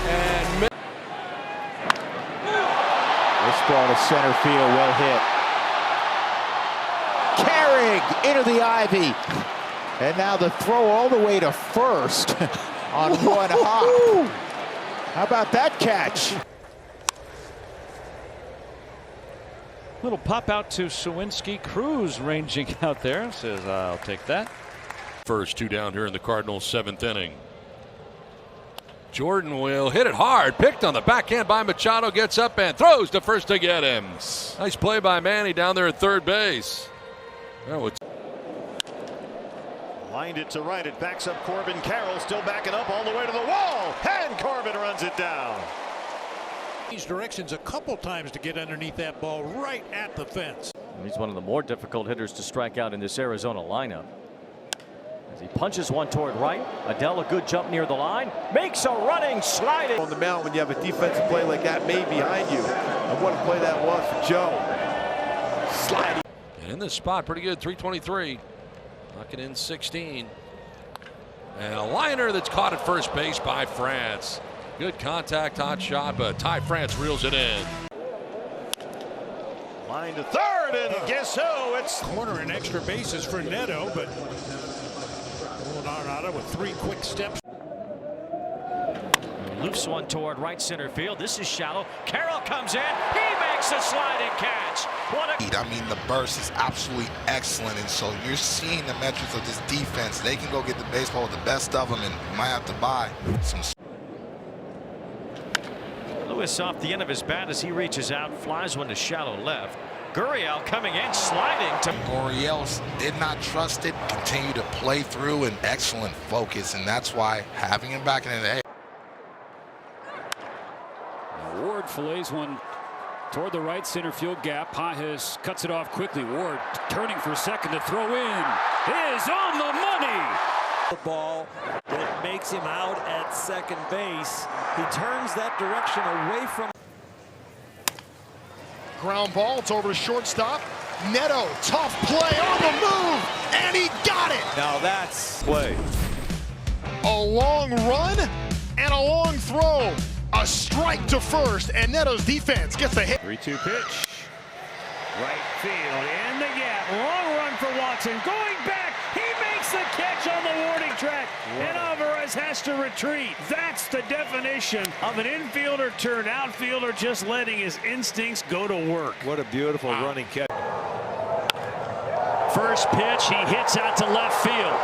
And this ball to center field, well hit. Carrig into the ivy. And now the throw all the way to first on one hop. How about that catch? Little pop out to Sawinski. Cruz ranging out there. Says, I'll take that. First 2 down here in the Cardinals' 7th inning. Jordan will hit it hard. Picked on the backhand by Machado. Gets up and throws to first to get him. Nice play by Manny down there at third base. Oh, Lined it to right. It backs up Corbin Carroll. Still backing up all the way to the wall. And Corbin runs it down. These directions a couple times to get underneath that ball right at the fence. He's one of the more difficult hitters to strike out in this Arizona lineup. As he punches one toward right. Adele, a good jump near the line. Makes a running sliding. On the mound when you have a defensive play like that made behind you. And what a play that was for Joe. Sliding. And in this spot, pretty good, 323. Knocking in 16. And a liner that's caught at first base by France. Good contact, hot shot, but Ty France reels it in. Line to third, and guess who? It's corner and extra bases for Neto, but Arenado with 3 quick steps. Loops one toward right center field. This is shallow. Carroll comes in. He makes a sliding catch. I mean, the burst is absolutely excellent, and so you're seeing the metrics of this defense. They can go get the baseball with the best of them, and you might have to buy some. Lewis off the end of his bat as he reaches out, flies one to shallow left. Gurriel coming in, sliding to. Orioles did not trust it, continue to play through, and excellent focus, and that's why having him back in the day. Ward fillets one toward the right center field gap. Pages cuts it off quickly. Ward turning for second to throw in. Is on the money. The ball that makes him out at second base. He turns that direction away from. Ground ball. It's over to shortstop. Neto, tough play on the move, and he got it. Now that's play. A long run and a long throw. A strike to first, and Neto's defense gets the hit. 3-2 pitch. Right field, in the gap. Long run for Watson. Going back. He makes the catch on the warning track. And Alvarez has to retreat. That's the definition of an infielder turned outfielder, just letting his instincts go to work. What a beautiful running catch. First pitch, he hits out to left field.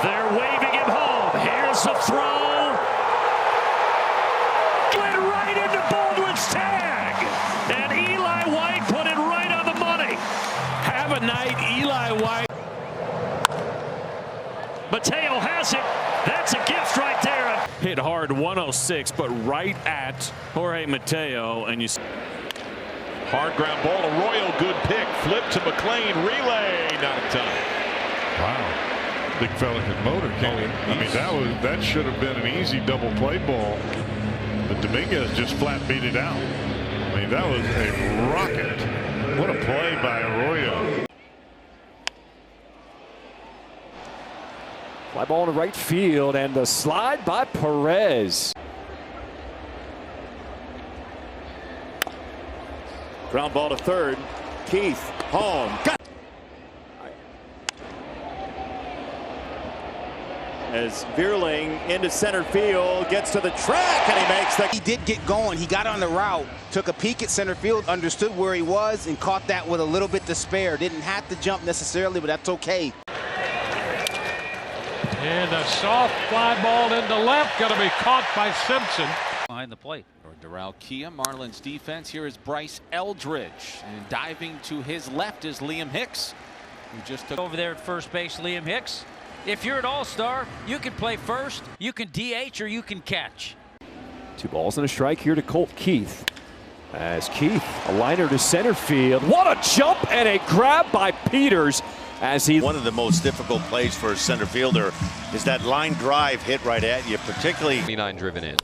They're waving him home. Here's the throw. Went right into Baldwin's tag. And Eli White put it right on the money. Have a night, Eli White. Mateo has it. That's a gift right there. Hit hard 106, but right at Jorge Mateo, and you see. Hard ground ball, Arroyo, good pick. Flip to McLean, relay, not in time. Wow. Big fella can motor, can't he? I mean, that should have been an easy double play ball. But Dominguez just flat beat it out. I mean, that was a rocket. What a play by Arroyo. Fly ball to right field, and the slide by Perez. Ground ball to third. Keith, home. Got as Vierling into center field, gets to the track, and he makes the... He did get going. He got on the route, took a peek at center field, understood where he was, and caught that with a little bit to spare. Didn't have to jump necessarily, but that's okay. And a soft fly ball into left, going to be caught by Simpson. Behind the plate. Or Doral Kia, Marlins defense. Here is Bryce Eldridge. And diving to his left is Liam Hicks, who just took over there at first base. Liam Hicks. If you're an all-star, you can play first, you can DH, or you can catch. 2 balls and a strike here to Colt Keith. As Keith, a liner to center field. What a jump and a grab by Peters. As he... One of the most difficult plays for a center fielder is that line drive hit right at you, particularly... 29 driven in.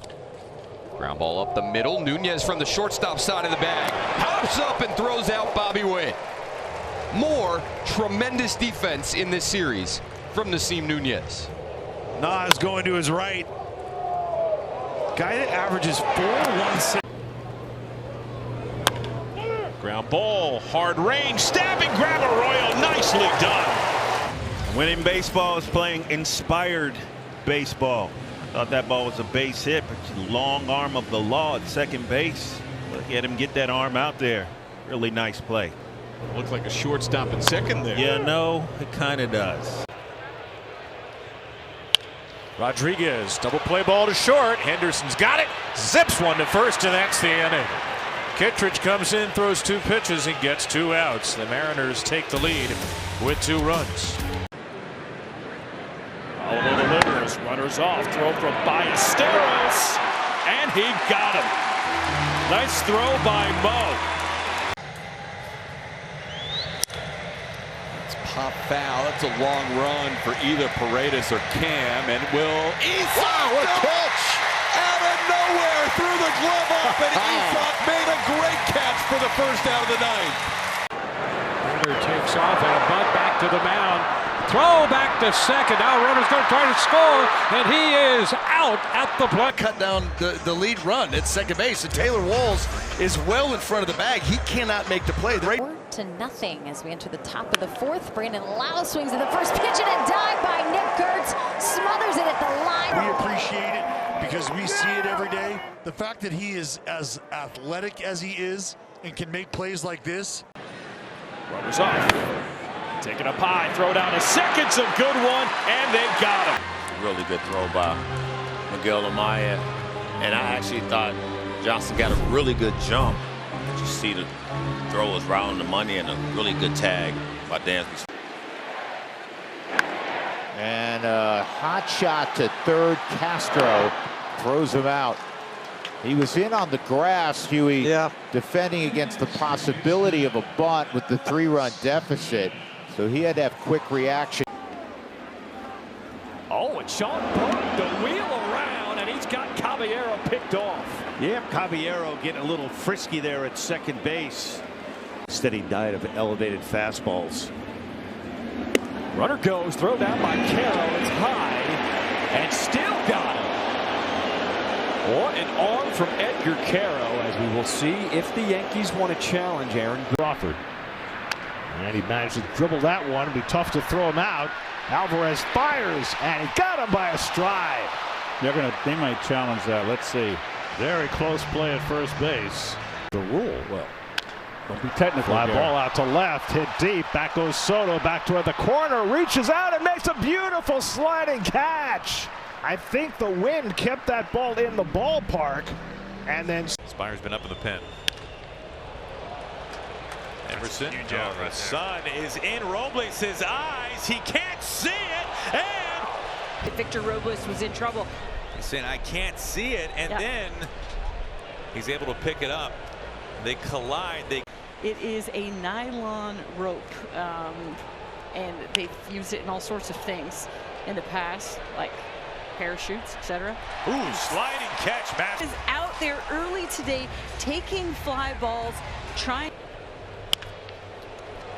Ground ball up the middle. Nunez from the shortstop side of the bag. Hops up and throws out Bobby Witt. More tremendous defense in this series from Nasim Nunez. Nas going to his right. Guy that averages 4.16. Ground ball, hard range, stabbing grab, Arroyo, nicely done. Winning baseball is playing inspired baseball. Thought that ball was a base hit, but long arm of the law at second base. Look at him get that arm out there. Really nice play. Looks like a shortstop at second there. Yeah, no, it kind of does. Rodriguez, double play ball to short. Henderson's got it. Zips one to first, and that's the inning. Kittredge comes in, throws 2 pitches, and gets 2 outs. The Mariners take the lead with 2 runs. Paolo delivers, runners off, throw from Ballesteros, and he got him. Nice throw by Mo. It's pop foul. That's a long run for either Paredes or Cam, and will Isak, what a catch! Out of nowhere, threw the glove up, and Isak made a great catch for the first out of the ninth. Turner takes off and a bunt back to the mound. Throw back to second. Now runner's going to try to score, and he is out at the plate. Cut down the lead run at second base, and Taylor Walls is well in front of the bag. He cannot make the play. 4-0 as we enter the top of the 4th. Brandon Lau swings at the first pitch, and a dive by Nick Gertz smothers it at the line. We appreciate it because we see it every day. The fact that he is as athletic as he is and can make plays like this. Runners off. Taking up high, throw down to second's a good one, and they got him. Really good throw by Miguel Amaya. And I actually thought Johnson got a really good jump. You see the throw was right on the money and a really good tag by Dansby. And a hot shot to third. Castro throws him out. He was in on the grass, Huey, defending against the possibility of a bunt with the 3-run deficit. So he had to have quick reaction. Oh, and Sean Burke, the wheel around, and he's got Caballero picked off. Yeah, Caballero getting a little frisky there at second base. Steady diet of elevated fastballs. Runner goes, throw down by Caro. It's high and still got him. What an arm from Edgar Caro, as we will see if the Yankees want to challenge Aaron Crawford. And he managed to dribble that one. It'd be tough to throw him out. Alvarez fires, and he got him by a stride. They might challenge that. Let's see. Very close play at first base. The rule, well, don't be technical. Fly ball out to left, hit deep. Back goes Soto, back toward the corner, reaches out and makes a beautiful sliding catch. I think the wind kept that ball in the ballpark, and then Spire's been up in the pen. Emerson, the sun is in Robles' eyes. He can't see it, and Victor Robles was in trouble. He's saying, I can't see it, and then he's able to pick it up. They collide. It is a nylon rope, and they've used it in all sorts of things in the past, like parachutes, etc. Ooh, sliding catch, Matt. Is out there early today, taking fly balls, trying.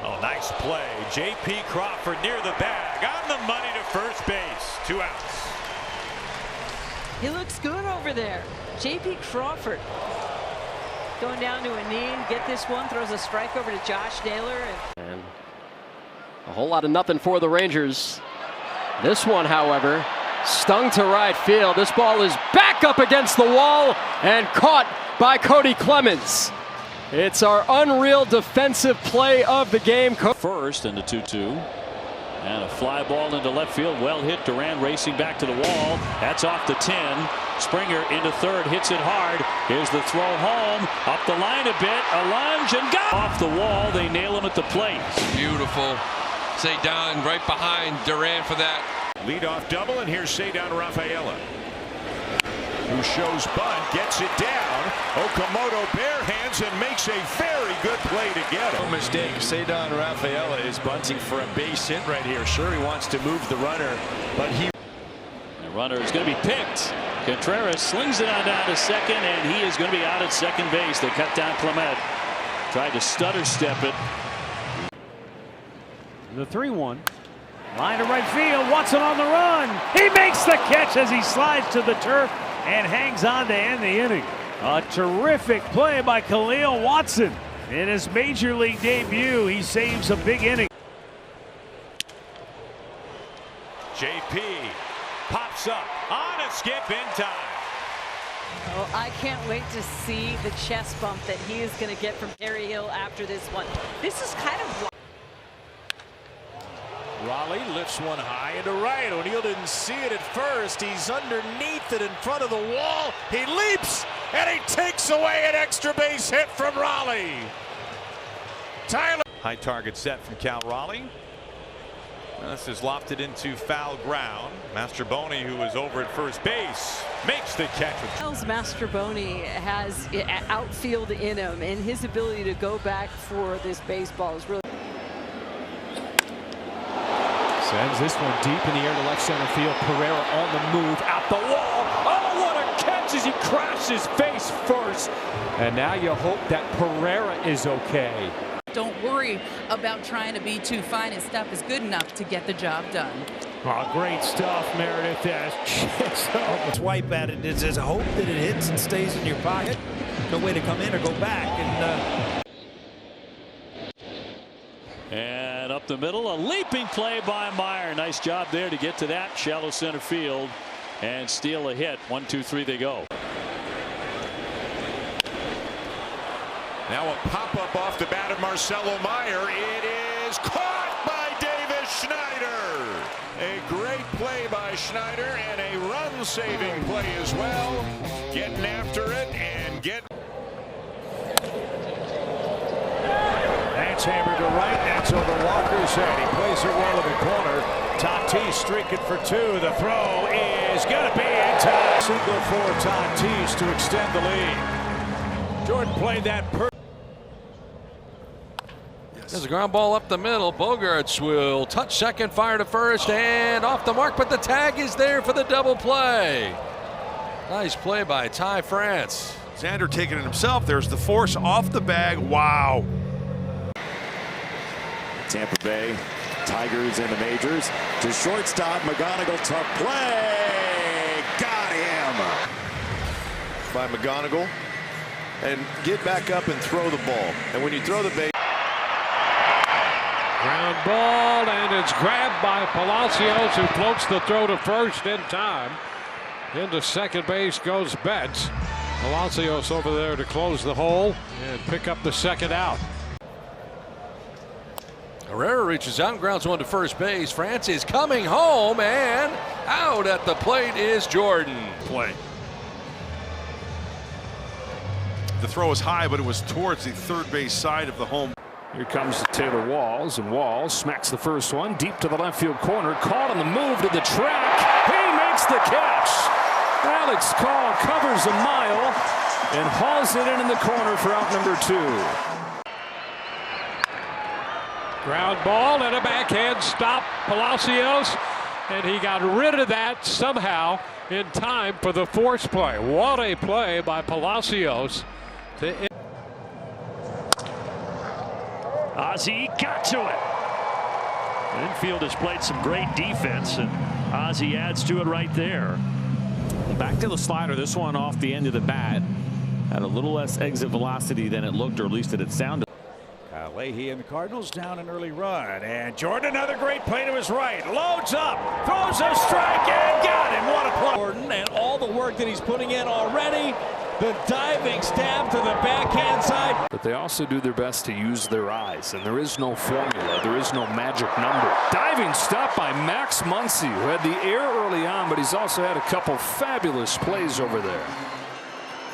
Oh, nice play. J.P. Crawford near the bag, on the money to first base. 2 outs. He looks good over there. J.P. Crawford going down to a knee, get this one, throws a strike over to Josh Naylor. And a whole lot of nothing for the Rangers. This one, however, stung to right field. This ball is back up against the wall and caught by Cody Clemens. It's our unreal defensive play of the game. First and the 2-2. And a fly ball into left field. Well hit. Duran racing back to the wall. That's off the 10. Springer into third. Hits it hard. Here's the throw home. Up the line a bit. A lunge and got off the wall. They nail him at the plate. Beautiful. Cedon right behind Duran for that. Leadoff double, and here's Cedon Rafaela, who shows bunt, gets it down. Okamoto bare hands and makes a very good play to get him. No mistake, Cedon Rafaela is bunting for a base hit right here. Sure, he wants to move the runner, but The runner is going to be picked. Contreras slings it on down to second, and he is going to be out at second base. They cut down Clement. Tried to stutter step it. The 3-1. Line to right field. Watson on the run. He makes the catch as he slides to the turf and hangs on to end the inning. A terrific play by Khalil Watson. In his major league debut, he saves a big inning. J.P. pops up on a skip in time. Well, I can't wait to see the chest bump that he is going to get from Perry Hill after this one. This is kind of. Raleigh lifts one high into right. O'Neill didn't see it at first. He's underneath it in front of the wall. He leaps and he takes away an extra base hit from Raleigh. Tyler. High target set from Cal Raleigh. This is lofted into foul ground. Mastroboni, who was over at first base, makes the catch. Miles Mastroboni has outfield in him, and his ability to go back for this baseball is really. Sends this one deep in the air to left center field. Pereira on the move, out the wall. Oh, what a catch as he crashes face first. And now you hope that Pereira is okay. Don't worry about trying to be too fine, and stuff is good enough to get the job done. Oh, great stuff, Meredith. Swipe at it. It's just hope that it hits and stays in your pocket. No way to come in or go back. And up the middle, a leaping play by Meyer. Nice job there to get to that shallow center field and steal a hit. 1, 2, 3, they go. Now a pop-up off the bat of Marcelo Meyer. It is caught by Davis Schneider. A great play by Schneider and a run-saving play as well. Getting after it and getting. That's hammered to right. That's over Walker's head. He plays it well in the corner. Tatis streaking for 2. The throw is going to be in time. Single for Tatis to extend the lead. Jordan played that perfect. There's a ground ball up the middle. Bogarts will touch second, fire to first, and off the mark, but the tag is there for the double play. Nice play by Ty France. Xander taking it himself. There's the force off the bag. Wow. Tampa Bay Tigers in the majors. To shortstop, McGonigal, tough play. Got him. By McGonigal. And get back up and throw the ball. And when you throw the base. Ground ball, and it's grabbed by Palacios, who floats the throw to first in time. Into second base goes Betts. Palacios over there to close the hole and pick up the second out. Herrera reaches out and grounds one to first base. France is coming home, and out at the plate is Jordan. Play. The throw was high, but it was towards the third base side of the home. Here comes Taylor Walls, and Walls smacks the first one deep to the left field corner. Caught on the move to the track. He makes the catch. Alex Call covers a mile and hauls it in the corner for out number 2. Ground ball and a backhand stop. Palacios, and he got rid of that somehow in time for the force play. What a play by Palacios. Ozzie got to it. The infield has played some great defense, and Ozzie adds to it right there. Back to the slider. This one off the end of the bat. Had a little less exit velocity than it looked, or at least it sounded. Kyle Leahy and the Cardinals down an early run. And Jordan, another great play to his right. Loads up, throws a strike, and got him. What a play. Jordan, and all the work that he's putting in already. The diving stab to the backhand side. But they also do their best to use their eyes, and there is no formula. There is no magic number. Diving stop by Max Muncy, who had the air early on, but he's also had a couple fabulous plays over there.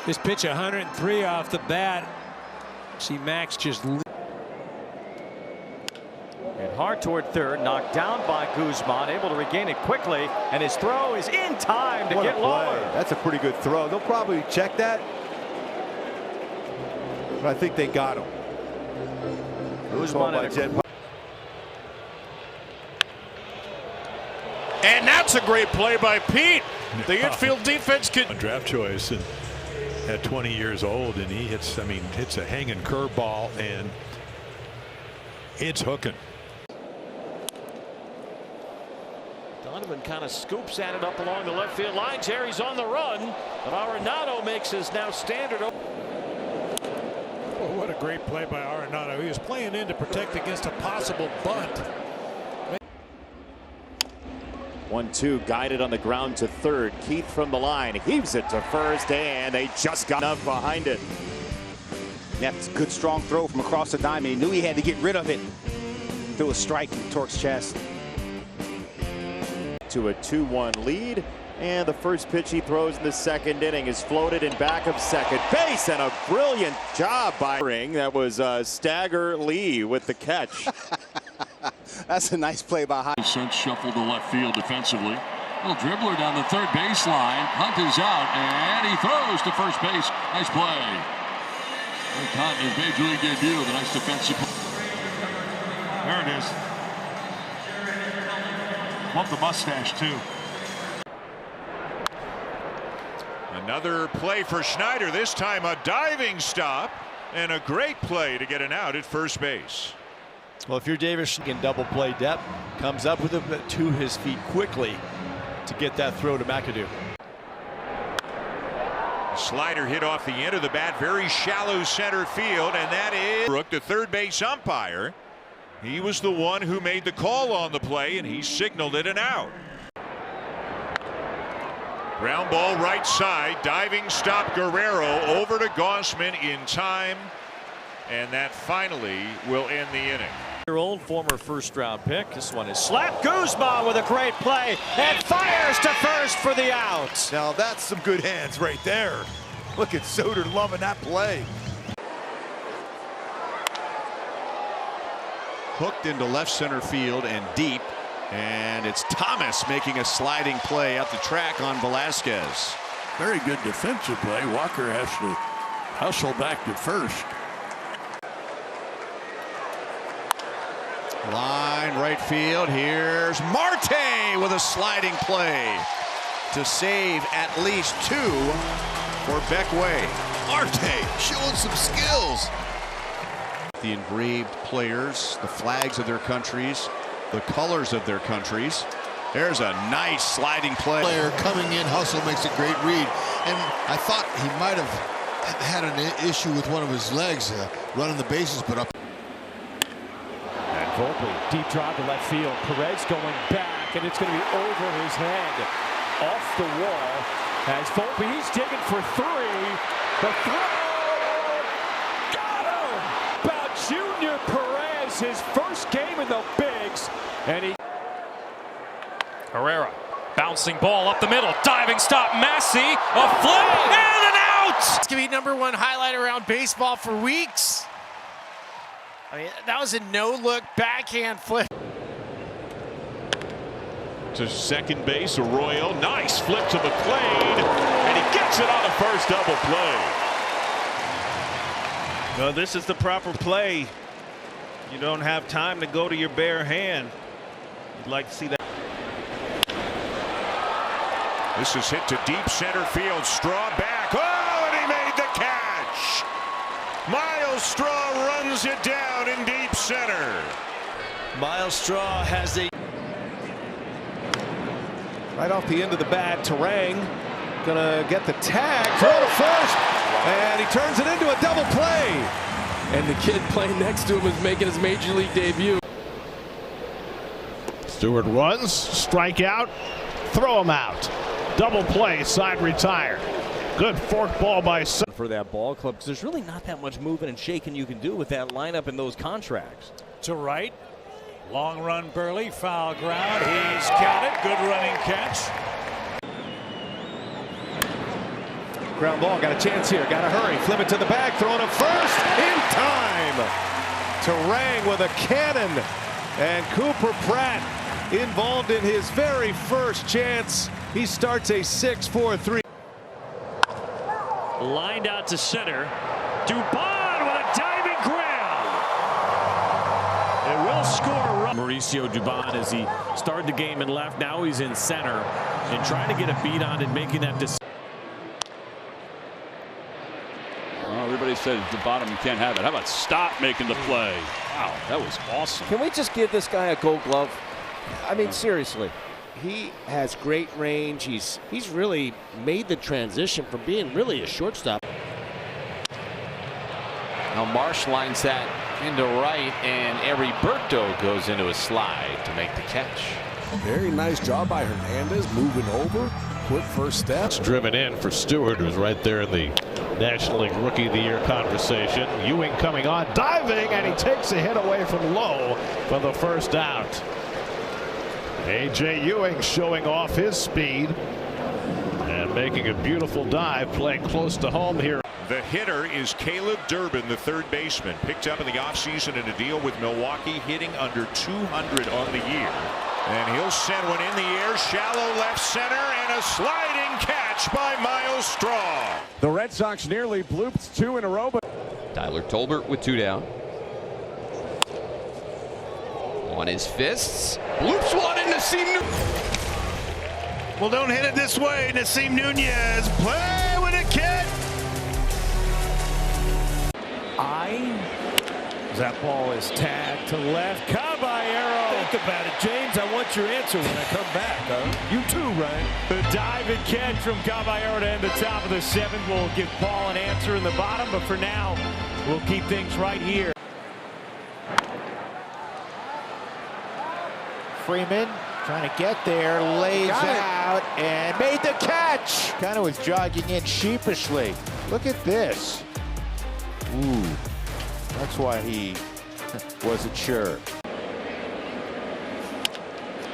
This pitch 103 off the bat. See Max just. And hard toward third, knocked down by Guzman, able to regain it quickly, and his throw is in time to get lower. That's a pretty good throw. They'll probably check that, but I think they got him. Guzman and that's a great play by Pete. The infield defense could. A draft choice and at 20 years old, and he hits. I mean, hits a hanging curveball, and it's hooking. Donovan kind of scoops at it up along the left field line. Jerry's on the run, but Arenado makes his now standard. Well, what a great play by Arenado. He was playing in to protect against a possible bunt. 1-2 guided on the ground to third. Keith from the line heaves it to first, and they just got enough behind it. That's a good strong throw from across the diamond. He knew he had to get rid of it. Threw a strike in Torque's chest. To a 2-1 lead, and the first pitch he throws in the second inning is floated in back of second base, and a brilliant job by that was Stagger Lee with the catch. That's a nice play by High. Since shuffled to left field defensively. Little dribbler down the third baseline. Hunt is out, and he throws to first base. Nice play. Hunt, his major league debut, the nice defensive play. There it is. Love the mustache, too. Another play for Schneider. This time a diving stop and a great play to get an out at first base. Well, if you're Davis, in double play depth, comes up with him to his feet quickly to get that throw to McAdoo. Slider hit off the end of the bat, very shallow center field, and that is Brook, the third base umpire. He was the one who made the call on the play, and he signaled it an out. Ground ball right side, diving stop Guerrero over to Gausman in time, and that finally will end the inning. Your old former first-round pick. This one is slapped. Guzman with a great play and fires to first for the out. Now that's some good hands right there. Look at Soder loving that play. Hooked into left center field and deep, and it's Thomas making a sliding play up the track on Velasquez. Very good defensive play. Walker has to hustle back to first. Line right field. Here's Marte with a sliding play to save at least 2 for Beckway. Marte showing some skills. the engraved players, the flags of their countries, the colors of their countries. There's a nice sliding play. Player coming in, hustle, makes a great read. And I thought he might have had an issue with one of his legs running the bases, but up. And Volpe, deep drive to left field. Perez going back, and it's going to be over his head. Off the wall as Volpe, he's digging for three. The throw! Got him! About Junior Perez, his first game in the bigs, and he... Herrera, bouncing ball up the middle, diving stop, Massey, a flip, and an out! It's going to be #1 highlight around baseball for weeks. I mean, that was a no-look backhand flip. To second base, Arroyo, nice flip to McLean, and he gets it on the first double play. No, this is the proper play. You don't have time to go to your bare hand. You'd like to see that. This is hit to deep center field. Straw back. Oh, and he made the catch. Miles Straw runs it down in deep center. Miles Straw has a... Right off the end of the bat, Terang gonna get the tag, throw to first, and he turns it into a double play. And the kid playing next to him is making his major league debut. Stewart runs, strikeout, throw him out. Double play, side retired. Good fork ball by for that ball club, because there's really not that much moving and shaking you can do with that lineup and those contracts. To right. Long run Burley, foul ground. He's got it. Good running catch. Ground ball, got a chance here. Got to hurry. Flip it to the bag. Throw it up first. In time. Terang with a cannon. And Cooper Pratt involved in his very first chance. He starts a 6-4-3. Lined out to center. Dubon with a diving grab. It will score. Mauricio Dubon, as he started the game and left, now he's in center and trying to get a beat on it, making that decision. Well, everybody said at the bottom you can't have it. How about stop making the play? Wow, that was awesome. Can we just give this guy a gold glove? I mean, seriously. He has great range. He's really made the transition from being really a shortstop. Now Marsh lines that into right, and Heriberto goes into a slide to make the catch. Very nice job by Hernandez, moving over. Quick first step. It's driven in for Stewart, who's right there in the National League Rookie of the Year conversation. Ewing coming on, diving, and he takes a hit away from Lowe for the first out. A.J. Ewing showing off his speed and making a beautiful dive, playing close to home here. The hitter is Caleb Durbin, the third baseman, picked up in the offseason in a deal with Milwaukee, hitting under 200 on the year. And he'll send one in the air, shallow left center, and a sliding catch by Miles Straw. The Red Sox nearly blooped 2 in a row, but Tyler Tolbert with 2 down. On his fists, bloops one into Nasim. Well, don't hit it this way. Nasim Nunez, play with a kid. That ball is tagged to left. Caballero. Think about it, James. I want your answer when I come back. You too, Ryan. The dive and catch from Caballero to end the top of the 7th. We'll give Paul an answer in the bottom, but for now, we'll keep things right here. Freeman trying to get there, lays out, and made the catch. Kind of was jogging in sheepishly. Look at this. Ooh, that's why he wasn't sure.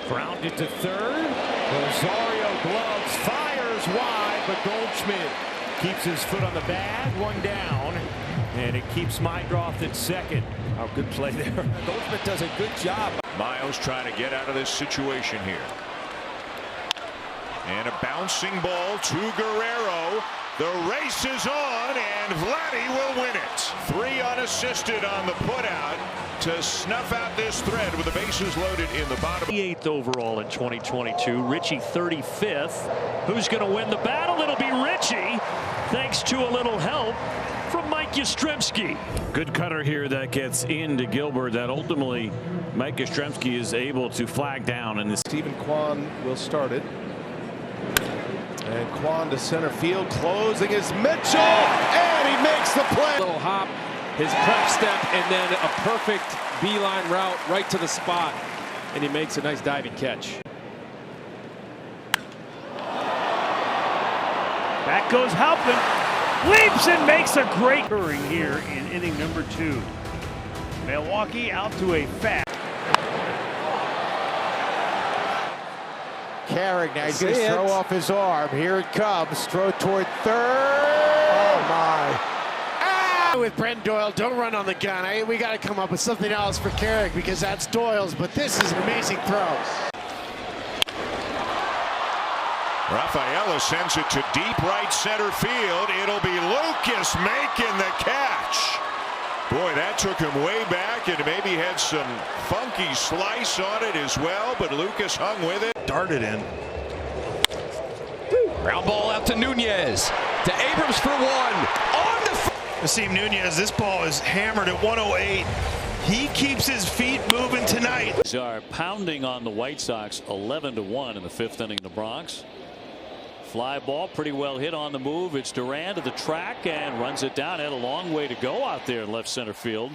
Grounded to third. Rosario gloves, fires wide, but Goldschmidt keeps his foot on the bag, 1 down, and it keeps Mydroth at second. Oh, good play there. Goldschmidt does a good job. Miles trying to get out of this situation here. And a bouncing ball to Guerrero. The race is on, and Vladdy will win it. 3 unassisted on the putout to snuff out this thread with the bases loaded in the bottom. 8th overall in 2022. Richie 35th. Who's going to win the battle? It'll be Richie, thanks to a little help from Mike Mike Yastrzemski. Good cutter here that gets into Gilbert that ultimately Mike Yastrzemski is able to flag down. And Stephen Kwan will start it. And Kwan to center field, closing is Mitchell, and he makes the play. Little hop, his prep step, and then a perfect beeline route right to the spot. And he makes a nice diving catch. Back goes Halpin. Leaps and makes a great occurring here in inning number 2. Milwaukee out to a fast. Carrick now he's going to throw off his arm. Here it comes. Throw toward third. Oh my. With Brent Doyle, don't run on the gun. We got to come up with something else for Carrick because that's Doyle's, but this is an amazing throw. Rafaela sends it to deep right center field. It'll be Lucas making the catch. Boy, that took him way back and maybe had some funky slice on it as well, but Lucas hung with it. Darted in. Ground ball out to Nunez. To Abrams for 1. On the Nasim Nunez, this ball is hammered at 108. He keeps his feet moving tonight. They are pounding on the White Sox 11-1 in the 5th inning in the Bronx. Fly ball pretty well hit on the move. It's Duran to the track and runs it down. Had a long way to go out there in left center field.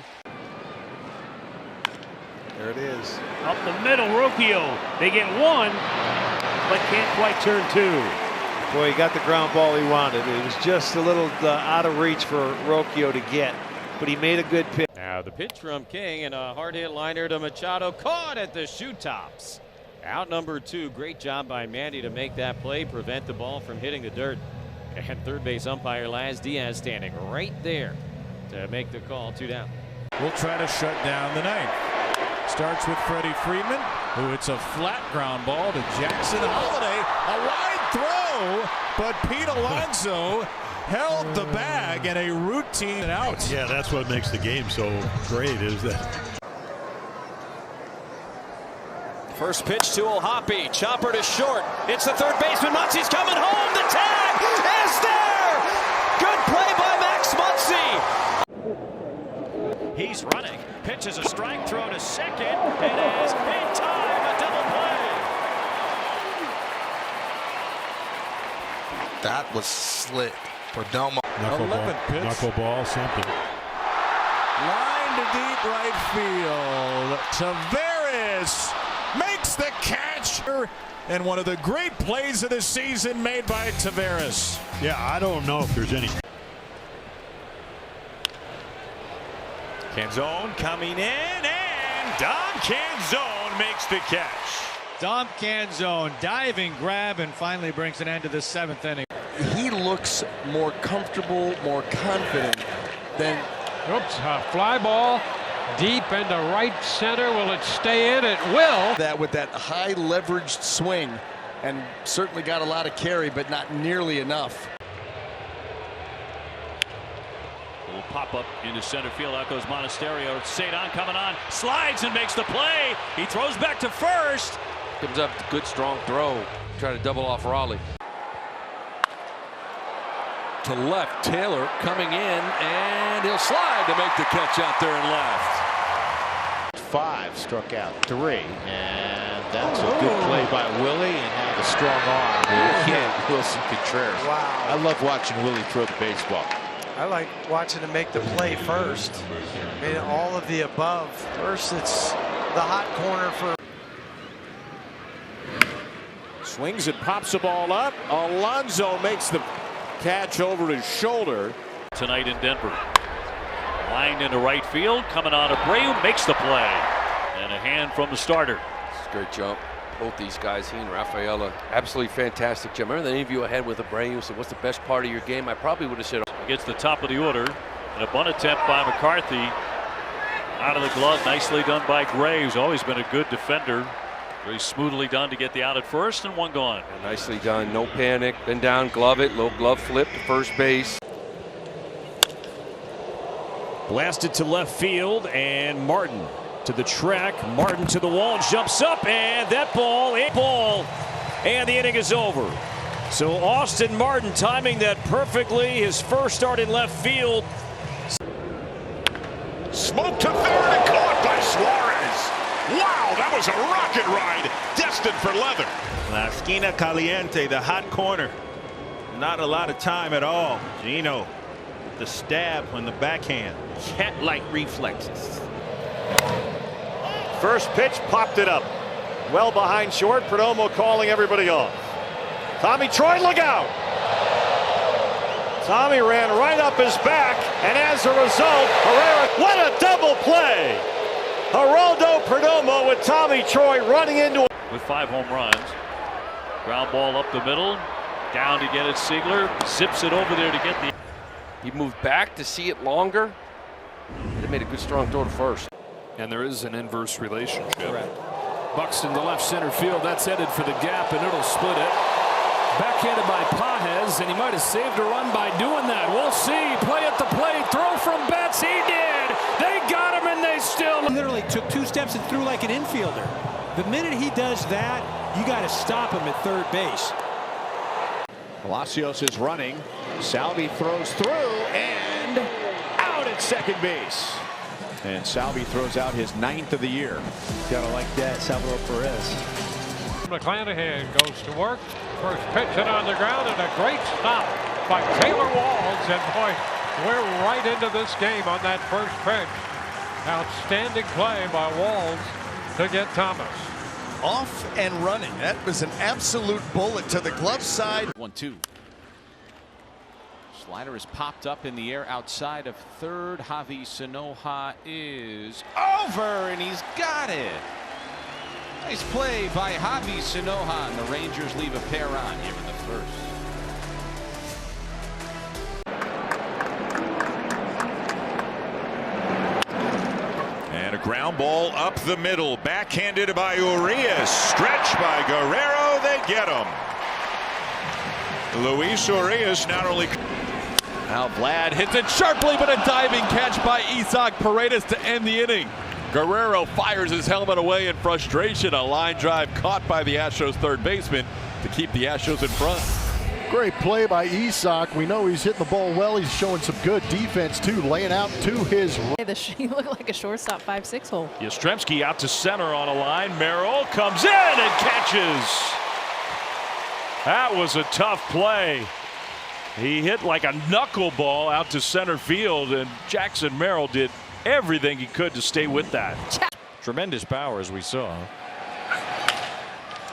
There it is. Up the middle, Rocchio. They get 1, but can't quite turn 2. Boy, he got the ground ball he wanted. It was just a little out of reach for Rocchio to get, but he made a good pitch. Now the pitch from King and a hard hit liner to Machado, caught at the shoe tops. Out number 2. Great job by Mandy to make that play, prevent the ball from hitting the dirt. And third base umpire Laz Diaz standing right there to make the call. 2 down. We'll try to shut down the ninth. Starts with Freddie Freeman, who hits a flat ground ball to Jackson Holiday. A wide throw, but Pete Alonso held the bag and a routine out. Yeah, that's what makes the game so great is that. First pitch to O'Hoppe. Chopper to short. It's the third baseman. Muncy's coming home. The tag is there. Good play by Max Muncy. He's running. Pitches a strike throw to second. It is big time. A double play. That was slick. Perdomo. Knuckleball, something. Line to deep right field. Taveras makes the catch, and one of the great plays of the season made by Taveras. Yeah, I don't know if there's any. Canzone coming in, and Dom Canzone makes the catch. Dom Canzone diving grab and finally brings an end to the 7th inning. He looks more comfortable, more confident than. Oops, fly ball. Deep into right center. Will it stay in? It will. That with that high leveraged swing, and certainly got a lot of carry, but not nearly enough. Little pop up into center field. Out goes Monasterio. Cedon coming on, slides and makes the play. He throws back to first. Comes up with a good strong throw. Try to double off Raleigh. To left, Taylor coming in, and he'll slide to make the catch out there and left. 5 struck out 3, and that's a good play by Willie, and had a strong arm. Again, Wilson Contreras. Wow. I love watching Willie throw the baseball. I like watching him make the play first. I mean, all of the above. First, it's the hot corner for. Swings and pops the ball up. Alonso makes the catch over his shoulder. Tonight in Denver. Lined into right field. Coming on Abreu. Makes the play. And a hand from the starter. It's a great jump. Both these guys, he and Rafaela, absolutely fantastic jump. Remember the interview I had with Abreu, said, what's the best part of your game? I probably would have said. Gets the top of the order. And a bunt attempt by McCarthy. Out of the glove. Nicely done by Gray, who's always been a good defender. Very smoothly done to get the out at first, and 1 gone. And nicely done. No panic. Then down, glove it. Low glove flip to first base. Blasted to left field, and Martin to the track. Martin to the wall, jumps up, and that ball, and the inning is over. So Austin Martin timing that perfectly. His first start in left field smoked to third and caught by Suarez. Wow, that was a rocket ride, destined for leather. La esquina caliente, the hot corner. Not a lot of time at all. Gino, the stab on the backhand. Cat-like reflexes. First pitch, popped it up. Well behind short. Perdomo calling everybody off. Tommy Troy, look out! Tommy ran right up his back, and as a result, Herrera, what a double play! Geraldo Perdomo with Tommy Troy running into with 5 home runs. Ground ball up the middle, down to get it. Ziegler zips it over there to get the. He moved back to see it longer. He made a good strong throw to first. And there is an inverse relationship. Correct. Buxton to left center field. That's headed for the gap, and it'll split it. Backhanded by Pages, and he might have saved a run by doing that. We'll see. Play at the plate. Throw from Betts. He did. They got him, and they still. He literally took 2 steps and threw like an infielder. The minute he does that, you got to stop him at third base. Palacios is running. Salvi throws through and out at second base. And Salvi throws out his 9th of the year. Gotta like that, Salvador Perez. McClanahan goes to work. First pitch hit on the ground and a great stop by Taylor Walls. And boy, we're right into this game on that first pitch. Outstanding play by Walls to get Thomas. Off and running. That was an absolute bullet to the glove side. 1-2. Slider is popped up in the air outside of third. Javi Sanoja is over, and he's got it. Nice play by Javi Sanoja, and the Rangers leave a pair on here in the first. And a ground ball up the middle, backhanded by Urias, stretched by Guerrero. They get him. Luis Urias not only. Now Vlad hits it sharply, but a diving catch by Isaac Paredes to end the inning. Guerrero fires his helmet away in frustration. A line drive caught by the Astros third baseman to keep the Astros in front. Great play by Isaac. We know he's hitting the ball well. He's showing some good defense too, laying out to his. He looked like a shortstop 5-6 hole. Yastrzemski out to center on a line. Merrill comes in and catches. That was a tough play. He hit like a knuckleball out to center field, and Jackson Merrill did everything he could to stay with that. Tremendous power, as we saw.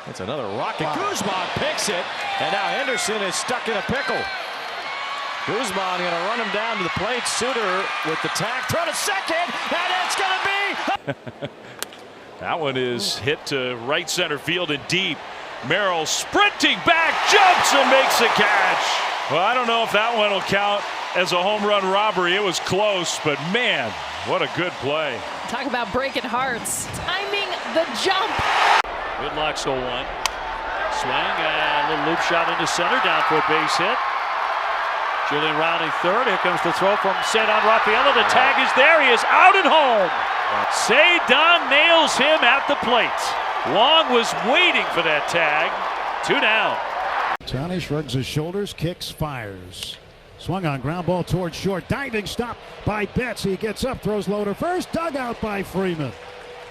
That's another rocket. Wow. Guzman picks it, and now Henderson is stuck in a pickle. Guzman going to run him down to the plate. Suter with the tag, throw to second, and it's going to be. That one is hit to right center field and deep. Merrill sprinting back, jumps and makes a catch. Well, I don't know if that one will count as a home run robbery. It was close, but man, what a good play. Talk about breaking hearts. Timing the jump. Whitlock's 0-1. Swing and a little loop shot into center, down for a base hit. Julian rounding third. Here comes the throw from Cedon Rafaela. The tag is there. He is out at home. Cedon nails him at the plate. Long was waiting for that tag. 2 down. Ohtani shrugs his shoulders, kicks, fires. Swung on, ground ball towards short. Diving stop by Betts. He gets up, throws low to first. Dug out by Freeman.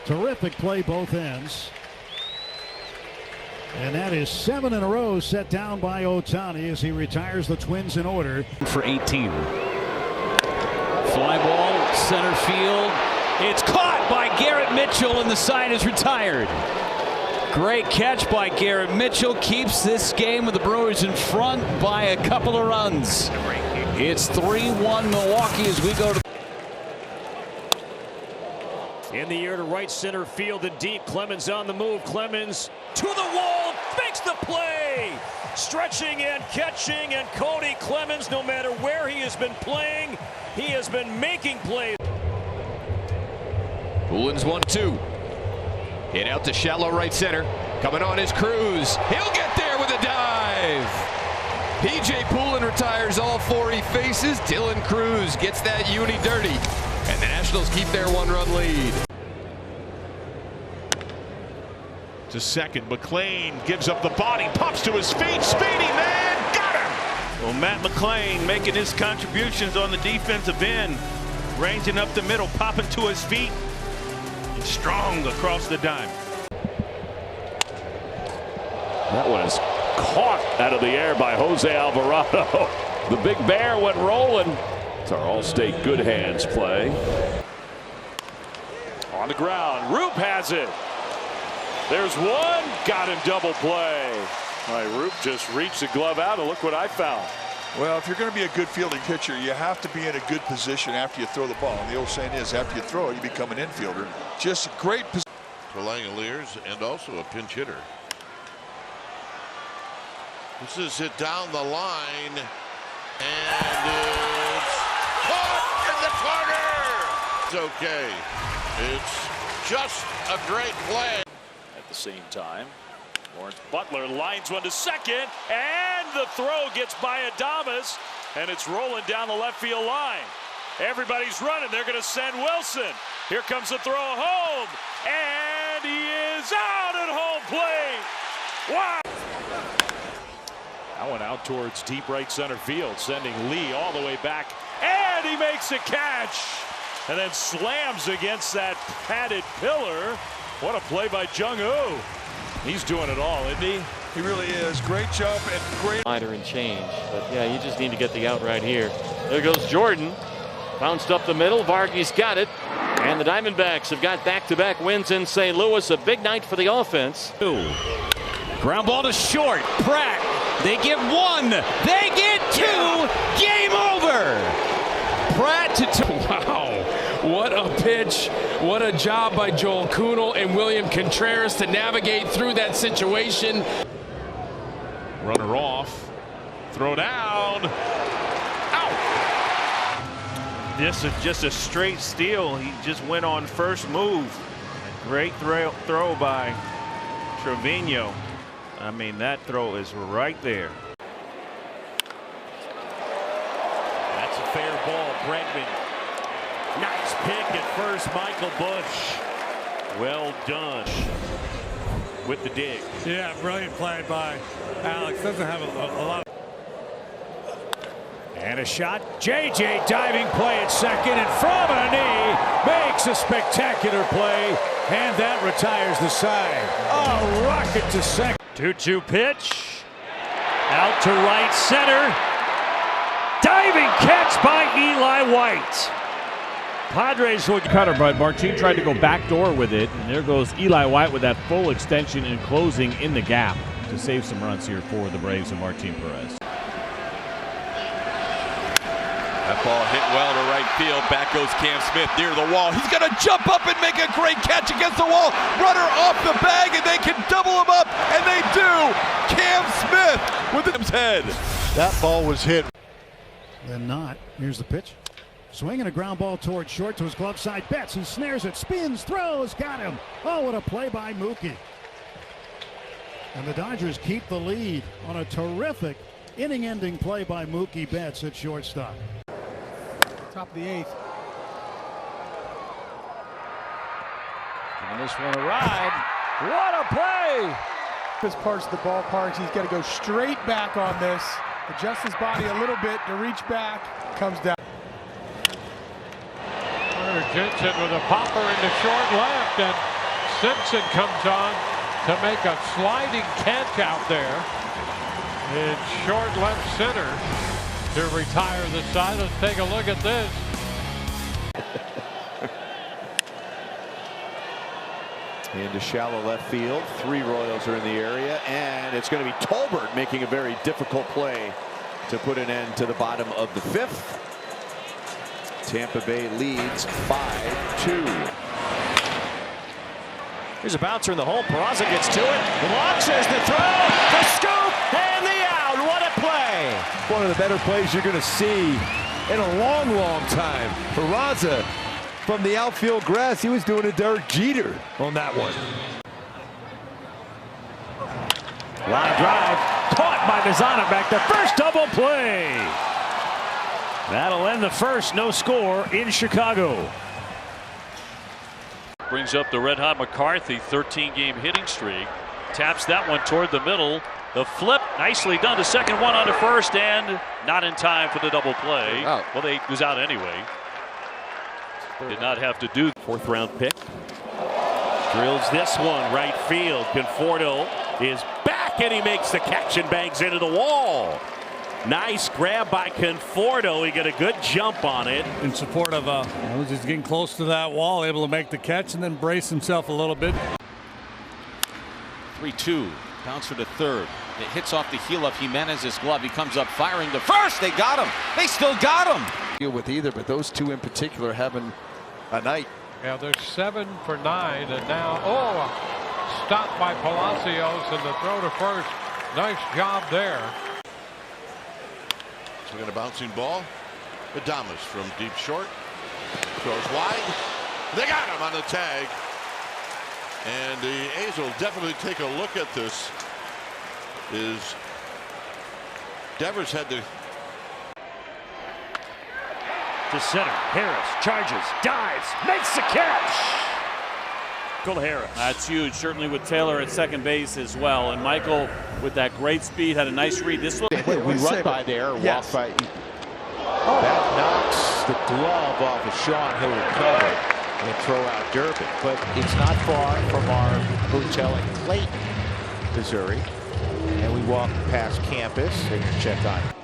Terrific play both ends. And that is 7 in a row set down by Ohtani as he retires the Twins in order. For 18. Fly ball, center field. It's caught by Garrett Mitchell, and the side is retired. Great catch by Garrett Mitchell. Keeps this game with the Brewers in front by a couple of runs. It's 3-1 Milwaukee as we go to. In the air to right center field and deep. Clemens on the move. Clemens to the wall. Makes the play. Stretching and catching. And Cody Clemens, no matter where he has been playing, he has been making plays. Poulin's 1-2. Hit out to shallow right center. Coming on is Cruz. He'll get there with a dive. P.J. Poulin retires all 4 he faces. Dylan Cruz gets that uni dirty. And the Nationals keep their 1-run lead. To second, McLean gives up the body, pops to his feet. Speedy man, got him. Well, Matt McLean making his contributions on the defensive end. ranging up the middle, popping to his feet, strong across the dime. That was caught out of the air by Jose Alvarado. The Big Bear went rolling. It's our All-State good hands play. On the ground, Roop has it. There's one, got him double play. All right, Roop just reached the glove out, and look what I found. Well, if you're going to be a good fielding pitcher, you have to be in a good position after you throw the ball. And the old saying is, after you throw it, you become an infielder. Just a great position. To Langoliers and also a pinch hitter. This is hit down the line, and it's caught in the corner. It's okay. It's just a great play. At the same time, Lawrence Butler lines one to second, and the throw gets by Adames, and it's rolling down the left field line. Everybody's running. They're going to send Wilson. Here comes the throw home, and he is out at home plate. Wow. That one out towards deep right center field, sending Lee all the way back, and he makes a catch, and then slams against that padded pillar. What a play by Jung-Woo. He's doing it all, isn't he? He really is. Great jump and great. Slider and change, but yeah, you just need to get the out right here. There goes Jordan. Bounced up the middle. Vargas got it. And the Diamondbacks have got back-to-back wins in St. Louis. A big night for the offense. Ground ball to short. Pratt. They get one. They get two. Game over. Pratt to two. Wow. What a pitch. What a job by Joel Kuhnel and William Contreras to navigate through that situation. Runner off. Throw down. Out. This is just a straight steal. He just went on first move. Great throw by Trevino. I mean, that throw is right there. That's a fair ball. Bregman. Nice pick at first, Michael Bush. Well done with the dig. Yeah, brilliant play by Alex. Doesn't have a lot. And a shot. JJ diving play at second, and from a knee makes a spectacular play, and that retires the side. A rocket to second. 2-2 pitch. Out to right center. Diving catch by Eli White. Padres will cutter, but Martin tried to go backdoor with it, and there goes Eli White with that full extension and closing in the gap to save some runs here for the Braves and Martin Perez. That ball hit well to right field. Back goes Cam Smith near the wall. He's going to jump up and make a great catch against the wall. Runner off the bag, and they can double him up, and they do. Cam Smith with his head. That ball was hit. Then not. Here's the pitch. Swinging a ground ball towards short to his glove side. Betts, he snares it, spins, throws, got him. Oh, what a play by Mookie. And the Dodgers keep the lead on a terrific inning-ending play by Mookie Betts at shortstop. Top of the eighth. And this one a ride. What a play! This parts of the ballpark. He's got to go straight back on this. Adjust his body a little bit to reach back. Comes down. Jensen with a popper into short left, and Simpson comes on to make a sliding catch out there in short left center to retire the side. Let's take a look at this. Into shallow left field. 3 Royals are in the area, and it's going to be Tolbert making a very difficult play to put an end to the bottom of the 5th. Tampa Bay leads 5-2. Here's a bouncer in the hole. Peraza gets to it. Launches the throw. The scoop and the out. What a play. One of the better plays you're going to see in a long, long time. Peraza from the outfield grass. He was doing a Derek Jeter on that one. Line drive. Caught by Mazana back to first. Double play. That'll end the first. No score in Chicago. Brings up the red-hot McCarthy 13-game hitting streak. Taps that one toward the middle. The flip, nicely done to second, one onto first, and not in time for the double play. Well, they was out anyway. Did not have to do. Fourth round pick. Drills this one right field. Conforto is back and he makes the catch and bangs into the wall. Nice grab by Conforto. He got a good jump on it. In support of he's getting close to that wall, able to make the catch and then brace himself a little bit. 3-2. Bouncer to third. It hits off the heel of Jimenez's glove. He comes up firing to first. They got him. They still got him. Deal with either, but those two in particular having a night. Yeah, they're 7 for 9, and now stopped by Palacios and the throw to first. Nice job there. So we got a bouncing ball. Adames from deep short. Throws wide. They got him on the tag. And the A's will definitely take a look at this. Devers had the to center. Harris charges, dives, makes the catch. Go to Harris. That's huge, certainly with Taylor at second base as well. And Michael, with that great speed, had a nice read. This one. We run by there, walk by. That knocks the glove off of Sean, who will recover and throw out Durbin. But it's not far from our hotel in Clayton, Missouri. And we walk past campus and check on it.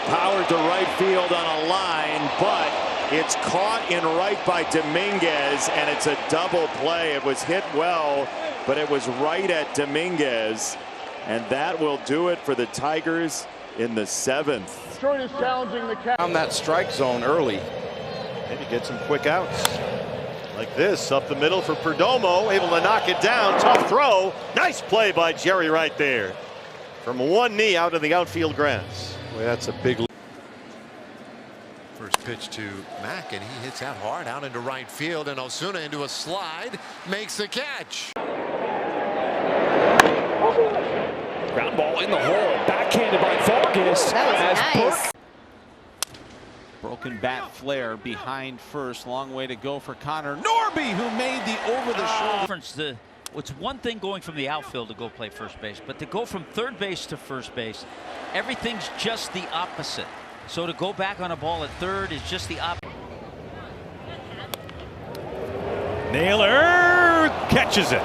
Powered to right field on a line, but it's caught in right by Dominguez, and it's a double play. It was hit well, but it was right at Dominguez, and that will do it for the Tigers in the 7th. Detroit is challenging the catch. On that strike zone early. Maybe get some quick outs. Like this, up the middle for Perdomo, able to knock it down. Tough throw. Nice play by Jerry right there. From one knee out of the outfield grass. Boy, that's a big. First pitch to Mack, and he hits that hard out into right field, and Osuna into a slide, makes the catch. Ground ball in the hole, backhanded by Vargas. That was nice. Broken bat flare behind first. Long way to go for Connor Norby, who made the over-the-shoulder. It's one thing going from the outfield to go play first base, but to go from third base to first base, everything's just the opposite. So to go back on a ball at third is just the opposite. Naylor catches it.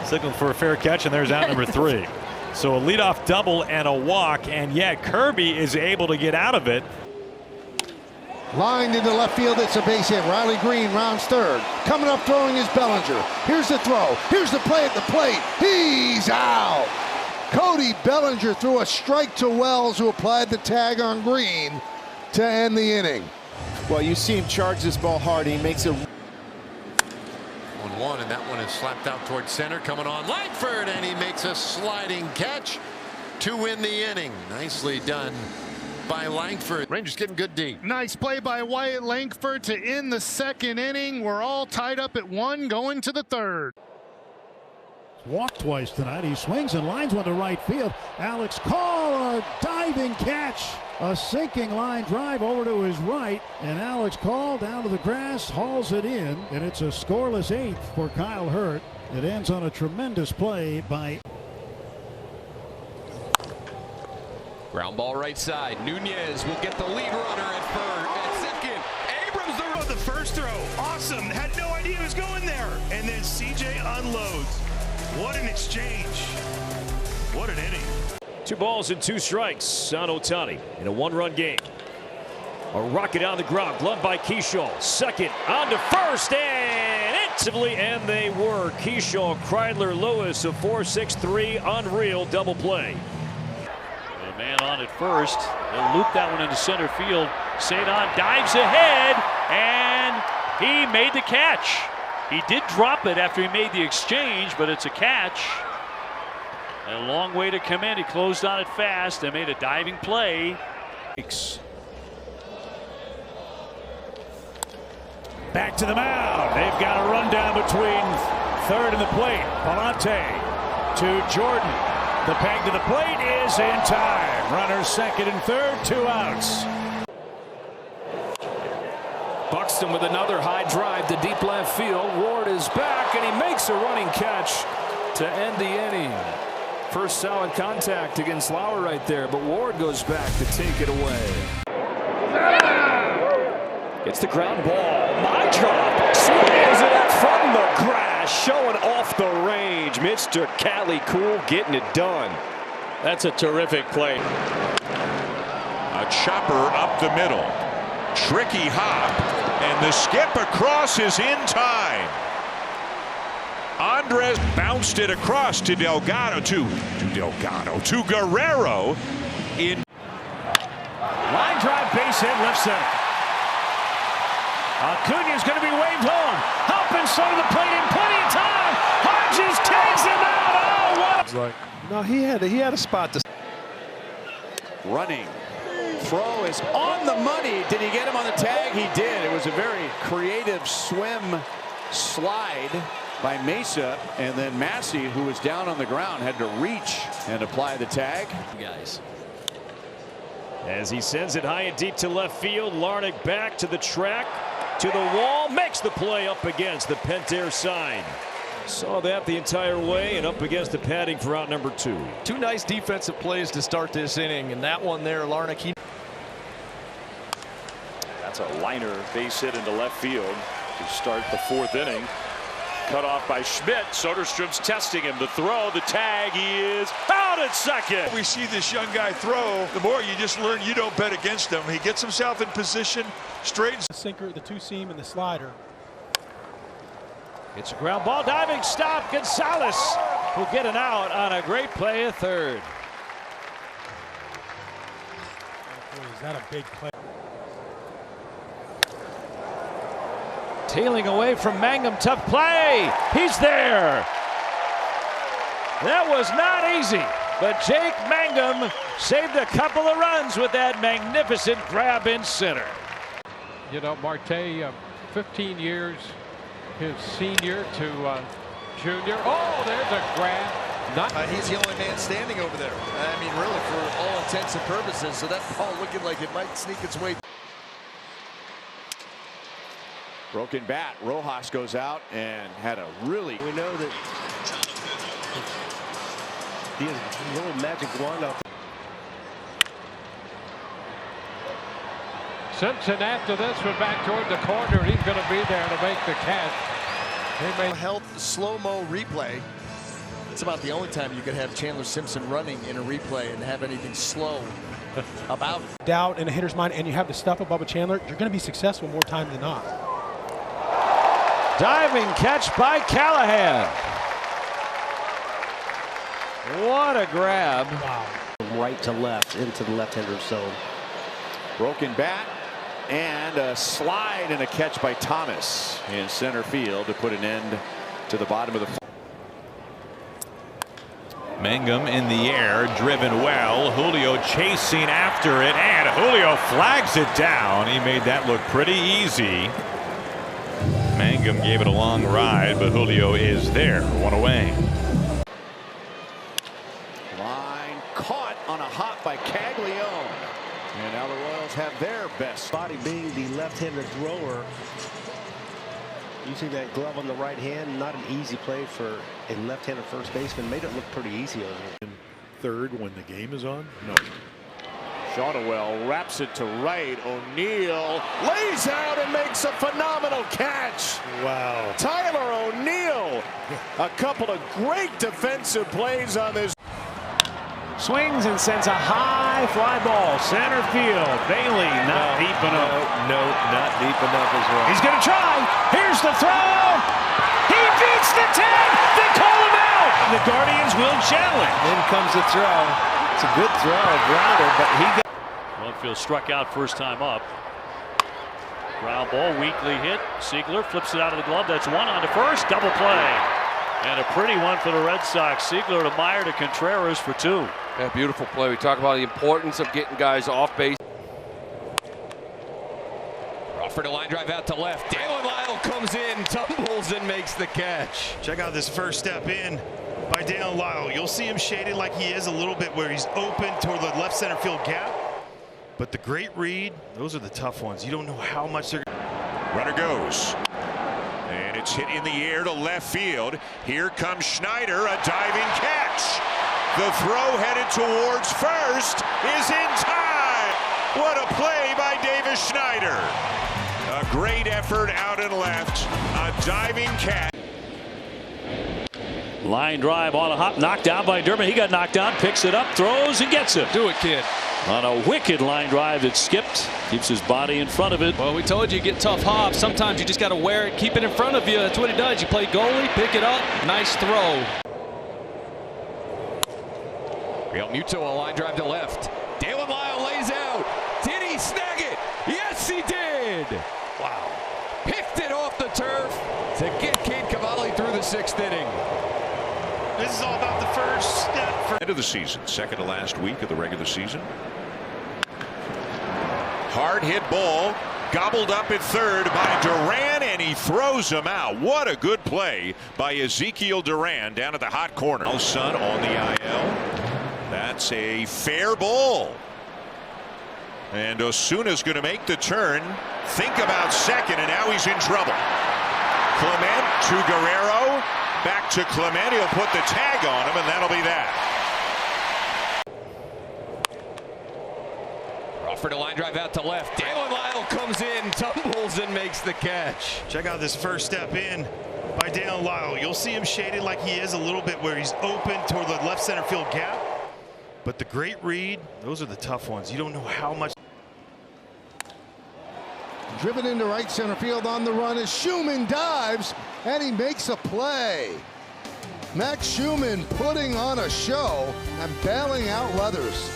Signal for a fair catch, and there's out number 3. So a leadoff double and a walk, and yet Kirby is able to get out of it. Lined into left field, it's a base hit. Riley Green rounds third. Coming up throwing is Bellinger. Here's the throw. Here's the play at the plate. He's out. Cody Bellinger threw a strike to Wells, who applied the tag on Green to end the inning. Well, you see him charge this ball hard. He makes it. 1-1, and that one is slapped out towards center, coming on Langford, and he makes a sliding catch to win the inning. Nicely done by Langford. Rangers getting good D. Nice play by Wyatt Langford to end the 2nd inning. We're all tied up at 1 going to the 3rd. Walked twice tonight. He swings and lines one to right field. Alex Call, a diving catch. A sinking line drive over to his right, and Alex Call down to the grass, hauls it in, and it's a scoreless 8th for Kyle Hurt. It ends on a tremendous play by. Ground ball right side. Nunez will get the lead runner at second. Abrams the first throw. Awesome. Had no idea he was going there. And then CJ unloads. What an exchange. What an inning. 2 balls and 2 strikes on Ohtani in a 1-run game. A rocket on the ground, gloved by Keyshaw. Second, on to first, and instantly, and they were. Keyshaw, Kreidler, Lewis, a 4-6-3 unreal double play. A man on at first. They'll loop that one into center field. St. On dives ahead, and he made the catch. He did drop it after he made the exchange, but it's a catch. A long way to come in. He closed on it fast and made a diving play. Back to the mound. They've got a rundown between third and the plate. Palante to Jordan. The peg to the plate is in time. Runners second and third, 2 outs. Buxton with another high drive to deep left field. Ward is back, and he makes a running catch to end the inning. First solid contact against Lauer right there, but Ward goes back to take it away. Gets the ground ball. My drop. Swings it out from the grass. Showing off the range. Mr. Cali Cool getting it done. That's a terrific play. A chopper up the middle. Tricky hop. And the skip across is in time. Andres bounced it across to Delgado. To Guerrero. In line drive, base hit, left center. Acuna's going to be waved home. Hopping so to the plate in plenty of time. Hodges tags him out. Oh, what? No, he had a spot to. Running. Throw is on the money. Did he get him on the tag? He did. It was a very creative swim slide by Mesa, and then Massey, who was down on the ground, had to reach and apply the tag. Guys. As he sends it high and deep to left field, Larnach back to the track, to the wall, makes the play up against the Pentair sign. Saw that the entire way and up against the padding for out number 2. Two nice defensive plays to start this inning, and that one there, Larnach. That's a liner base hit into left field to start the 4th inning. Cut off by Schmidt. Soderstrom's testing him. The throw, the tag, he is out at second. We see this young guy throw. The more you just learn you don't bet against him. He gets himself in position, straightens the sinker, the 2-seam, and the slider. It's a ground ball, diving stop. Gonzalez will get an out on a great play at third. Boy, is that a big play? Tailing away from Mangum, tough play. He's there. That was not easy, but Jake Mangum saved a couple of runs with that magnificent grab in center. You know, Marte, 15 years, his senior to junior. Oh, there's a grab. He's the only man standing over there. I mean, really, for all intents and purposes. So that ball looking like it might sneak its way. Broken bat. Rojas goes out and had a really. We know that he has a little magic wand up. Simpson after this went back toward the corner. He's going to be there to make the catch. Held slow-mo replay. It's about the only time you could have Chandler Simpson running in a replay and have anything slow about. Doubt in a hitter's mind, and you have the stuff above a Chandler, you're going to be successful more time than not. Diving catch by Callahan. What a grab. Wow. From right to left into the left-hander's zone. Broken bat and a slide and a catch by Thomas in center field to put an end to the bottom of the. Mangum in the air, driven well. Julio chasing after it, and Julio flags it down. He made that look pretty easy. Mangum gave it a long ride, but Julio is there, one away. Line caught on a hop by Caglione. And now the Royals have their best. Body being the left-handed thrower. Using that glove on the right hand, not an easy play for a left-handed first baseman. Made it look pretty easy on him. Third when the game is on? No. Shotwell wraps it to right. O'Neill lays out and makes a phenomenal catch. Wow. Tyler O'Neill. A couple of great defensive plays on this. Swings and sends a high fly ball. Center field. Bailey not deep enough. No, not deep enough as well. He's going to try. Here's the throw. He beats the tag. They call him out. The Guardians will challenge. Then comes the throw. It's a good throw, a grounder, but he got. Winfield struck out first time up. Ground ball, weakly hit. Siegler flips it out of the glove. That's one on to first. Double play. And a pretty one for the Red Sox. Siegler to Meyer to Contreras for 2. Yeah, beautiful play. We talk about the importance of getting guys off base. Crawford, a line drive out to left. Dalen Lyle comes in, tumbles, and makes the catch. Check out this first step in by Dalen Lyle. You'll see him shaded like he is a little bit where he's open toward the left center field gap. But the great read, those are the tough ones. You don't know how much they're. Runner goes. And it's hit in the air to left field. Here comes Schneider, a diving catch. The throw headed towards first is in time. What a play by Davis Schneider. A great effort out and left. A diving catch. Line drive on a hop, knocked down by Durbin. He got knocked down, picks it up, throws, and gets it. Do it, kid. On a wicked line drive that skipped, keeps his body in front of it. Well, we told you get tough hops. Sometimes you just got to wear it, keep it in front of you. That's what he does. You play goalie, pick it up, nice throw. Real Muto, a line drive to left. Dalen Lyle lays out. Did he snag it? Yes, he did. Wow. Picked it off the turf to get Cade Cavalli through the 6th inning. This is all about the first step. End of the season, second to last week of the regular season. Hard hit ball, gobbled up at third by Duran, and he throws him out. What a good play by Ezekiel Duran down at the hot corner. Son on the IL. That's a fair ball. And Osuna's going to make the turn. Think about second, and now he's in trouble. Clement to Guerrero. Back to Clement. He'll put the tag on him, and that'll be that. Crawford, a line drive out to left. Dalen Lyle comes in, tumbles, and makes the catch. Check out this first step in by Dalen Lyle. You'll see him shaded like he is a little bit where he's open toward the left center field gap. But the great read, those are the tough ones. You don't know how much. Driven into right center field on the run as Schumann dives, and he makes a play. Max Schumann putting on a show and bailing out Leathers.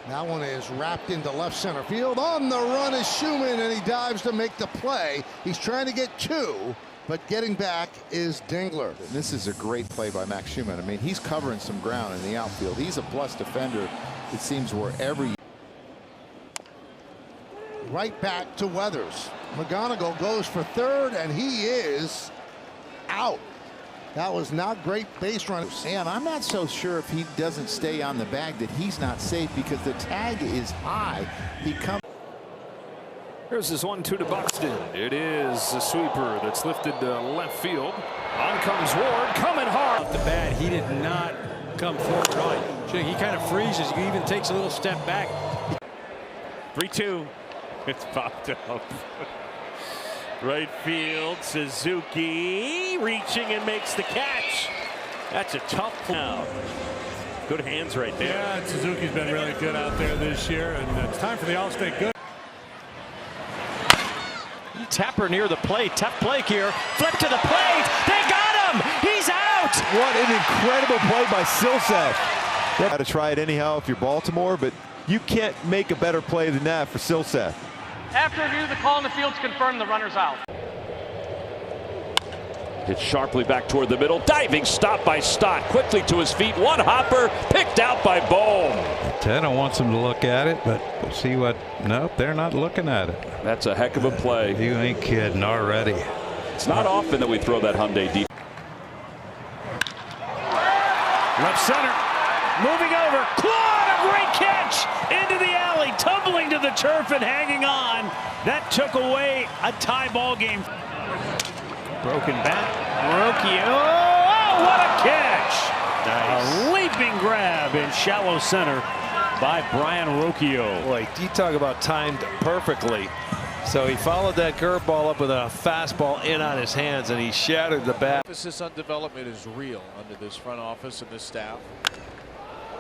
That one is wrapped into left center field. On the run is Schumann, and he dives to make the play. He's trying to get two, but getting back is Dingler. This is a great play by Max Schumann. I mean, he's covering some ground in the outfield. He's a plus defender, it seems, wherever you. Right back to Weathers. McGonigal goes for third, and he is out. That was not great base run. And I'm not so sure if he doesn't stay on the bag that he's not safe, because the tag is high. He comes. Here's this 1-2 to Buxton. It is a sweeper that's lifted to left field. On comes Ward, coming hard. Off the bat, he did not come forward on it. He kind of freezes. He even takes a little step back. 3-2. It's popped up. Right field, Suzuki reaching and makes the catch. That's a tough now. Good hands right there. Yeah, Suzuki's been really good out there this year, and it's time for the All-State good. Tapper near the plate. Tough play here. Flip to the plate. They got him. He's out. What an incredible play by Silseth. Got to try it anyhow if you're Baltimore, but you can't make a better play than that for Silseth. After review, the call in the field's confirmed, the runner's out. Hits sharply back toward the middle. Diving stop by Stott. Quickly to his feet. One hopper picked out by Bohm. Ted wants them to look at it, but we'll see what. Nope, they're not looking at it. That's a heck of a play. You ain't kidding already. It's not often that we throw that Hyundai deep. Left center. Moving over. Claude, a great catch into the alley, tumbling to the turf and hanging on. That took away a tie ball game. Broken bat. Rocchio. Oh, what a catch! Nice. A leaping grab in shallow center by Brian Rocchio. Boy, you talk about timed perfectly. So he followed that curveball up with a fastball in on his hands, and he shattered the bat. Emphasis on development is real under this front office and this staff.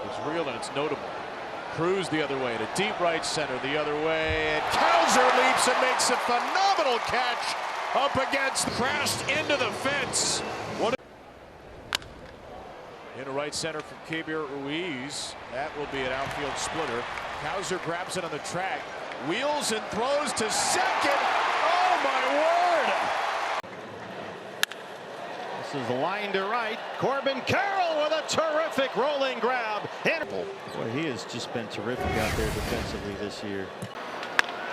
It's real and it's notable. Cruz the other way to deep right center the other way, and Cowser leaps and makes a phenomenal catch up against, crashed into the fence. What into right center from Keibert Ruiz. That will be an outfield splitter. Cowser grabs it on the track, wheels and throws to second. Oh my word! This is the line to right. Corbin Carroll with a terrific rolling grab. Boy, he has just been terrific out there defensively this year.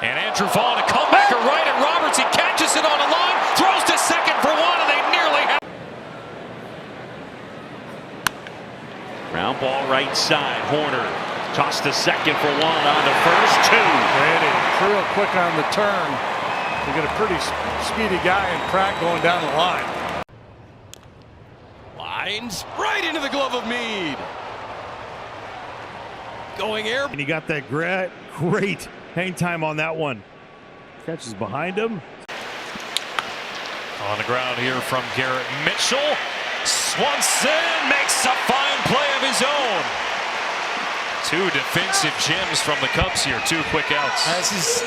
And Andrew Vaughn, a comebacker right at Roberts. He catches it on a line, throws to second for one, and they nearly have. Ground ball right side. Horner tossed to second for one, on to first, two. Real quick on the turn. You get a pretty speedy guy in Pratt going down the line. Lines right into the glove of Meade. Going air. And he got that great Hang time on that one. Catches behind him. On the ground here from Garrett Mitchell. Swanson makes a fine play of his own. Two defensive gems from the Cubs here. Two quick outs.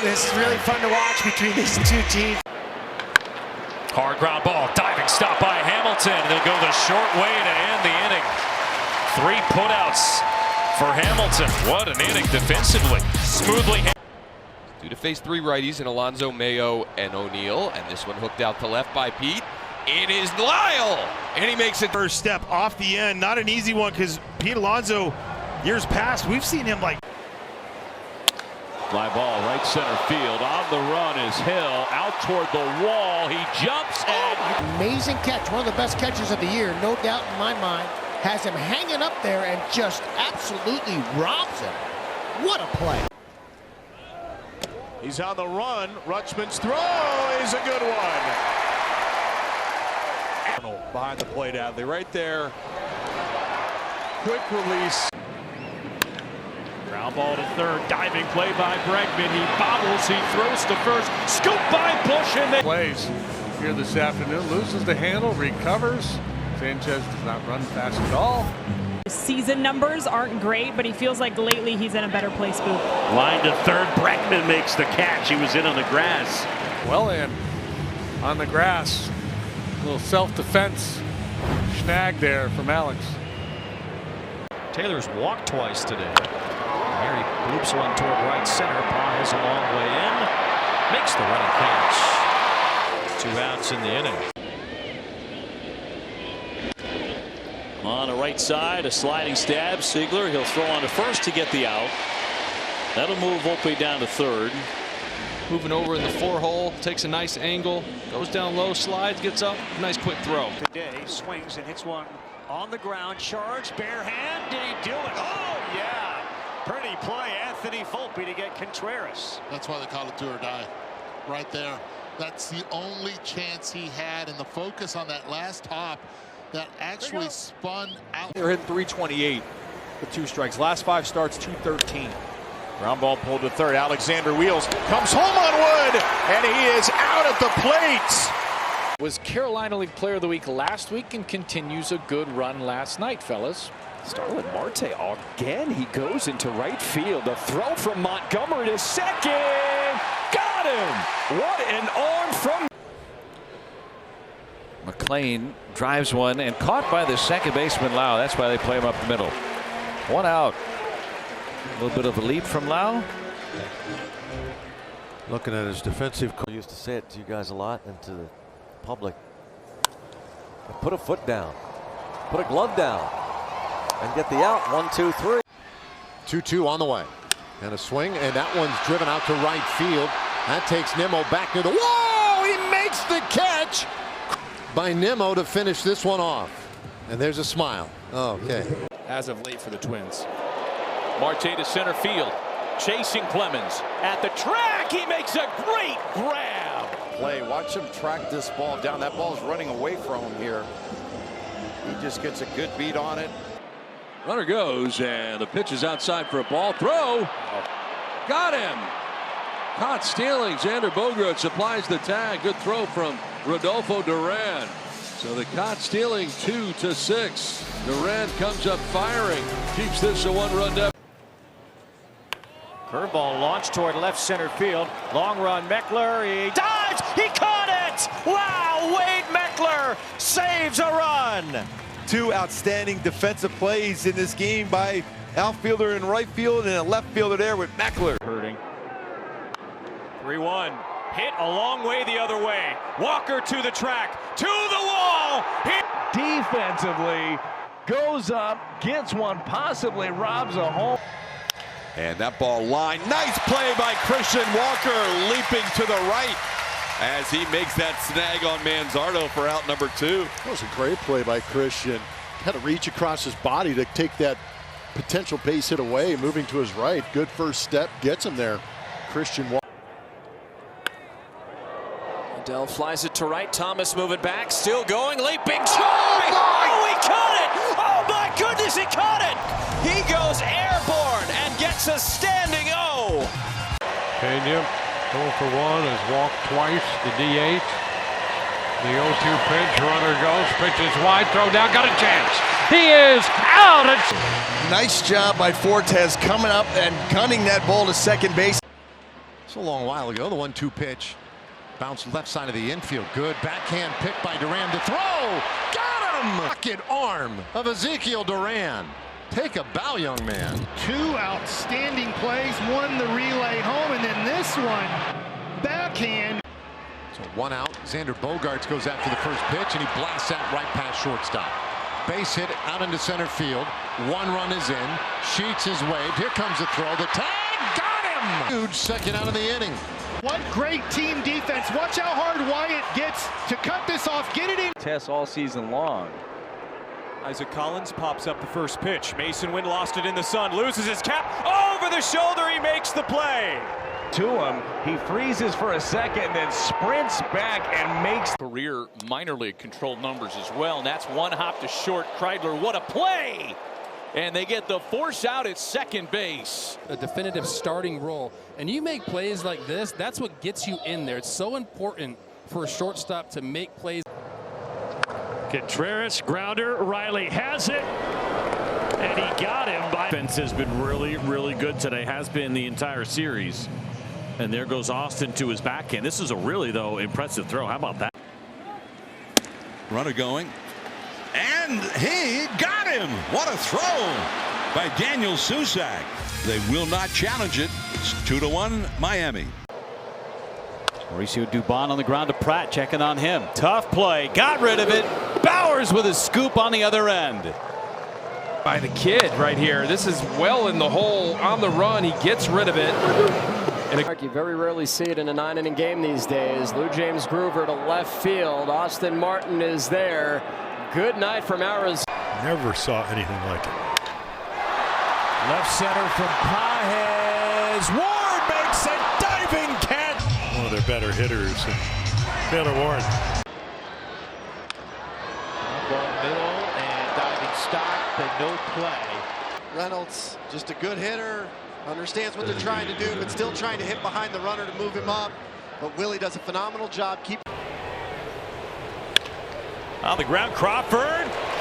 This is really fun to watch between these two teams. Hard ground ball. Diving stop by Hamilton. They'll go the short way to end the inning. 3 putouts for Hamilton. What an inning defensively. Smoothly. Due to face 3 righties in Alonso, Mayo, and O'Neill. And this one hooked out to left by Pete. It is Lyle. And he makes it. First step off the end. Not an easy one because Pete Alonso, years past, we've seen him like. Fly ball right center field. On the run is Hill. Out toward the wall. He jumps and. Amazing catch. One of the best catches of the year. No doubt in my mind. Has him hanging up there and just absolutely robs him. What a play. He's on the run. Rutschman's throw is a good one. Behind the plate, Adley, right there. Quick release. Ground ball to third. Diving play by Bregman. He bobbles. He throws to first. Scoop by Bush and they Plays here this afternoon. Loses the handle. Recovers. Sanchez does not run fast at all. Season numbers aren't great, but he feels like lately he's in a better place, Booth. line to third. Bregman makes the catch. He was in on the grass. Well in on the grass. A little self-defense snag there from Alex. Taylor's walked twice today. Here he loops one toward right center. Paw has a long way in. Makes the running catch. 2 outs in the inning. On the right side, a sliding stab. Siegler, he'll throw on to first to get the out. That'll move Volpe down to third. Moving over in the 4-hole, takes a nice angle, goes down low, slides, gets up, nice quick throw. Today swings and hits one on the ground. Charge, bare hand. Did he do it? Oh yeah, pretty play, Anthony Volpe to get Contreras. That's why they call it do or die, right there. That's the only chance he had, and the focus on that last hop that actually spun out. They're hitting 328 with 2 strikes. Last 5 starts, 213. Ground ball pulled to third. Alexander Wheels comes home on Wood, and he is out at the plate. Was Carolina League Player of the Week last week and continues a good run last night, fellas. Starlin Marte again. He goes into right field. A throw from Montgomery to second. Got him. What an arm from McLean. Drives one and caught by the second baseman Lau. That's why they play him up the middle. 1 out. A little bit of a lead from Lau. Looking at his defensive. I used to say it to you guys a lot and to the public. Put a foot down. Put a glove down. And get the out. 1, 2, 3. 2-2 on the way. And a swing, and that one's driven out to right field. That takes Nimmo back to the. Whoa! He makes the catch by Nimmo to finish this one off. And there's a smile. Okay. As of late for the Twins. Marte to center field. Chasing Clemens. At the track, he makes a great grab. Play. Watch him track this ball down. That ball's running away from him here. He just gets a good beat on it. Runner goes, and the pitch is outside for a ball. Throw. Got him. Caught stealing. Xander Bogaerts supplies the tag. Good throw from Rodolfo Duran. So the caught stealing 2-6. Duran comes up firing. Keeps this a 1-run deficit. Curveball launched toward left center field. Long run, Meckler. He dives. He caught it. Wow, Wade Meckler saves a run. 2 outstanding defensive plays in this game by outfielder in right field and a left fielder there with Meckler. Hurting. 3-1. Hit a long way the other way. Walker to the track, to the wall. Defensively, goes up, gets one, possibly robs a home. And that ball line, nice play by Christian Walker, leaping to the right as he makes that snag on Manzardo for out number 2. That was a great play by Christian. Had to reach across his body to take that potential base hit away, moving to his right. Good first step, gets him there. Christian Walker. Adele flies it to right. Thomas moving back, still going, leaping. Oh, he caught it! Oh my goodness, he caught it! He goes airborne and gets a standing O. Changeup, 0 for 1, has walked twice, the DH. The 0-2 pitch, runner goes, pitches wide, throw down, got a chance. He is out. Nice job by Fortes coming up and gunning that ball to second base. It's a long while ago, the 1-2 pitch. Bounced left side of the infield. Good backhand pick by Duran to throw. Got him! Rocket arm of Ezekiel Duran. Take a bow, young man. 2 outstanding plays, one the relay home, and then this one, backhand. So 1 out. Xander Bogaerts goes after the first pitch, and he blasts that right past shortstop. Base hit out into center field. 1 run is in. Sheets is waved. Here comes the throw. The tag got him! Huge second out of the inning. What great team defense. Watch how hard Wyatt gets to cut this off, get it in. Tests all season long. Isaac Collins pops up the first pitch. Mason Wynn lost it in the sun, loses his cap. Over the shoulder, he makes the play. To him, he freezes for a second, then sprints back and makes career minor league controlled numbers as well. And that's 1 hop to short. Kreidler, what a play! And they get the force out at second base. A definitive starting role. And you make plays like this, that's what gets you in there. It's so important for a shortstop to make plays. Contreras, grounder, Riley has it, and he got him by. Defense has been really, really good today, has been the entire series. And there goes Austin to his backhand. This is a really, though, impressive throw. How about that? Runner going, and he got him. What a throw by Daniel Susac. They will not challenge it. It's 2-1 Miami. Mauricio Dubon on the ground to Pratt, checking on him. Tough play, got rid of it. Bowers with a scoop on the other end. By the kid right here. This is well in the hole on the run. He gets rid of it. You very rarely see it in a 9-inning game these days. Lou James Groover to left field. Austin Martin is there. Good night from Arizona. Never saw anything like it. Left center from Pages. Ward makes a diving catch. One of their better hitters, Taylor Ward. Ball middle and diving stop and no play. Reynolds, just a good hitter. Understands what they're trying to do, but still trying to hit behind the runner to move him up. But Willie does a phenomenal job. On the ground, Crawford.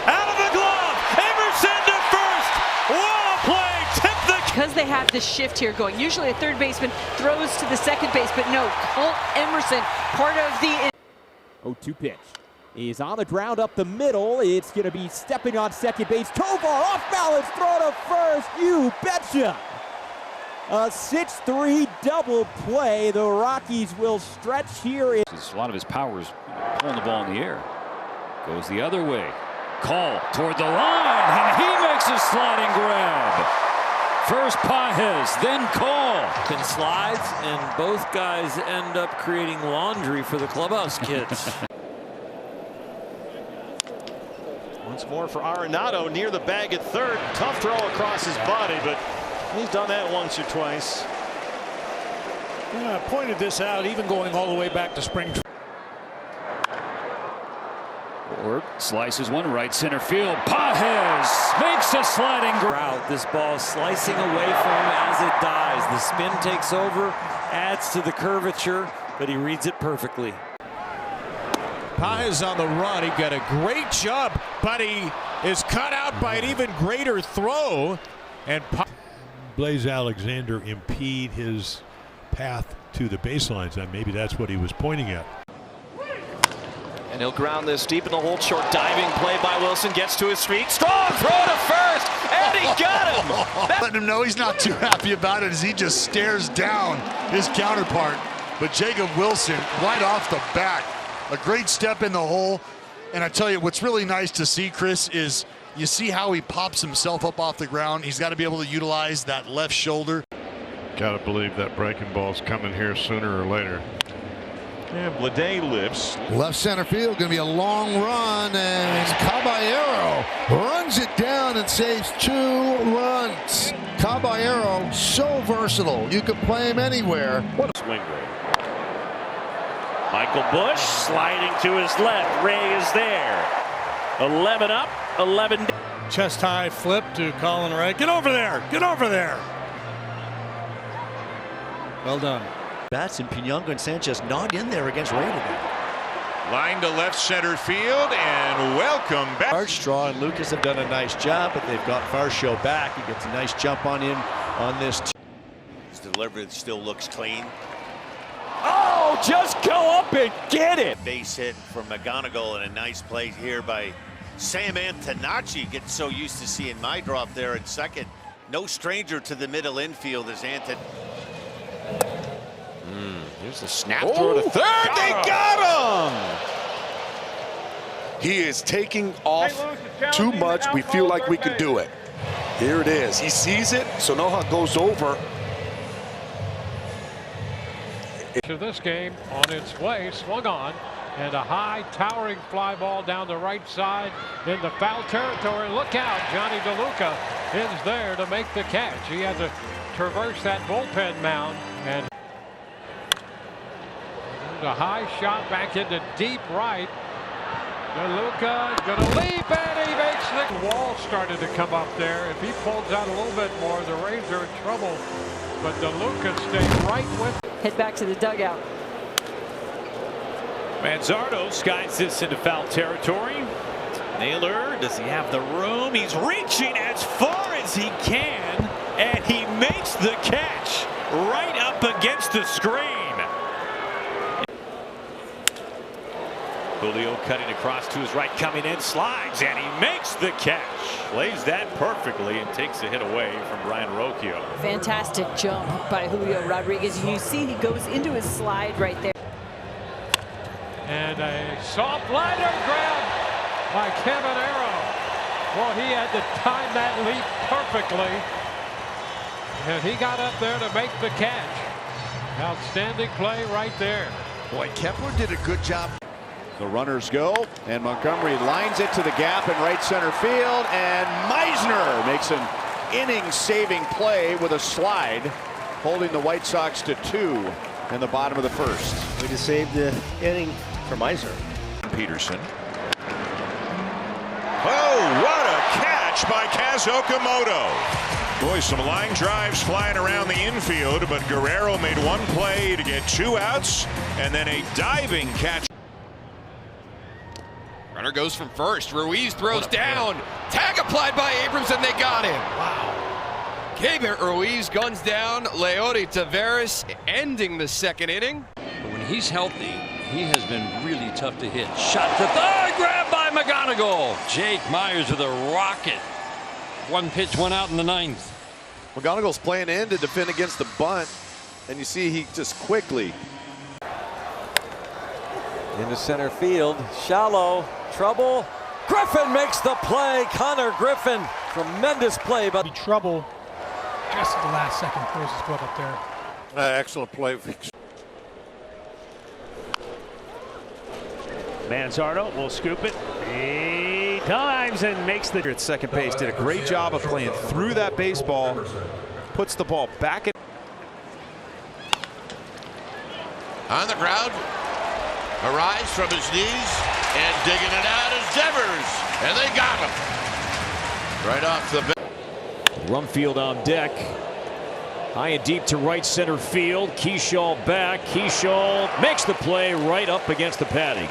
Out of the glove. Emerson to first. What a play. Tip the. Because they have this shift here going. Usually a third baseman throws to the second base, but no. Colt Emerson, part of the. 0-2 pitch. He's on the ground up the middle. It's going to be stepping on second base. Tovar off balance. Throw to first. You betcha. A 6-3 double play. The Rockies will stretch here. A lot of his power is pulling the ball in the air. Goes the other way. Call toward the line, and he makes a sliding grab. First Pages, then Call. And slides, and both guys end up creating laundry for the clubhouse kids. Once more for Arenado near the bag at third. Tough throw across his body, but he's done that once or twice. I pointed this out, even going all the way back to spring. Ford slices one right center field. Pages makes a sliding grab. This ball slicing away from him as it dies. The spin takes over, adds to the curvature, but he reads it perfectly. Pages on the run. He got a great jump, but he is cut out by an even greater throw. And Blaze Alexander impede his path to the baselines, and maybe that's what he was pointing at. And he'll ground this deep in the hole. Short diving play by Wilson. Gets to his feet. Strong throw to first. And he got him. Letting him know he's not too happy about it as he just stares down his counterpart. But Jacob Wilson right off the bat. A great step in the hole. And I tell you, what's really nice to see, Chris, is you see how he pops himself up off the ground. He's got to be able to utilize that left shoulder. Got to believe that breaking ball's coming here sooner or later. And Blade lifts. Left center field, going to be a long run, and Caballero runs it down and saves 2 runs. Caballero, so versatile. You could play him anywhere. What a swing rate. Michael Busch sliding to his left. Ray is there. 11 up, 11 down. Chest high flip to Colin Ray. Get over there. Get over there. Well done. Bats and Pinongo and Sanchez not in there against Ray today. Line to left center field, and welcome back. Straw and Lucas have done a nice job, but they've got Varsho back. He gets a nice jump on in on this. His delivery still looks clean. Oh, just go up and get it. Base hit from McGonigal, and a nice play here by Sam Antonacci. Gets so used to seeing my drop there at second. No stranger to the middle infield as Anton. Here's the snap throw to third. They got him! He is taking off too much. We feel like we can do it. Here it is. He sees it, so Noha goes over. To this game on its way, swung on, and a high towering fly ball down the right side in the foul territory. Look out, Johnny DeLuca is there to make the catch. He had to traverse that bullpen mound, and a high shot back into deep right. DeLuca gonna leap, and he makes the wall started to come up there. If he pulls out a little bit more, the Rays are in trouble, but DeLuca stayed right with it. Head back to the dugout. Manzardo skies this into foul territory. Naylor, does he have the room? He's reaching as far as he can, and he makes the catch right up against the screen. Julio cutting across to his right, coming in, slides, and he makes the catch. Plays that perfectly and takes the hit away from Brian Rocchio. Fantastic jump by Julio Rodriguez. You see he goes into his slide right there. And a soft liner grab by Kevin Arrow. Well, he had to time that leap perfectly. And he got up there to make the catch. Outstanding play right there. Boy, Kepler did a good job. The runners go, and Montgomery lines it to the gap in right center field, and Meisner makes an inning-saving play with a slide, holding the White Sox to 2 in the bottom of the first. Way to save the inning for Meisner. Peterson. Oh, what a catch by Kaz Okamoto. Boy, some line drives flying around the infield, but Guerrero made one play to get 2 outs, and then a diving catch. Runner goes from first. Ruiz throws down. Tag applied by Abrams, and they got him. Wow. Keibert Ruiz guns down Leody Taveras, ending the second inning. But when he's healthy, he has been really tough to hit. Shot to third, grabbed by McGonigal. Jake Myers with a rocket. One pitch, one out in the 9th. McGonigal's playing in to defend against the bunt, and you see he just quickly. Into center field, shallow, trouble. Griffin makes the play. Connor Griffin, tremendous play. But trouble just at the last second. Throws his glove up there. Excellent play. Manzardo will scoop it 3 times and makes the. At second base, did a great job of playing through that baseball. Puts the ball back in. On the ground. Arise from his knees, and digging it out is Devers, and they got him right off the bat. Rumfield on deck, high and deep to right center field. Keyshaw back. Keyshaw makes the play right up against the padding.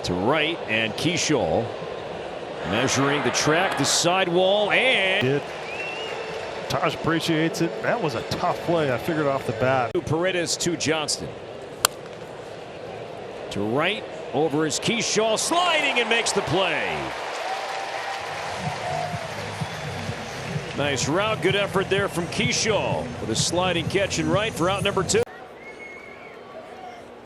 To right, and Keyshaw measuring the track, the sidewall, and. Taj appreciates it. That was a tough play. I figured off the bat. Paredes to Johnston. To right, over is Keyshaw, sliding and makes the play. Nice route, good effort there from Keyshaw with a sliding catch in right for out number 2.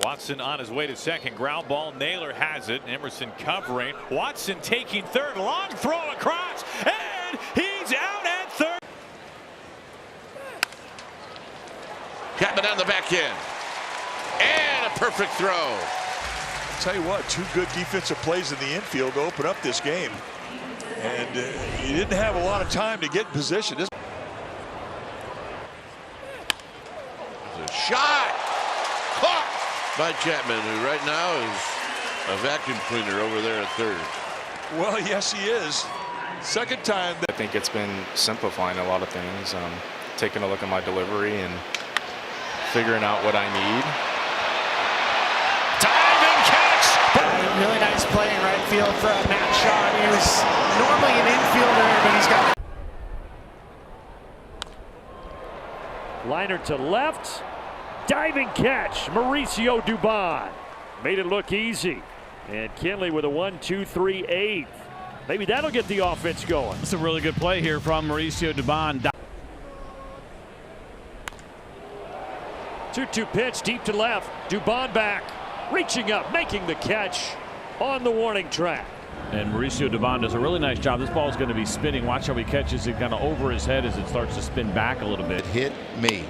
Watson on his way to second, ground ball. Naylor has it. Emerson covering. Watson taking third, long throw across, and he's out at third. Chapman on the back end. And a perfect throw. I'll tell you what, 2 good defensive plays in the infield to open up this game. And he didn't have a lot of time to get in position. This a shot. Caught by Chapman, who right now is a vacuum cleaner over there at third. Well, yes, he is. Second time. I think it's been simplifying a lot of things, taking a look at my delivery and figuring out what I need. Diving catch! Really nice play in right field for Matt Shaw. He was normally an infielder, but he's got. Liner to left. Diving catch. Mauricio Dubon made it look easy. And Kinley with a 1-2-3 eighth. Maybe that'll get the offense going. It's a really good play here from Mauricio Dubon. 2-2 pitch deep to left. Dubon back. Reaching up, making the catch on the warning track. And Mauricio Dubon does a really nice job. This ball is going to be spinning. Watch how he catches it kind of over his head as it starts to spin back a little bit. Hit me.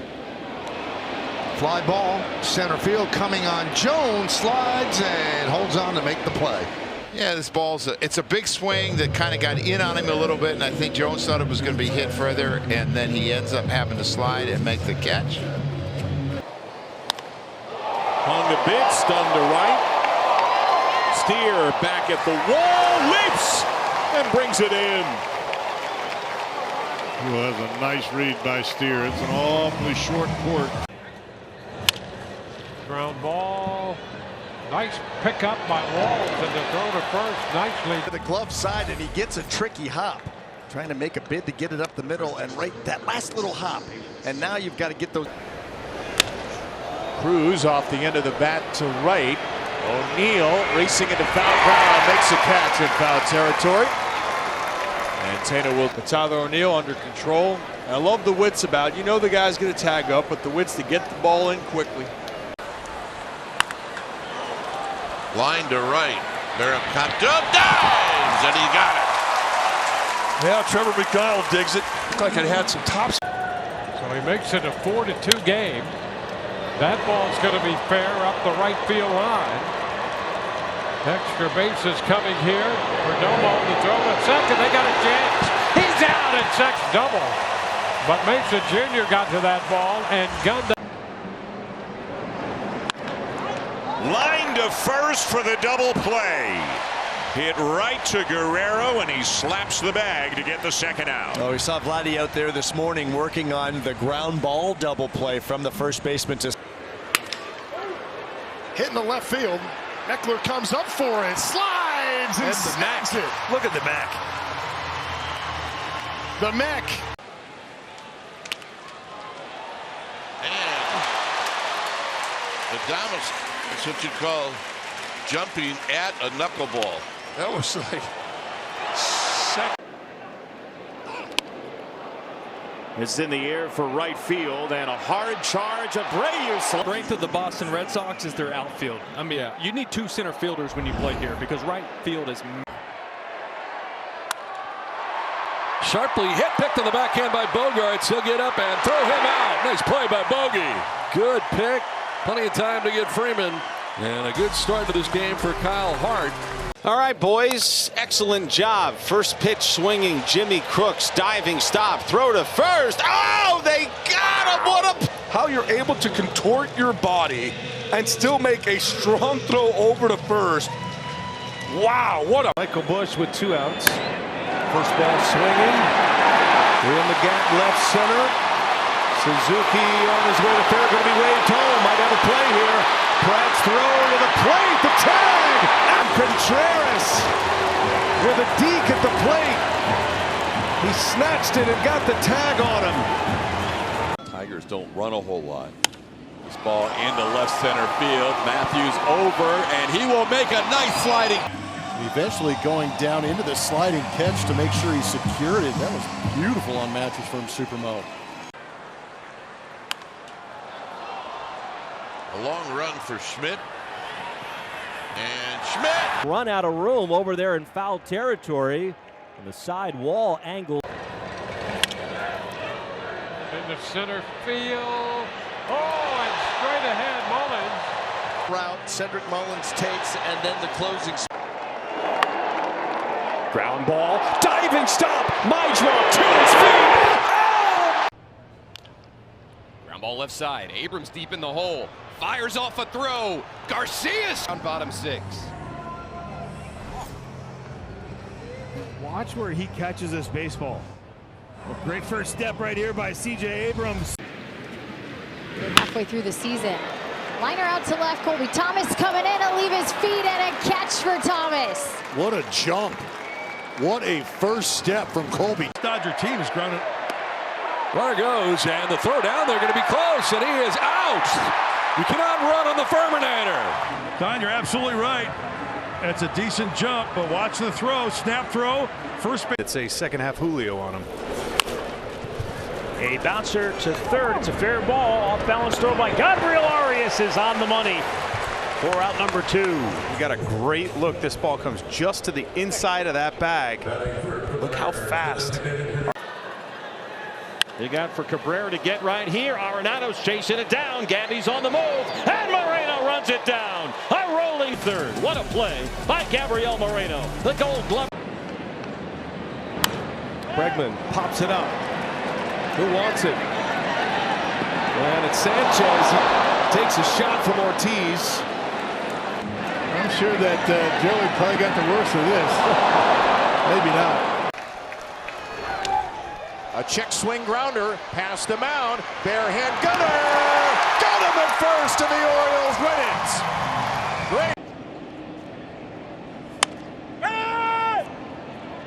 Fly ball, center field coming on Jones, slides and holds on to make the play. Yeah, this ball's it's a big swing that kind of got in on him a little bit, and I think Jones thought it was going to be hit further, and then he ends up having to slide and make the catch. Hung a bit, stunned to right. Steer back at the wall, leaps and brings it in. Well, that's a nice read by Steer. It's an awfully short court. Ground ball. Nice pickup by Walls and the throw to first nicely. To the glove side, and he gets a tricky hop. Trying to make a bid to get it up the middle, and right that last little hop. And now you've got to get those. Cruz off the end of the bat to right. O'Neill racing into foul ground, makes a catch in foul territory. And Taylor will. Tyler O'Neill under control. I love the wits about. You know the guy's going to tag up, but the wits to get the ball in quickly. Line to right. Barracato dives, and he got it. Yeah, Trevor McDonald digs it. Looked like it had some tops. So he makes it a 4-2 game. That ball's going to be fair up the right field line. Extra bases coming here. Perdomo to throw at second. They got a chance. He's out at second, double. But Mesa Jr. got to that ball and gunned it. Line to first for the double play. Hit right to Guerrero, and he slaps the bag to get the second out. Oh, we saw Vladdy out there this morning working on the ground ball double play from the first baseman to. Hitting the left field. Eckler comes up for it, slides and snags it. Look at the Mac. The Mac. And Adames, that's what you call jumping at a knuckleball. That was like second. It's in the air for right field, and a hard charge. Abreu. Strength of the Boston Red Sox is their outfield. I mean, you need two center fielders when you play here because right field is. Sharply hit, picked on the backhand by Bogaerts. He'll get up and throw him out. Nice play by Bogey. Good pick. Plenty of time to get Freeman. And a good start to this game for Kyle Hart. All right, boys, excellent job. First pitch swinging, Jimmy Crooks diving stop, throw to first. Oh, they got him. What a... How you're able to contort your body and still make a strong throw over to first. Wow, what a... Michael Busch with 2 outs. First ball swinging. Real McGatt left center. Suzuki on his way to third, going to be waved home. Might have a play here. Pratt's throw to the plate, the tag! And Contreras with a deke at the plate. He snatched it and got the tag on him. Tigers don't run a whole lot. This ball into left center field. Matthews over, and he will make a nice sliding. Eventually going down into the sliding catch to make sure he secured it. That was beautiful on Mattress Firm Supermo. A long run for Schmidt. And Schmidt! Run out of room over there in foul territory. And the side wall angle. Into center field. Oh, and straight ahead, Mullins. Route Cedric Mullins takes, and then the closing. Ground ball, diving stop, Majdra to his feet. Oh! Ground ball left side. Abrams deep in the hole. Fires off a throw. Garcia's on bottom 6. Watch where he catches this baseball. A great first step right here by C.J. Abrams. We're halfway through the season. Liner out to left. Colby Thomas coming in to leave his feet and a catch for Thomas. What a jump. What a first step from Colby. Dodger team has grounded. Runner goes, and the throw down, they're going to be close, and he is out. You cannot run on the Furminator. Don, you're absolutely right. That's a decent jump, but watch the throw. Snap throw. First base. It's a second half Julio on him. A bouncer to third. It's a fair ball. Off balance throw by Gabriel Arias is on the money for out number 2. We got a great look. This ball comes just to the inside of that bag. Look how fast. They got for Cabrera to get right here. Arenado's chasing it down. Gabby's on the move. And Moreno runs it down. A rolling third. What a play by Gabriel Moreno. The Gold Glove. Bregman pops it up. Who wants it? And it's Sanchez. Takes a shot from Ortiz. I'm sure that Joey probably got the worst of this. Maybe not. A check swing grounder past the mound. Bare hand gunner. Got him at first, and the Orioles win it. Great.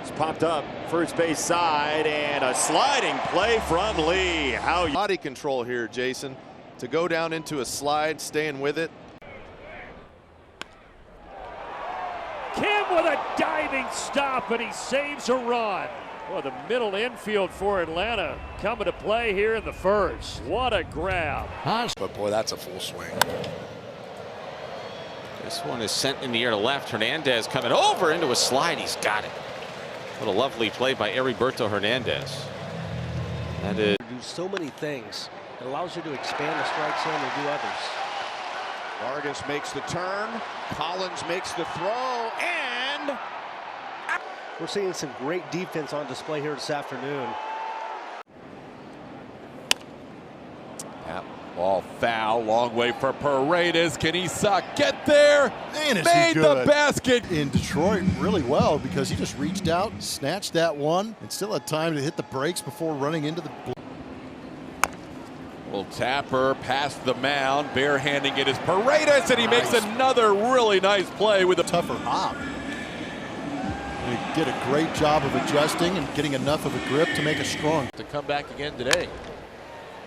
It's popped up first base side and a sliding play from Lee. How body control here, Jason, to go down into a slide, staying with it. Kim with a diving stop, and he saves a run. Well, the middle infield for Atlanta coming to play here in the first. What a grab. But boy, that's a full swing. This one is sent in the air to left. Hernandez coming over into a slide. He's got it. What a lovely play by Heriberto Hernandez. That is. Do so many things. It allows you to expand the strike zone and do others. Vargas makes the turn. Collins makes the throw, and we're seeing some great defense on display here this afternoon. That ball foul, long way for Paredes. Can Isak get there? Man, made the basket. In Detroit really well because he just reached out, snatched that one, and still had time to hit the brakes before running into the. Well, Tapper past the mound, barehanding it is Paredes, and he makes another really nice play with a tougher hop. He did a great job of adjusting and getting enough of a grip to make it strong. To come back again today.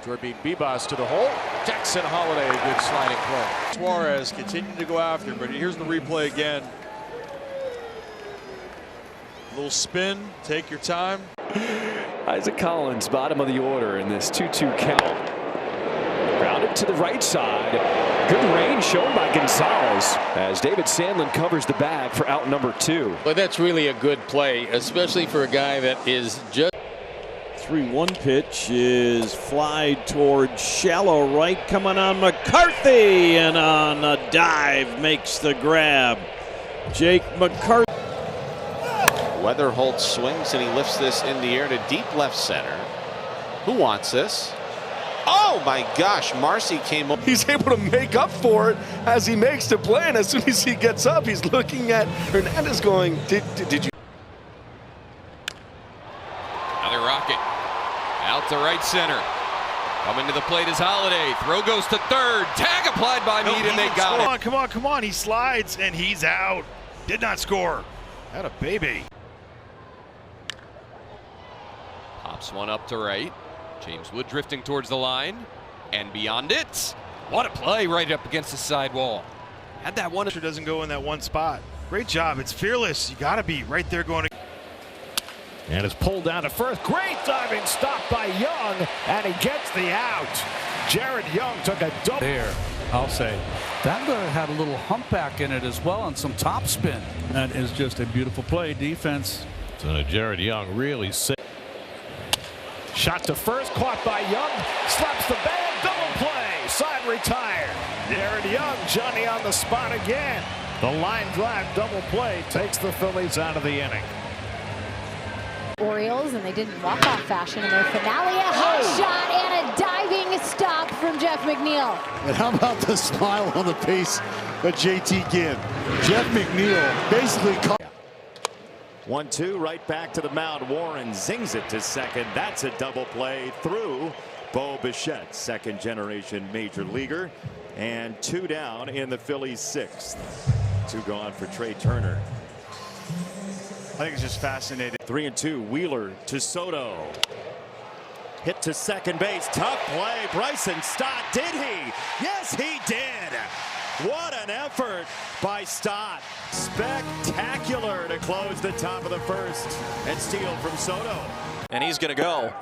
Jordan Bibas to the hole. Jackson Holiday, a good sliding play. Suarez continuing to go after, but here's the replay again. A little spin, take your time. Isaac Collins, bottom of the order in this 2-2 count. Grounded to the right side. Good range shown by Gonzalez as David Sandlin covers the bag for out number 2. Well, that's really a good play, especially for a guy that is just. 3-1 pitch is fly toward shallow right, coming on McCarthy, and on a dive makes the grab. Jake McCarthy. Weatherholt swings and he lifts this in the air to deep left center. Who wants this? Oh my gosh, Marcy came up. He's able to make up for it as he makes the play, and as soon as he gets up, he's looking at Hernandez going, did you? Another rocket. Out to right center. Coming to the plate is Holiday. Throw goes to third. Tag applied by Meade, and they got it. Come on, come on. He slides, and he's out. Did not score. Had a baby. Pops one up to right. James Wood drifting towards the line. And beyond it. What a play right up against the side wall. Had that one. Doesn't go in that one spot. Great job. It's fearless. You got to be right there going. And it's pulled down to first. Great diving stop by Young, and he gets the out. Jared Young took a double. There, I'll say. That had a little humpback in it as well and some top spin. That is just a beautiful play. Defense. So Jared Young really sick. Shot to first, caught by Young. Slaps the bag, double play. Side retired. Jared Young, Johnny on the spot again. The line drive double play takes the Phillies out of the inning. Orioles, and they didn't walk off fashion in their finale. A hot shot and a diving stop from Jeff McNeil. And how about the smile on the face of JT Ginn? Jeff McNeil basically caught. 1-2, right back to the mound. Warren zings it to second. That's a double play through Bo Bichette, second generation major leaguer, and 2 down in the Phillies' 6th. 2 gone for Trey Turner. I think it's just fascinating. 3-2, Wheeler to Soto. Hit to second base. Tough play. Bryson Stott. Did he? Yes, he did. What an effort by Stott. Spectacular to close the top of the first and steal from Soto. And he's going to go.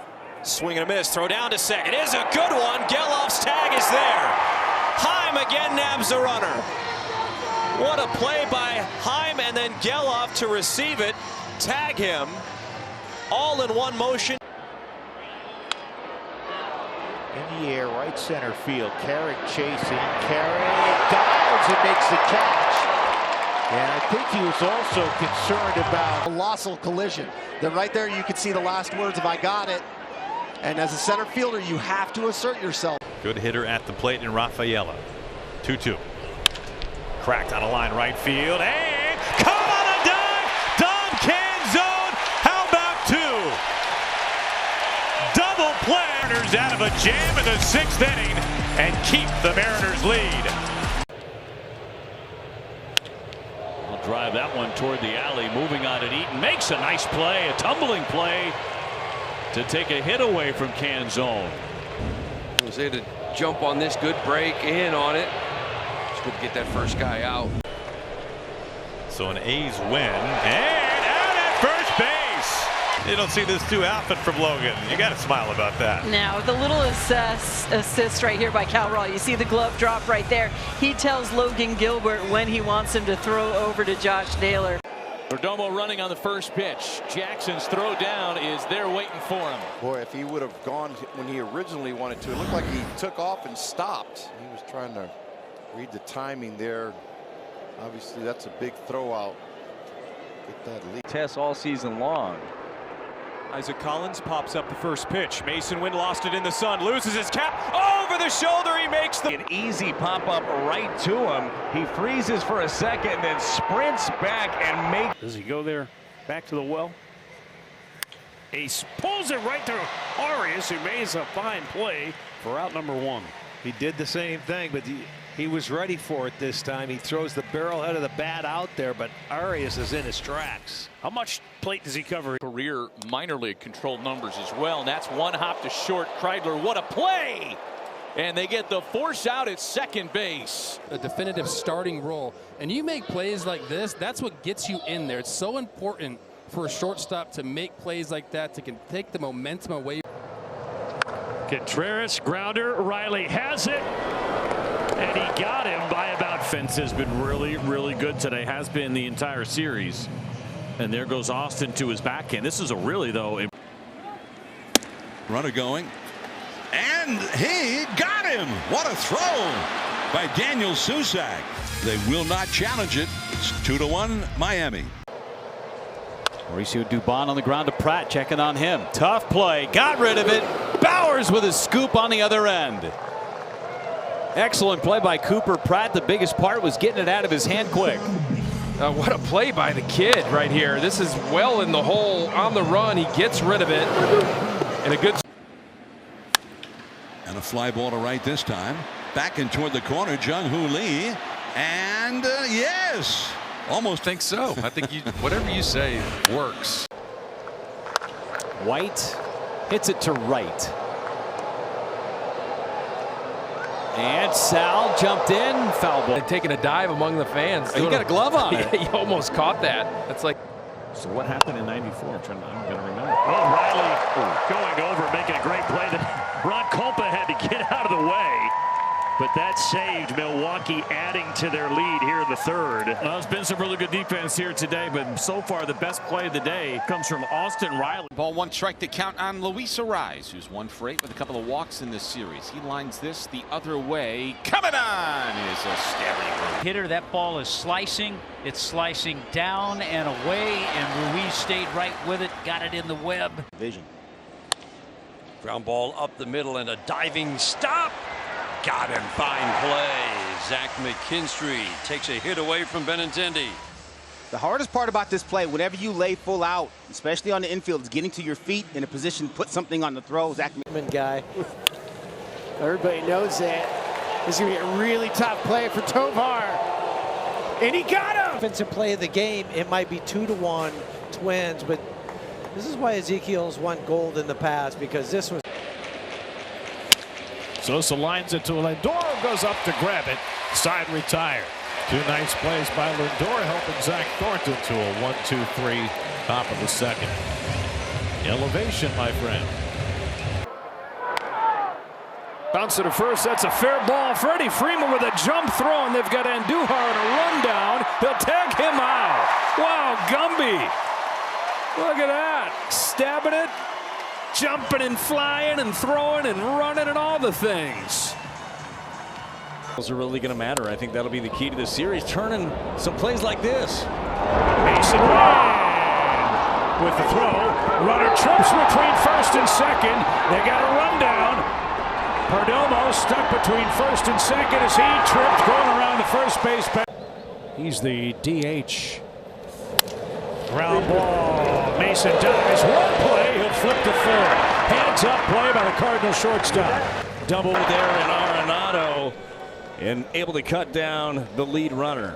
Swing and a miss. Throw down to second. It is a good one. Gelof's tag is there. Heim again nabs the runner. What a play by Heim, and then Gelof to receive it. Tag him. All in one motion. In the air, right center field. Carrick chasing. Carrick dives and makes the catch. And I think he was also concerned about a colossal collision. Then right there you can see the last words of "I got it." And as a center fielder, you have to assert yourself. Good hitter at the plate in Rafaela. 2-2. Cracked on a line right field. And caught on a dive. Dom Canzone. How about 2? Double play. Mariners out of a jam in the 6th inning and keep the Mariners lead. I'll drive that one toward the alley. Moving on at Eaton. Makes a nice play. A tumbling play to take a hit away from Canzone. Was able to jump on this. Good break in on it. It's good to get that first guy out. So an A's win, and out at first base. You don't see this too often from Logan. You got to smile about that. Now the little assist right here by Cal Raw. You see the glove drop right there. He tells Logan Gilbert when he wants him to throw over to Josh Naylor. Perdomo running on the first pitch. Jackson's throw down is there waiting for him. Boy, if he would have gone when he originally wanted to, it looked like he took off and stopped. He was trying to read the timing there. Obviously, that's a big throw out. Get that lead. Test all season long. Isaac Collins pops up the first pitch. Mason Wynn lost it in the sun. Loses his cap. Over the shoulder. He makes the... An easy pop-up right to him. He freezes for a second, then sprints back and makes... Does he go there back to the well? He pulls it right through Arias, who makes a fine play for out number 1. He did the same thing, but he was ready for it this time. He throws the barrel head of the bat out there, but Arias is in his tracks. How much plate does he cover? Career minor league controlled numbers as well, and that's one hop to short. Kreidler, what a play! And they get the force out at second base. A definitive starting role, and you make plays like this, that's what gets you in there. It's so important for a shortstop to make plays like that, to can take the momentum away. Contreras, grounder, Riley has it. And he got him by about. Fence has been really good today. Has been the entire series. And there goes Austin to his backhand. This is a really, though. Runner going. And he got him. What a throw by Daniel Susac. They will not challenge it. It's 2-1 Miami. Mauricio Dubon on the ground to Pratt, checking on him. Tough play. Got rid of it. Bowers with a scoop on the other end. Excellent play by Cooper Pratt. The biggest part was getting it out of his hand quick. What a play by the kid right here. This is well in the hole on the run. He gets rid of it. And a good. And a fly ball to right this time. Back and toward the corner, Jung-Hoo Lee. And yes. Almost think so. I think whatever you say works. White hits it to right. And Sal jumped in, foul ball. Taking a dive among the fans. Oh, you got a glove on it. Yeah, you almost caught that. That's like. So what happened in '94? I'm going to remember. Oh, Riley going over, making a great play that Brock Kolpa had to get out of the way. But that saved Milwaukee, adding to their lead here in the third. Well, it's been some really good defense here today, but so far the best play of the day comes from Austin Riley. Ball 1 strike to count on Luis Arraez, who's 1 for 8 with a couple of walks in this series. He lines this the other way. Coming on is a staring hitter. That ball is slicing. It's slicing down and away, and Ruiz stayed right with it, got it in the web. Vision. Ground ball up the middle and a diving stop. Got him. Fine play. Zach McKinstry takes a hit away from Benintendi. The hardest part about this play, whenever you lay full out, especially on the infield, is getting to your feet in a position to put something on the throw. Zach guy. Everybody knows that. This is going to be a really tough play for Tovar. And he got him! Offensive play of the game, it might be 2-1 Twins, but this is why Ezekiel's won gold in the past, because this was... Sosa lines it to Lindor, goes up to grab it. Side retired. Two nice plays by Lindor, helping Zach Thornton to a 1-2-3 top of the second. Elevation, my friend. Bounce to the first. That's a fair ball. Freddie Freeman with a jump throw, and they've got Andujar on a rundown. He'll tag him out. Wow, Gumby. Look at that. Stabbing it, jumping and flying and throwing and running and all the things. Are really going to matter. I think that'll be the key to the series. Turning some plays like this. Mason Ryan with the throw. Runner trips between first and second. They got a rundown. Perdomo stuck between first and second as he tripped going around the first base path. He's the DH. Ground ball. Mason dives. One play. He'll flip to third. Hands up play by the Cardinal shortstop. Double there in Arenado. And able to cut down the lead runner.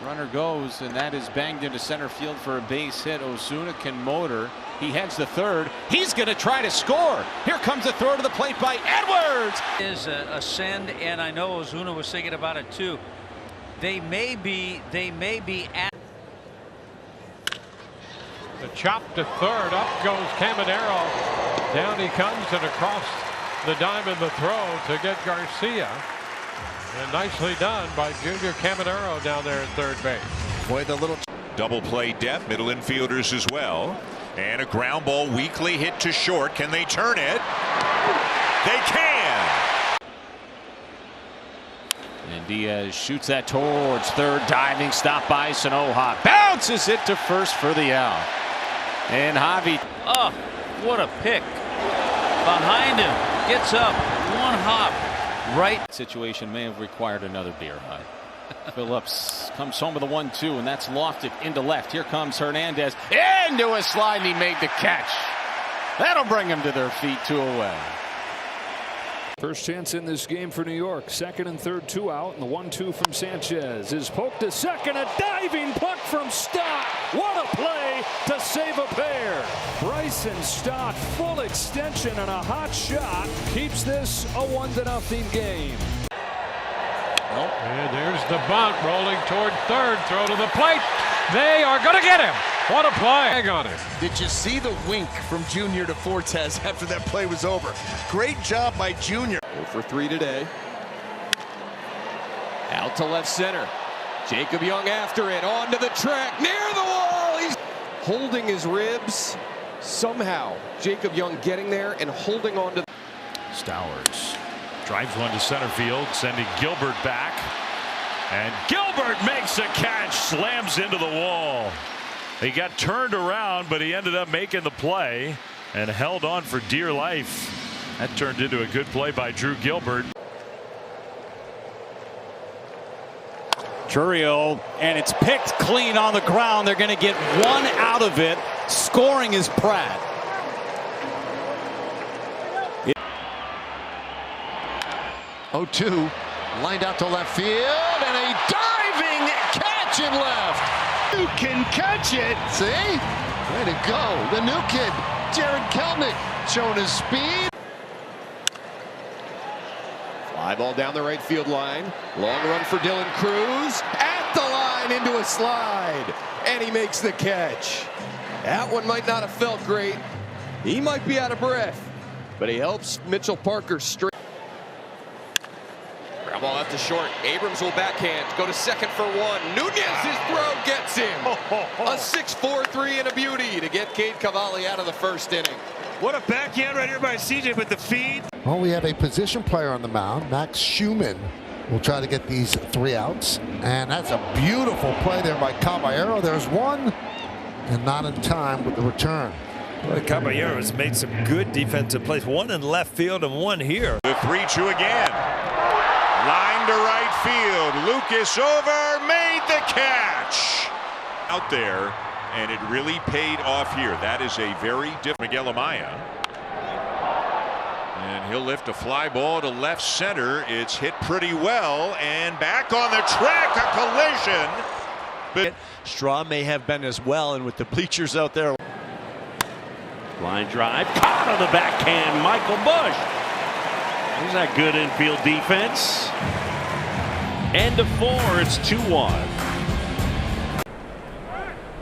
Runner goes, and that is banged into center field for a base hit. Ozuna can motor. He heads to third. He's going to try to score. Here comes a throw to the plate by Edwards. Is a send, and I know Ozuna was thinking about it too. They may be at. The chop to third. Up goes Caminero. Down he comes and across the diamond the throw to get Garcia. And nicely done by Junior Caminero down there at third base. Boy, the little double play depth, middle infielders as well. And a ground ball weakly hit to short. Can they turn it? They can. And Diaz shoots that towards third. Diving stop by Sanoja. Bounces it to first for the out. And Javi. Oh, what a pick. Behind him. Gets up. One hop. Right. Situation may have required another beer high. Phillips comes home with a 1-2, and that's lofted into left. Here comes Hernandez into a slide, and he made the catch. That'll bring them to their feet, 2 away. First chance in this game for New York. Second and third, 2 out, and the 1-2 from Sanchez is poked to second. A diving puck from Stott. What a play to save a pair. Bryson Stott, full extension and a hot shot, keeps this a 1-0 game. And there's the bunt rolling toward third. Throw to the plate. They are going to get him. What a play. Hang on it. Did you see the wink from Junior to Fortes after that play was over? Great job by Junior. 0-for-3 today. Out to left center. Jacob Young after it. Onto the track. Near the wall. He's holding his ribs. Somehow, Jacob Young getting there and holding on to. Stowers drives one to center field, sending Gilbert back. And Gilbert makes a catch, slams into the wall. He got turned around, but he ended up making the play and held on for dear life. That turned into a good play by Drew Gilbert. Churriel, and it's picked clean on the ground. They're going to get 1 out of it. Scoring is Pratt. 0-2, lined out to left field, and a diving catch in left. You can catch it. See? Way to go. The new kid, Jared Kelnick, showing his speed. Fly ball down the right field line. Long run for Dylan Cruz. At the line into a slide. And he makes the catch. That one might not have felt great. He might be out of breath. But he helps Mitchell Parker straight. Ground ball out to short. Abrams will backhand. Go to second for 1. Nunez's throw gets him. A 6-4-3 and a beauty to get Cade Cavalli out of the first inning. What a backhand right here by CJ with the feed. Well, we have a position player on the mound. Max Schumann will try to get these 3 outs. And that's a beautiful play there by Caballero. There's one, and not in time with the return. Well, Caballero has made some good defensive plays. One in left field and one here. The 3-2 again. Line into right field. Lucas over, made the catch. Out there, and it really paid off here. That is a very different Miguel Amaya. And he'll lift a fly ball to left center. It's hit pretty well, and back on the track, a collision. But Straw may have been as well, and with the bleachers out there. Line drive, caught on the backhand, Michael Bush. There's that good infield defense. End of 4, it's 2-1.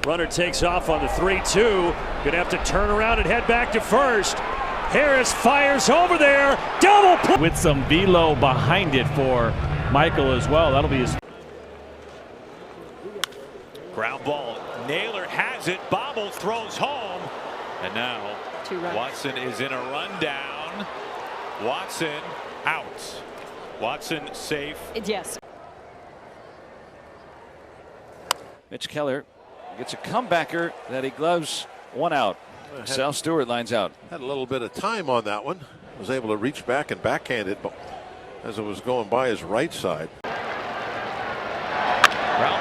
Runner takes off on the 3-2. Gonna have to turn around and head back to first. Harris fires over there. Double play. With some velo behind it for Michael as well. That'll be his. Ground ball. Naylor has it. Bobble throws home. And now Watson is in a rundown. Watson out. Watson safe. Yes. Mitch Keller gets a comebacker that he gloves one out. Sal Stewart lines out. Had a little bit of time on that one. Was able to reach back and backhand it as it was going by his right side. Ground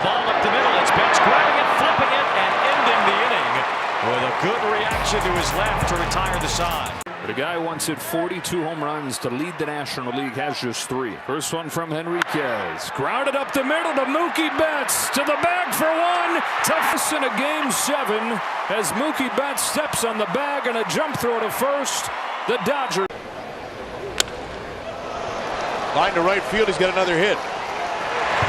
ball up the middle. It's Betts grabbing it, flipping it, and ending the inning with a good reaction to his left to retire the side. But a guy once hit 42 home runs to lead the National League has just 3. First one from Henriquez. Grounded up the middle to Mookie Betts. To the bag for 1. Toughest in a Game 7 as Mookie Betts steps on the bag and a jump throw to first. The Dodgers. Line to right field. He's got another hit.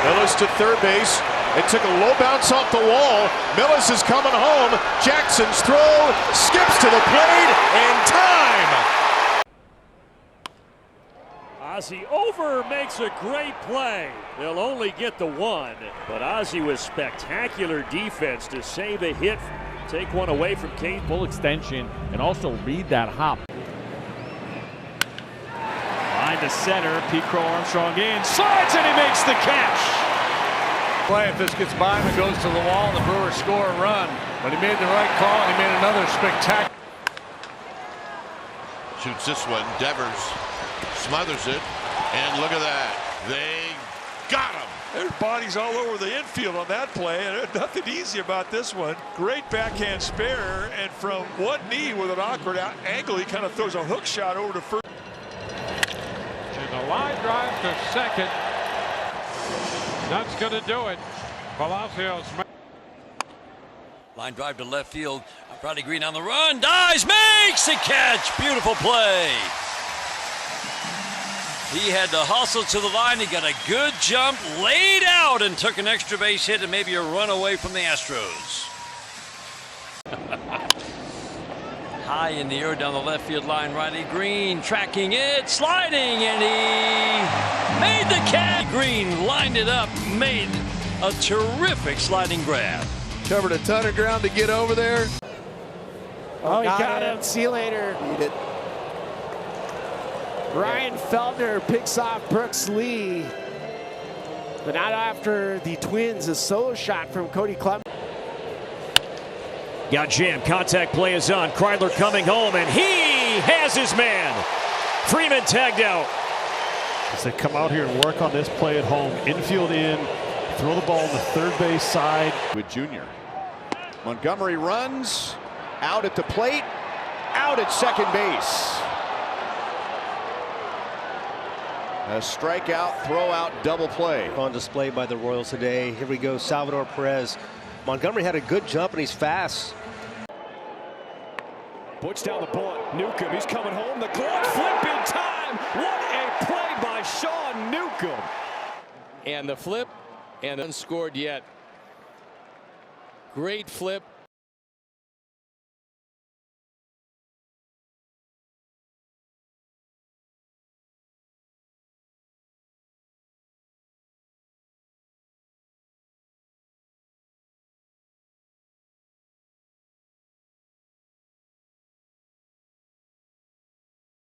Millis to third base. It took a low bounce off the wall. Millis is coming home. Jackson's throw skips to the plate, and time. Ozzie over makes a great play. They'll only get the 1, but Ozzie with spectacular defense to save a hit. Take one away from Kane. Full extension and also read that hop. Line to center. Pete Crow Armstrong in. Slides and he makes the catch. Play if this gets by him and goes to the wall, the Brewers score a run. But he made the right call and he made another spectacular. Shoots this one. Devers smothers it. And look at that. They got him. There's bodies all over the infield on that play, and there's nothing easy about this one. Great backhand spare, and from one knee with an awkward angle, he kind of throws a hook shot over to first. And a line drive to second. That's going to do it. Palacios. Line drive to left field. Brodie Green on the run. Dives, makes the catch. Beautiful play. He had to hustle to the line. He got a good jump, laid out, and took an extra base hit and maybe a run away from the Astros. High in the air down the left field line. Riley Green tracking it, sliding, and he made the catch. Green lined it up, made a terrific sliding grab. Covered a ton of ground to get over there. Oh, he got him. See you later. Beat it. Ryan Feltner picks off Brooks Lee. But not after the Twins, a solo shot from Cody Clemens. Got jammed. Contact play is on. Kreidler coming home, and he has his man. Freeman tagged out. As they come out here and work on this play at home, infield in, throw the ball on the third base side. With Junior. Montgomery runs, out at the plate, out at second base. A strikeout, throw out, double play. On display by the Royals today. Here we go, Salvador Perez. Montgomery had a good jump and he's fast. Puts down the bunt. Newcomb, he's coming home. The glove flip in time. What a play by Sean Newcomb. And the flip, and unscored yet. Great flip.